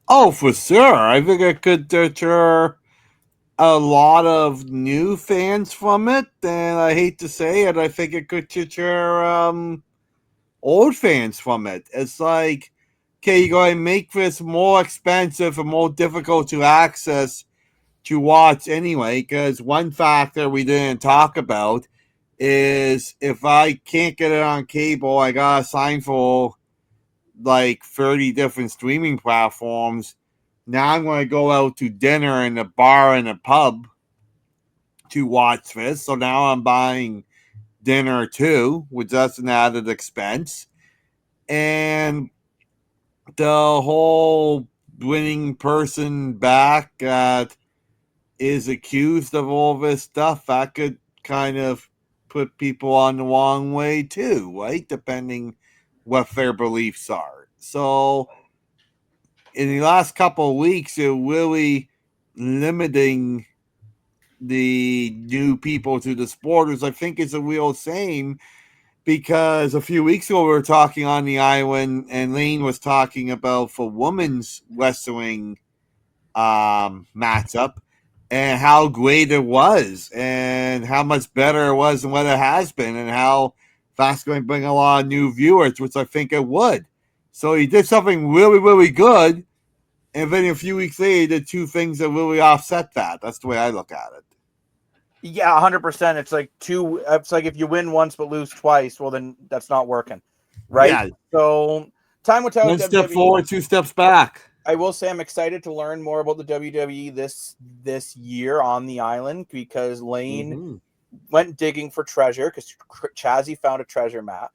Oh, for sure. I think it could deter a lot of new fans from it, and I hate to say it, I think it could deter old fans from it. It's like, okay, you're going to make this more expensive and more difficult to access to watch anyway, because one factor we didn't talk about is if I can't get it on cable, I got to sign for like 30 different streaming platforms. Now I'm going to go out to dinner in a bar and a pub to watch this. So now I'm buying dinner too, which that's an added expense. And the whole winning person back that is accused of all this stuff, that could kind of put people on the wrong way too, right? Depending what their beliefs are. So in the last couple of weeks, they're really limiting the new people to the sport, I think is a real shame, because a few weeks ago we were talking on the island and Lane was talking about for women's wrestling matchup and how great it was and how much better it was than what it has been and how that's going to bring a lot of new viewers, which I think it would. So he did something really, really good, and then a few weeks later he did two things that really offset that. That's the way I look at it. Yeah, 100%. It's like if you win once but lose twice, well then that's not working, right? Yeah. So time will tell. One step forward, two steps back. I will say I'm excited to learn more about the WWE this year on the island, because Lane went digging for treasure because Chazzy found a treasure map,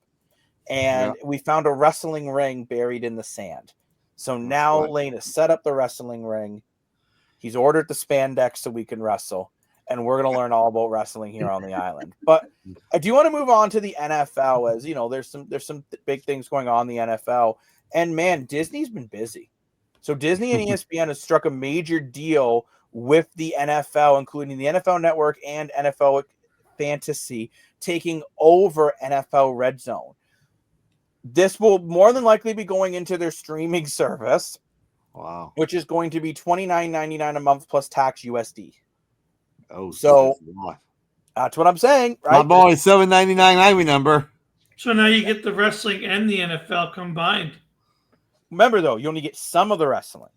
and we found a wrestling ring buried in the sand. So now Lane has set up the wrestling ring. He's ordered the spandex so we can wrestle. And we're going to learn all about wrestling here on the island. But I do want to move on to the NFL, as you know, there's some big things going on in the NFL. And man, Disney's been busy. So Disney and ESPN has struck a major deal with the NFL, including the NFL Network and NFL Fantasy, taking over NFL RedZone. This will more than likely be going into their streaming service. Wow. Which is going to be $29.99 a month plus tax USD. Oh, so that's what I'm saying, right? My boy, $7.99. I remember. So now you get the wrestling and the NFL combined. Remember, though, you only get some of the wrestling.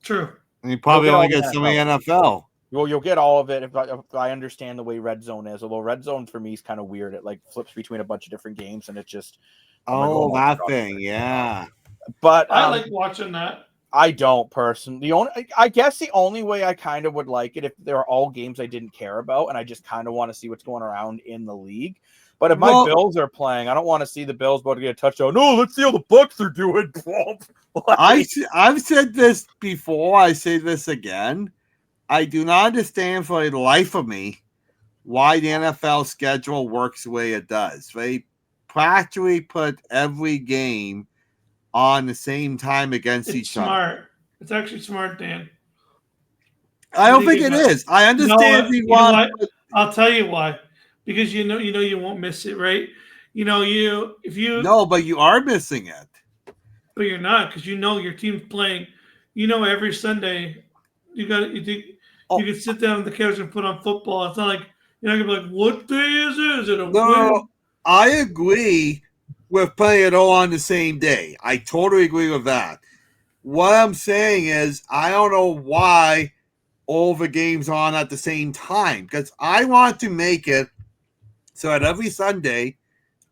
True. And you probably only get some of the NFL. Well, you'll get all of it if I understand the way RedZone is. Although RedZone for me is kind of weird. It like flips between a bunch of different games, and it just that thing, yeah. But I like watching that. I don't personally. I guess the only way I kind of would like it if there are all games I didn't care about and I just kind of want to see what's going around in the league. But if my Bills are playing, I don't want to see the Bills about to get a touchdown. No, let's see how the Bucks are doing. I've said this before. I say this again. I do not understand for the life of me why the NFL schedule works the way it does. They practically put every game on the same time against each other. Smart. It's actually smart, Dan. I don't think it is. I understand I'll tell you why. Because you know you won't miss it, right? No, but you are missing it. But you're not, because your team's playing. Every Sunday you can sit down on the couch and put on football. It's not like you're not gonna be like, what day is it? Is it a win? I agree with playing it all on the same day. I totally agree with that. What I'm saying is, I don't know why all the games are on at the same time, because I want to make it so that every Sunday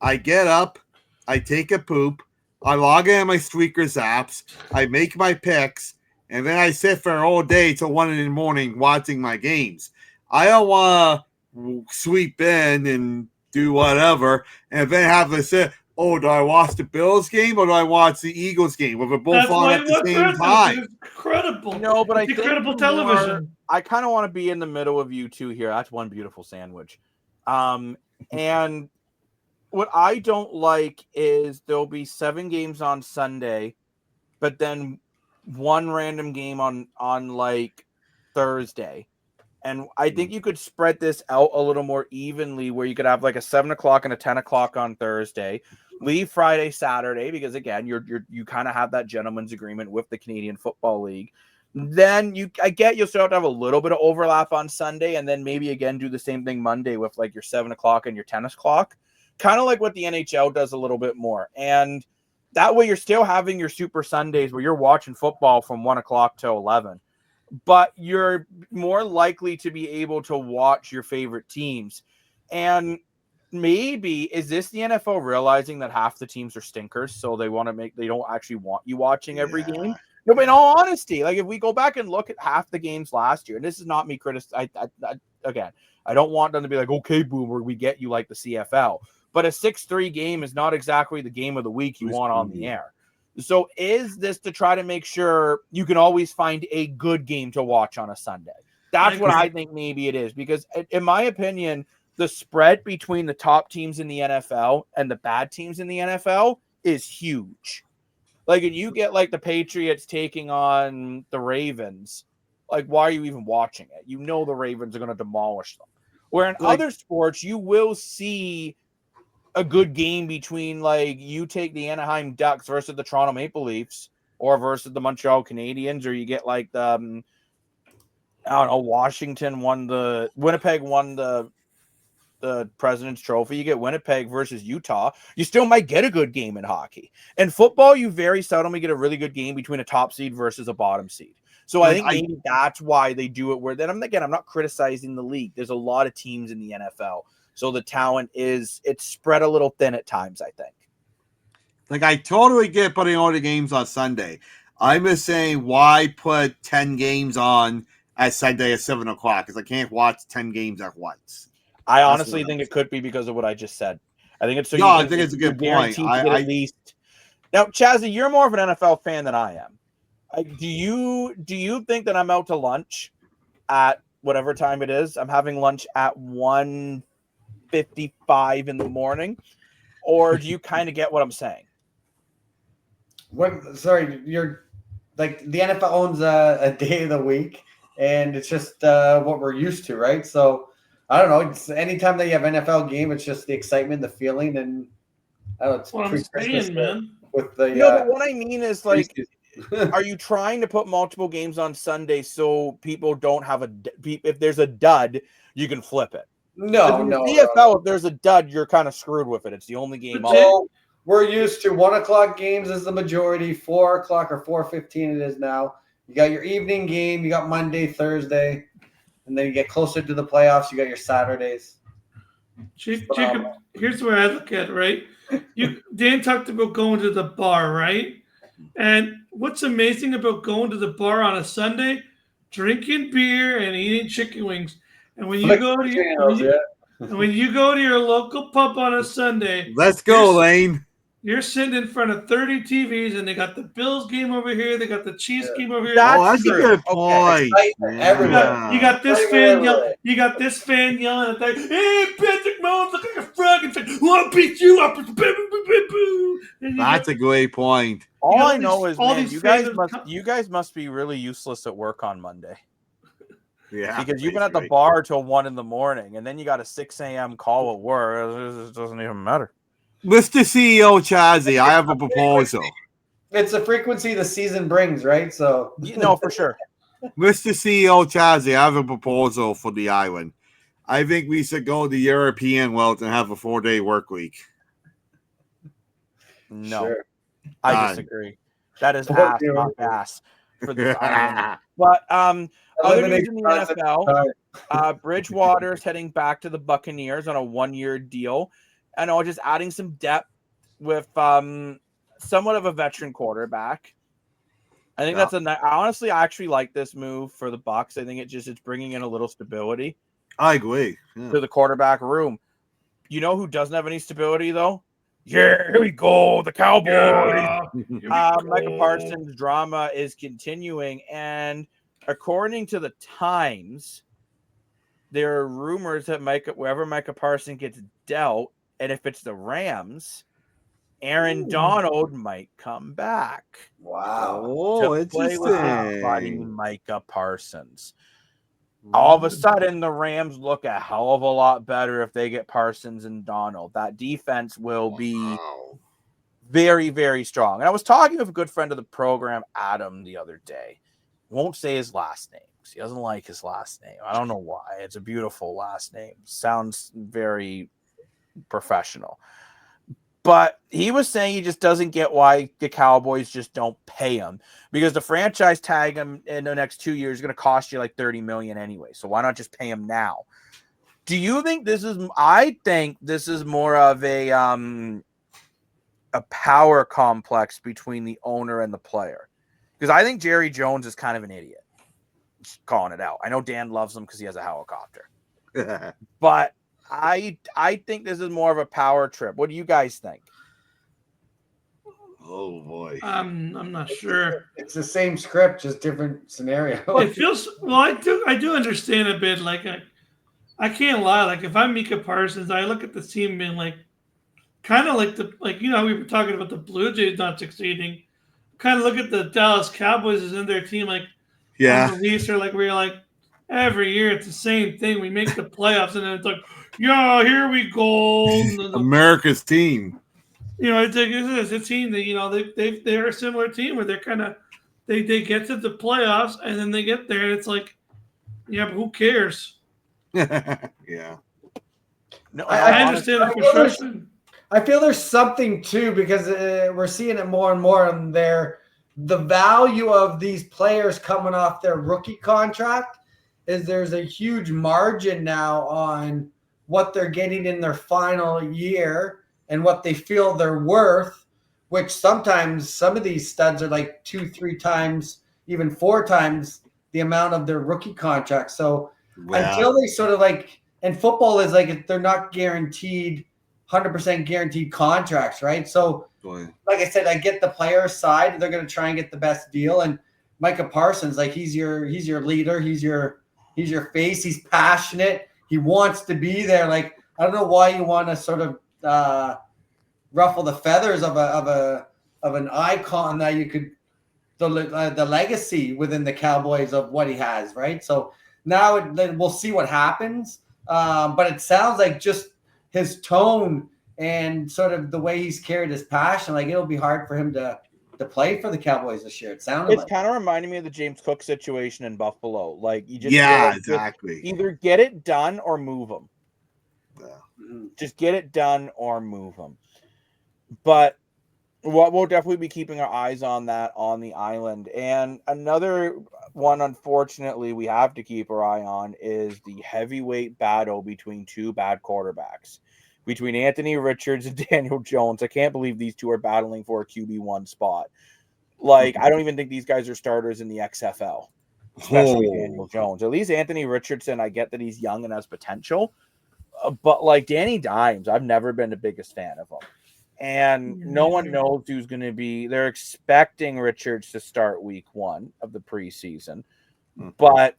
I get up, I take a poop, I log in my Streakers apps, I make my picks, and then I sit for all day till 1 in the morning watching my games. I don't want to sweep in and do whatever and then have to sit, do I watch the Bills game or do I watch the Eagles game? Well, they're both on at the same time. It's incredible. No, but it's incredible television. I kind of want to be in the middle of you two here. That's one beautiful sandwich. And what I don't like is there'll be 7 games on Sunday, but then one random game on like Thursday. And I think you could spread this out a little more evenly, where you could have like a 7 o'clock and a 10 o'clock on Thursday, leave Friday, Saturday, because again, you kind of have that gentleman's agreement with the Canadian Football League. Then you'll still have to have a little bit of overlap on Sunday, and then maybe again do the same thing Monday with like your 7 o'clock and your 10 o'clock, kind of like what the NHL does a little bit more. And that way you're still having your Super Sundays where you're watching football from 1 o'clock to 11. But you're more likely to be able to watch your favorite teams. And maybe is this the NFL realizing that half the teams are stinkers, so they don't actually want you watching every game? No, but in all honesty, like if we go back and look at half the games last year, and this is not me criticizing. Again, I don't want them to be like, okay, boomer, we get you like the CFL. But a 6-3 game is not exactly the game of the week you want on the air. So is this to try to make sure you can always find a good game to watch on a Sunday? That's what I think maybe it is. Because in my opinion, the spread between the top teams in the NFL and the bad teams in the NFL is huge. Like, and you get like the Patriots taking on the Ravens. Like, why are you even watching it? You know the Ravens are going to demolish them. Where in other sports, you will see a good game between, like, you take the Anaheim Ducks versus the Toronto Maple Leafs, or versus the Montreal Canadiens, or you get like the Winnipeg won the President's Trophy. You get Winnipeg versus Utah. You still might get a good game in hockey. In football, you very seldomly get a really good game between a top seed versus a bottom seed. So I think maybe that's why they do it. Where then I'm not criticizing the league. There's a lot of teams in the NFL. So the talent it's spread a little thin at times, I think. Like, I totally get putting all the games on Sunday. I'm just saying, why put 10 games on at Sunday at 7 o'clock? Because I can't watch 10 games at once. I honestly think it could be because of what I just said. I think it's so. I think it's a good point. At least now, Chazzy, you're more of an NFL fan than I am. Do you think that I'm out to lunch at whatever time it is? I'm having lunch at 1:55 in the morning, or do you kind of get what I'm saying? You're like, the NFL owns a day of the week, and it's just what we're used to, right? So I don't know. It's anytime that you have an NFL game, it's just the excitement, the feeling, and I don't know. It's what I'm saying, man. With the but what I mean is, like, are you trying to put multiple games on Sunday so people don't have if there's a dud, you can flip it? No. CFL, if there's a dud, you're kind of screwed with it. It's the only game. We're used to 1 o'clock games as the majority. 4 o'clock or 4:15 it is now. You got your evening game. You got Monday, Thursday, and then you get closer to the playoffs. You got your Saturdays. Jacob, here's the way I look at it, right? Dan talked about going to the bar, right? And what's amazing about going to the bar on a Sunday, drinking beer and eating chicken wings. And when you go to your local pub on a Sunday, let's go, Lane. You're sitting in front of 30 TVs, and they got the Bills game over here. They got the Chiefs game over here. That's a good point. You got this fan yelling. You got this fan yelling at that. Hey, Patrick Mahomes, look like a frog. And say, "Well, I beat you up." That's a great point. All I know is, man, you guys must be really useless at work on Monday. Yeah, because you've been at the bar till 1 a.m, and then you got a 6 a.m. call at work. It doesn't even matter. Mr. CEO Chazzy, I have a proposal. It's the frequency the season brings, right? So for sure. Mr. CEO Chazzy, I have a proposal for the island. I think we should go the European route and have a 4-day work week. No, sure. I disagree. That is ass, not ass for the island. But other news in the NFL, Bridgewater's heading back to the Buccaneers on a 1-year deal. I know, just adding some depth with somewhat of a veteran quarterback. I think that's honestly, I actually like this move for the Bucs. I think it's bringing in a little stability. I agree. To the quarterback room. You know who doesn't have any stability though? Yeah, here we go, the Cowboys. Yeah. Micah Parsons drama is continuing, and according to the Times, there are rumors that wherever Micah Parsons gets dealt, and if it's the Rams, Aaron Donald might come back. Wow. Oh, interesting. Play with his buddy Micah Parsons. All of a sudden, the Rams look a hell of a lot better if they get Parsons and Donald. That defense will be very, very strong. And I was talking with a good friend of the program, Adam, the other day. Won't say his last name. He doesn't like his last name. I don't know why. It's a beautiful last name. Sounds very professional. But he was saying he just doesn't get why the Cowboys just don't pay him, because the franchise tag him in the next 2 years is going to cost you like $30 million anyway. So why not just pay him now? Do you think this is? I think this is more of a power complex between the owner and the player, because I think Jerry Jones is kind of an idiot. Just calling it out. I know Dan loves him because he has a helicopter, but I think this is more of a power trip. What do you guys think? Oh boy, I'm not sure. It's the same script, just different scenario. It feels well. I do understand a bit. Like I can't lie. Like if I'm Micah Parsons, I look at the team being like, kind of like we were talking about the Blue Jays not succeeding. Kind of look at the Dallas Cowboys as in their team, like on the Leafs, or like we're like every year it's the same thing. We make the playoffs and then it's like, yeah, here we go. America's team. It's a team that they're a similar team where they're kind of they get to the playoffs and then they get there and it's like, yeah, but who cares? Yeah. No, I understand the frustration. I feel there's something too, because we're seeing it more and more, and the value of these players coming off their rookie contract is there's a huge margin now on what they're getting in their final year and what they feel they're worth, which sometimes some of these studs are like 2-3 times, even 4 times the amount of their rookie contract. So until they sort of like, and football is like, they're not guaranteed 100% guaranteed contracts, right? So like I said, I get the player side. They're going to try and get the best deal. And Micah Parsons, like he's your leader. He's your face. He's passionate. He wants to be there. Like, I don't know why you want to sort of ruffle the feathers of an icon that you could the legacy within the Cowboys of what he has, right? So now we'll see what happens. But it sounds like just his tone and sort of the way he's carried his passion, like it'll be hard for him to play for the Cowboys this year. It's kind of reminding me of the James Cook situation in Buffalo. Like you just exactly. Either get it done or move him. Yeah. Just get it done or move him. But we'll definitely be keeping our eyes on that on the island. And another one, unfortunately, we have to keep our eye on is the heavyweight battle between two bad quarterbacks, between Anthony Richards and Daniel Jones. I can't believe these two are battling for a QB1 spot. Like, I don't even think these guys are starters in the XFL, especially Daniel Jones. At least Anthony Richardson, I get that he's young and has potential. But like Danny Dimes, I've never been the biggest fan of him. And no one knows who's going to be. They're expecting Richards to start week 1 of the preseason. But,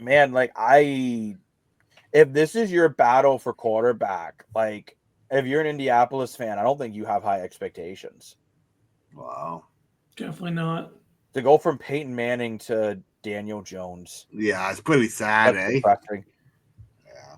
man, like, if this is your battle for quarterback, like, if you're an Indianapolis fan, I don't think you have high expectations. Wow. Definitely not. To go from Peyton Manning to Daniel Jones. Yeah, it's pretty sad, depressing.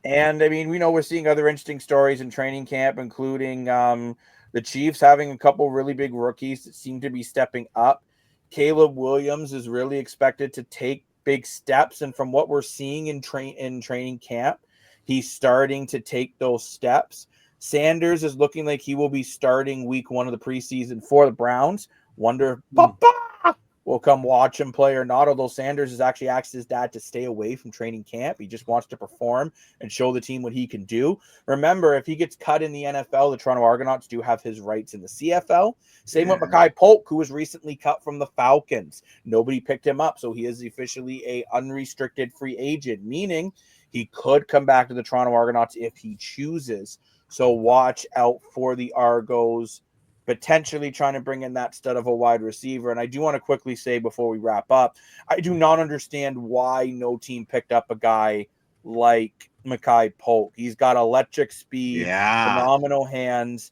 And, I mean, we know we're seeing other interesting stories in training camp, including the Chiefs having a couple really big rookies that seem to be stepping up. Caleb Williams is really expected to take big steps. And from what we're seeing in training camp, he's starting to take those steps. Sanders is looking like he will be starting week 1 of the preseason for the Browns. Wonder if Papa will come watch him play or not, although Sanders has actually asked his dad to stay away from training camp. He just wants to perform and show the team what he can do. Remember, if he gets cut in the NFL, the Toronto Argonauts do have his rights in the CFL. Same with Micah Polk, who was recently cut from the Falcons. Nobody picked him up, so he is officially a unrestricted free agent, meaning he could come back to the Toronto Argonauts if he chooses. So watch out for the Argos potentially trying to bring in that stud of a wide receiver. And I do want to quickly say before we wrap up, I do not understand why no team picked up a guy like Micah Polk. He's got electric speed, phenomenal hands.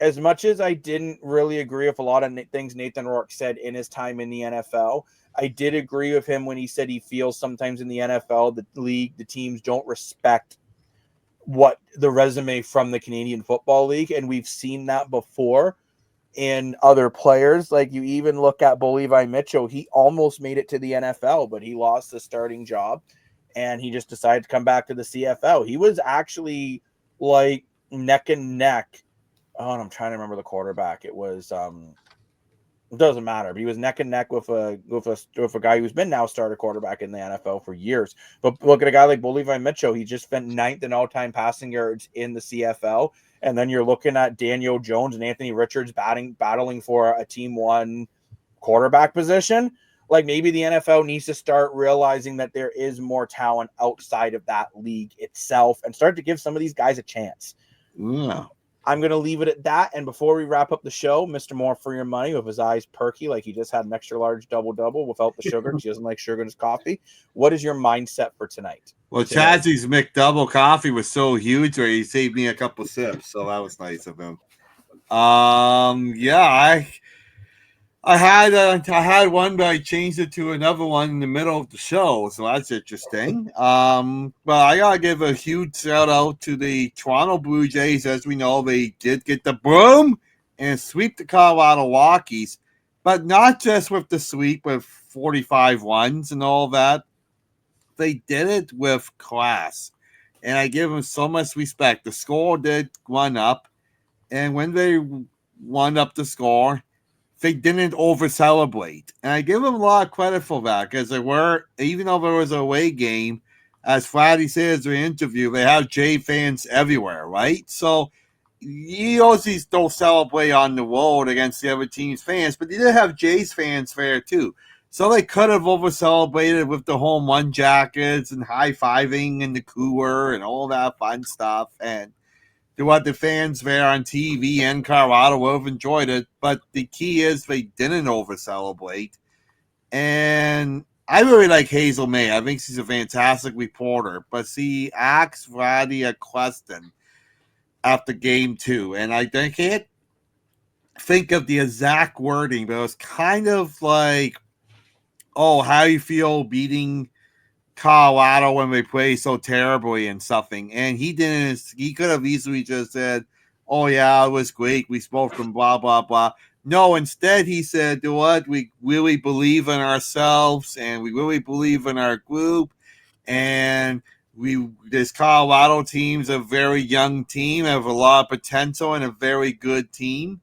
as much as I didn't really agree with a lot of things Nathan Rourke said in his time in the NFL, I did agree with him when he said he feels sometimes in the NFL, the league, the teams don't respect what the resume from the Canadian Football League. And we've seen that before in other players. Like you even look at Levi Mitchell, he almost made it to the NFL, but he lost the starting job and he just decided to come back to the CFL. He was actually like neck and neck. Oh, and I'm trying to remember the quarterback. It was it doesn't matter, but he was neck and neck with a guy who's been now starter quarterback in the NFL for years. But look at a guy like Levi Mitchell. He just spent 9th in all-time passing yards in the CFL. And then you're looking at Daniel Jones and Anthony Richards battling for a team one quarterback position. Like maybe the NFL needs to start realizing that there is more talent outside of that league itself and start to give some of these guys a chance. Yeah. I'm going to leave it at that. And before we wrap up the show, Mr. More for your money with his eyes perky like he just had an extra large double-double without the sugar because he doesn't like sugar in his coffee. What is your mindset for tonight? Well, Chazzy's McDouble coffee was so huge where he saved me a couple sips, so that was nice of him. Yeah, I had one, but I changed it to another one in the middle of the show, so that's interesting. But I gotta give a huge shout out to the Toronto Blue Jays. As we know, they did get the broom and sweep the Colorado Rockies, but not just with the sweep with 45 runs and all that. They did it with class, and I give them so much respect. The score did run up, and when they won up the score, they didn't over celebrate. And I give them a lot of credit for that because they were, even though there was an away game, as Flatty says in the interview, they have Jay fans everywhere, right? So you always don't celebrate on the road against the other team's fans, but they did have Jay's fans there too. So they could have over celebrated with the home run jackets and high fiving and the cooler and all that fun stuff. And what the fans there on TV and Colorado would have enjoyed it. But the key is they didn't over celebrate. And I really like Hazel May. I think she's a fantastic reporter. But she asked Roddy a question after game 2. And I can't think of the exact wording, but it was kind of like, oh, how you feel beating Colorado when they play so terribly and something. And he didn't, he could have easily just said, oh yeah, it was great. We spoke from blah, blah, blah. No, instead he said, you know what? We really believe in ourselves and we really believe in our group. And this Colorado team's a very young team, have a lot of potential and a very good team.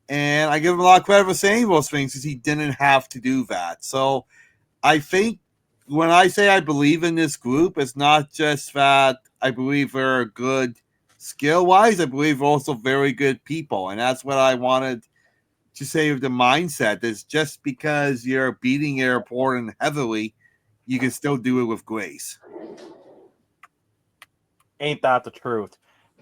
And I give him a lot of credit for saying those things because he didn't have to do that. So I think when I say I believe in this group, it's not just that I believe they're good skill-wise. I believe they're also very good people. And that's what I wanted to say with the mindset is just because you're beating your opponent heavily, you can still do it with grace. Ain't that the truth?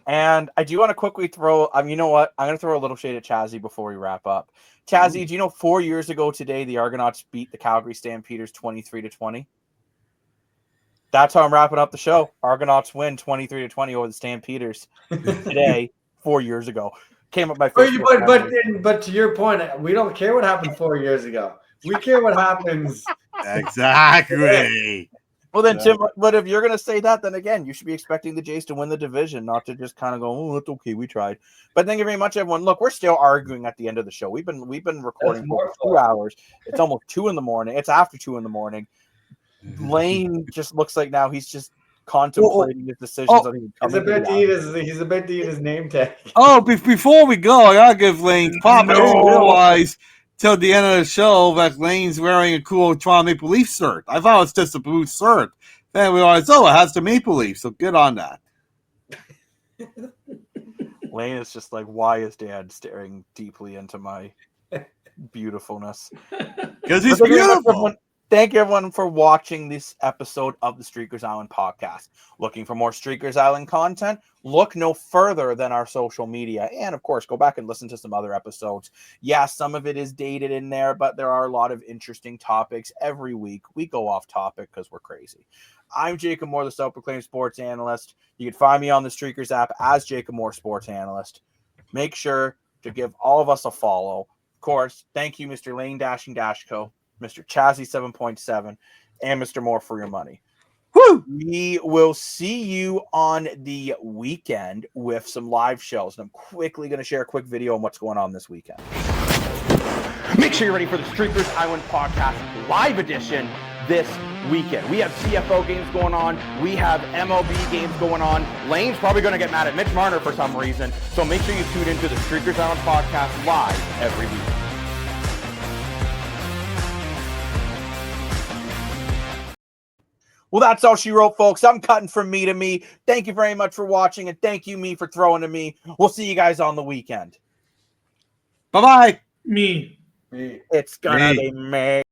And I do want to quickly throw, you know what? I'm going to throw a little shade at Chazzy before we wrap up. Chazzy, do you know 4 years ago today, the Argonauts beat the Calgary Stampeders 23-20? That's how I'm wrapping up the show. Argonauts win 23-20 over the Stampeders today, 4 years ago. Came up my first. But to your point, we don't care what happened 4 years ago. We care what happens. Exactly. Well, then, Tim, but if you're going to say that, then again, you should be expecting the Jays to win the division, not to just kind of go, oh, it's okay, we tried. But thank you very much, everyone. Look, we're still arguing at the end of the show. We've been recording for 2 hours. It's almost 2 in the morning. It's after 2 in the morning. Lane just looks like now he's just contemplating his decisions. He's a bit to eat his name tag. Oh, before we go, I gotta give Lane pop. I didn't realize till the end of the show that Lane's wearing a cool Toronto Maple Leaf shirt. I thought it was just a blue shirt. Then we realized, it has the Maple Leaf, so good on that. Lane is just like, why is Dad staring deeply into my beautifulness? Because he's beautiful. Thank you, everyone, for watching this episode of the Streakers Island podcast. Looking for more Streakers Island content? Look no further than our social media. And, of course, go back and listen to some other episodes. Yeah, some of it is dated in there, but there are a lot of interesting topics. Every week, we go off topic because we're crazy. I'm Jacob Moore, the self-proclaimed sports analyst. You can find me on the Streakers app as Jacob Moore Sports Analyst. Make sure to give all of us a follow. Of course, thank you, Mr. Lane Dashing Dashco, Mr. Chazzy 7.7, and Mr. Moore for your money. Woo! We will see you on the weekend with some live shows. And I'm quickly going to share a quick video on what's going on this weekend. Make sure you're ready for the Streakers Island Podcast live edition this weekend. We have CFL games going on. We have MLB games going on. Lane's probably going to get mad at Mitch Marner for some reason. So make sure you tune into the Streakers Island Podcast live every week. Well, that's all she wrote, folks. I'm cutting from me to me. Thank you very much for watching, and thank you, me, for throwing to me. We'll see you guys on the weekend. Bye-bye. Me. It's gonna be me.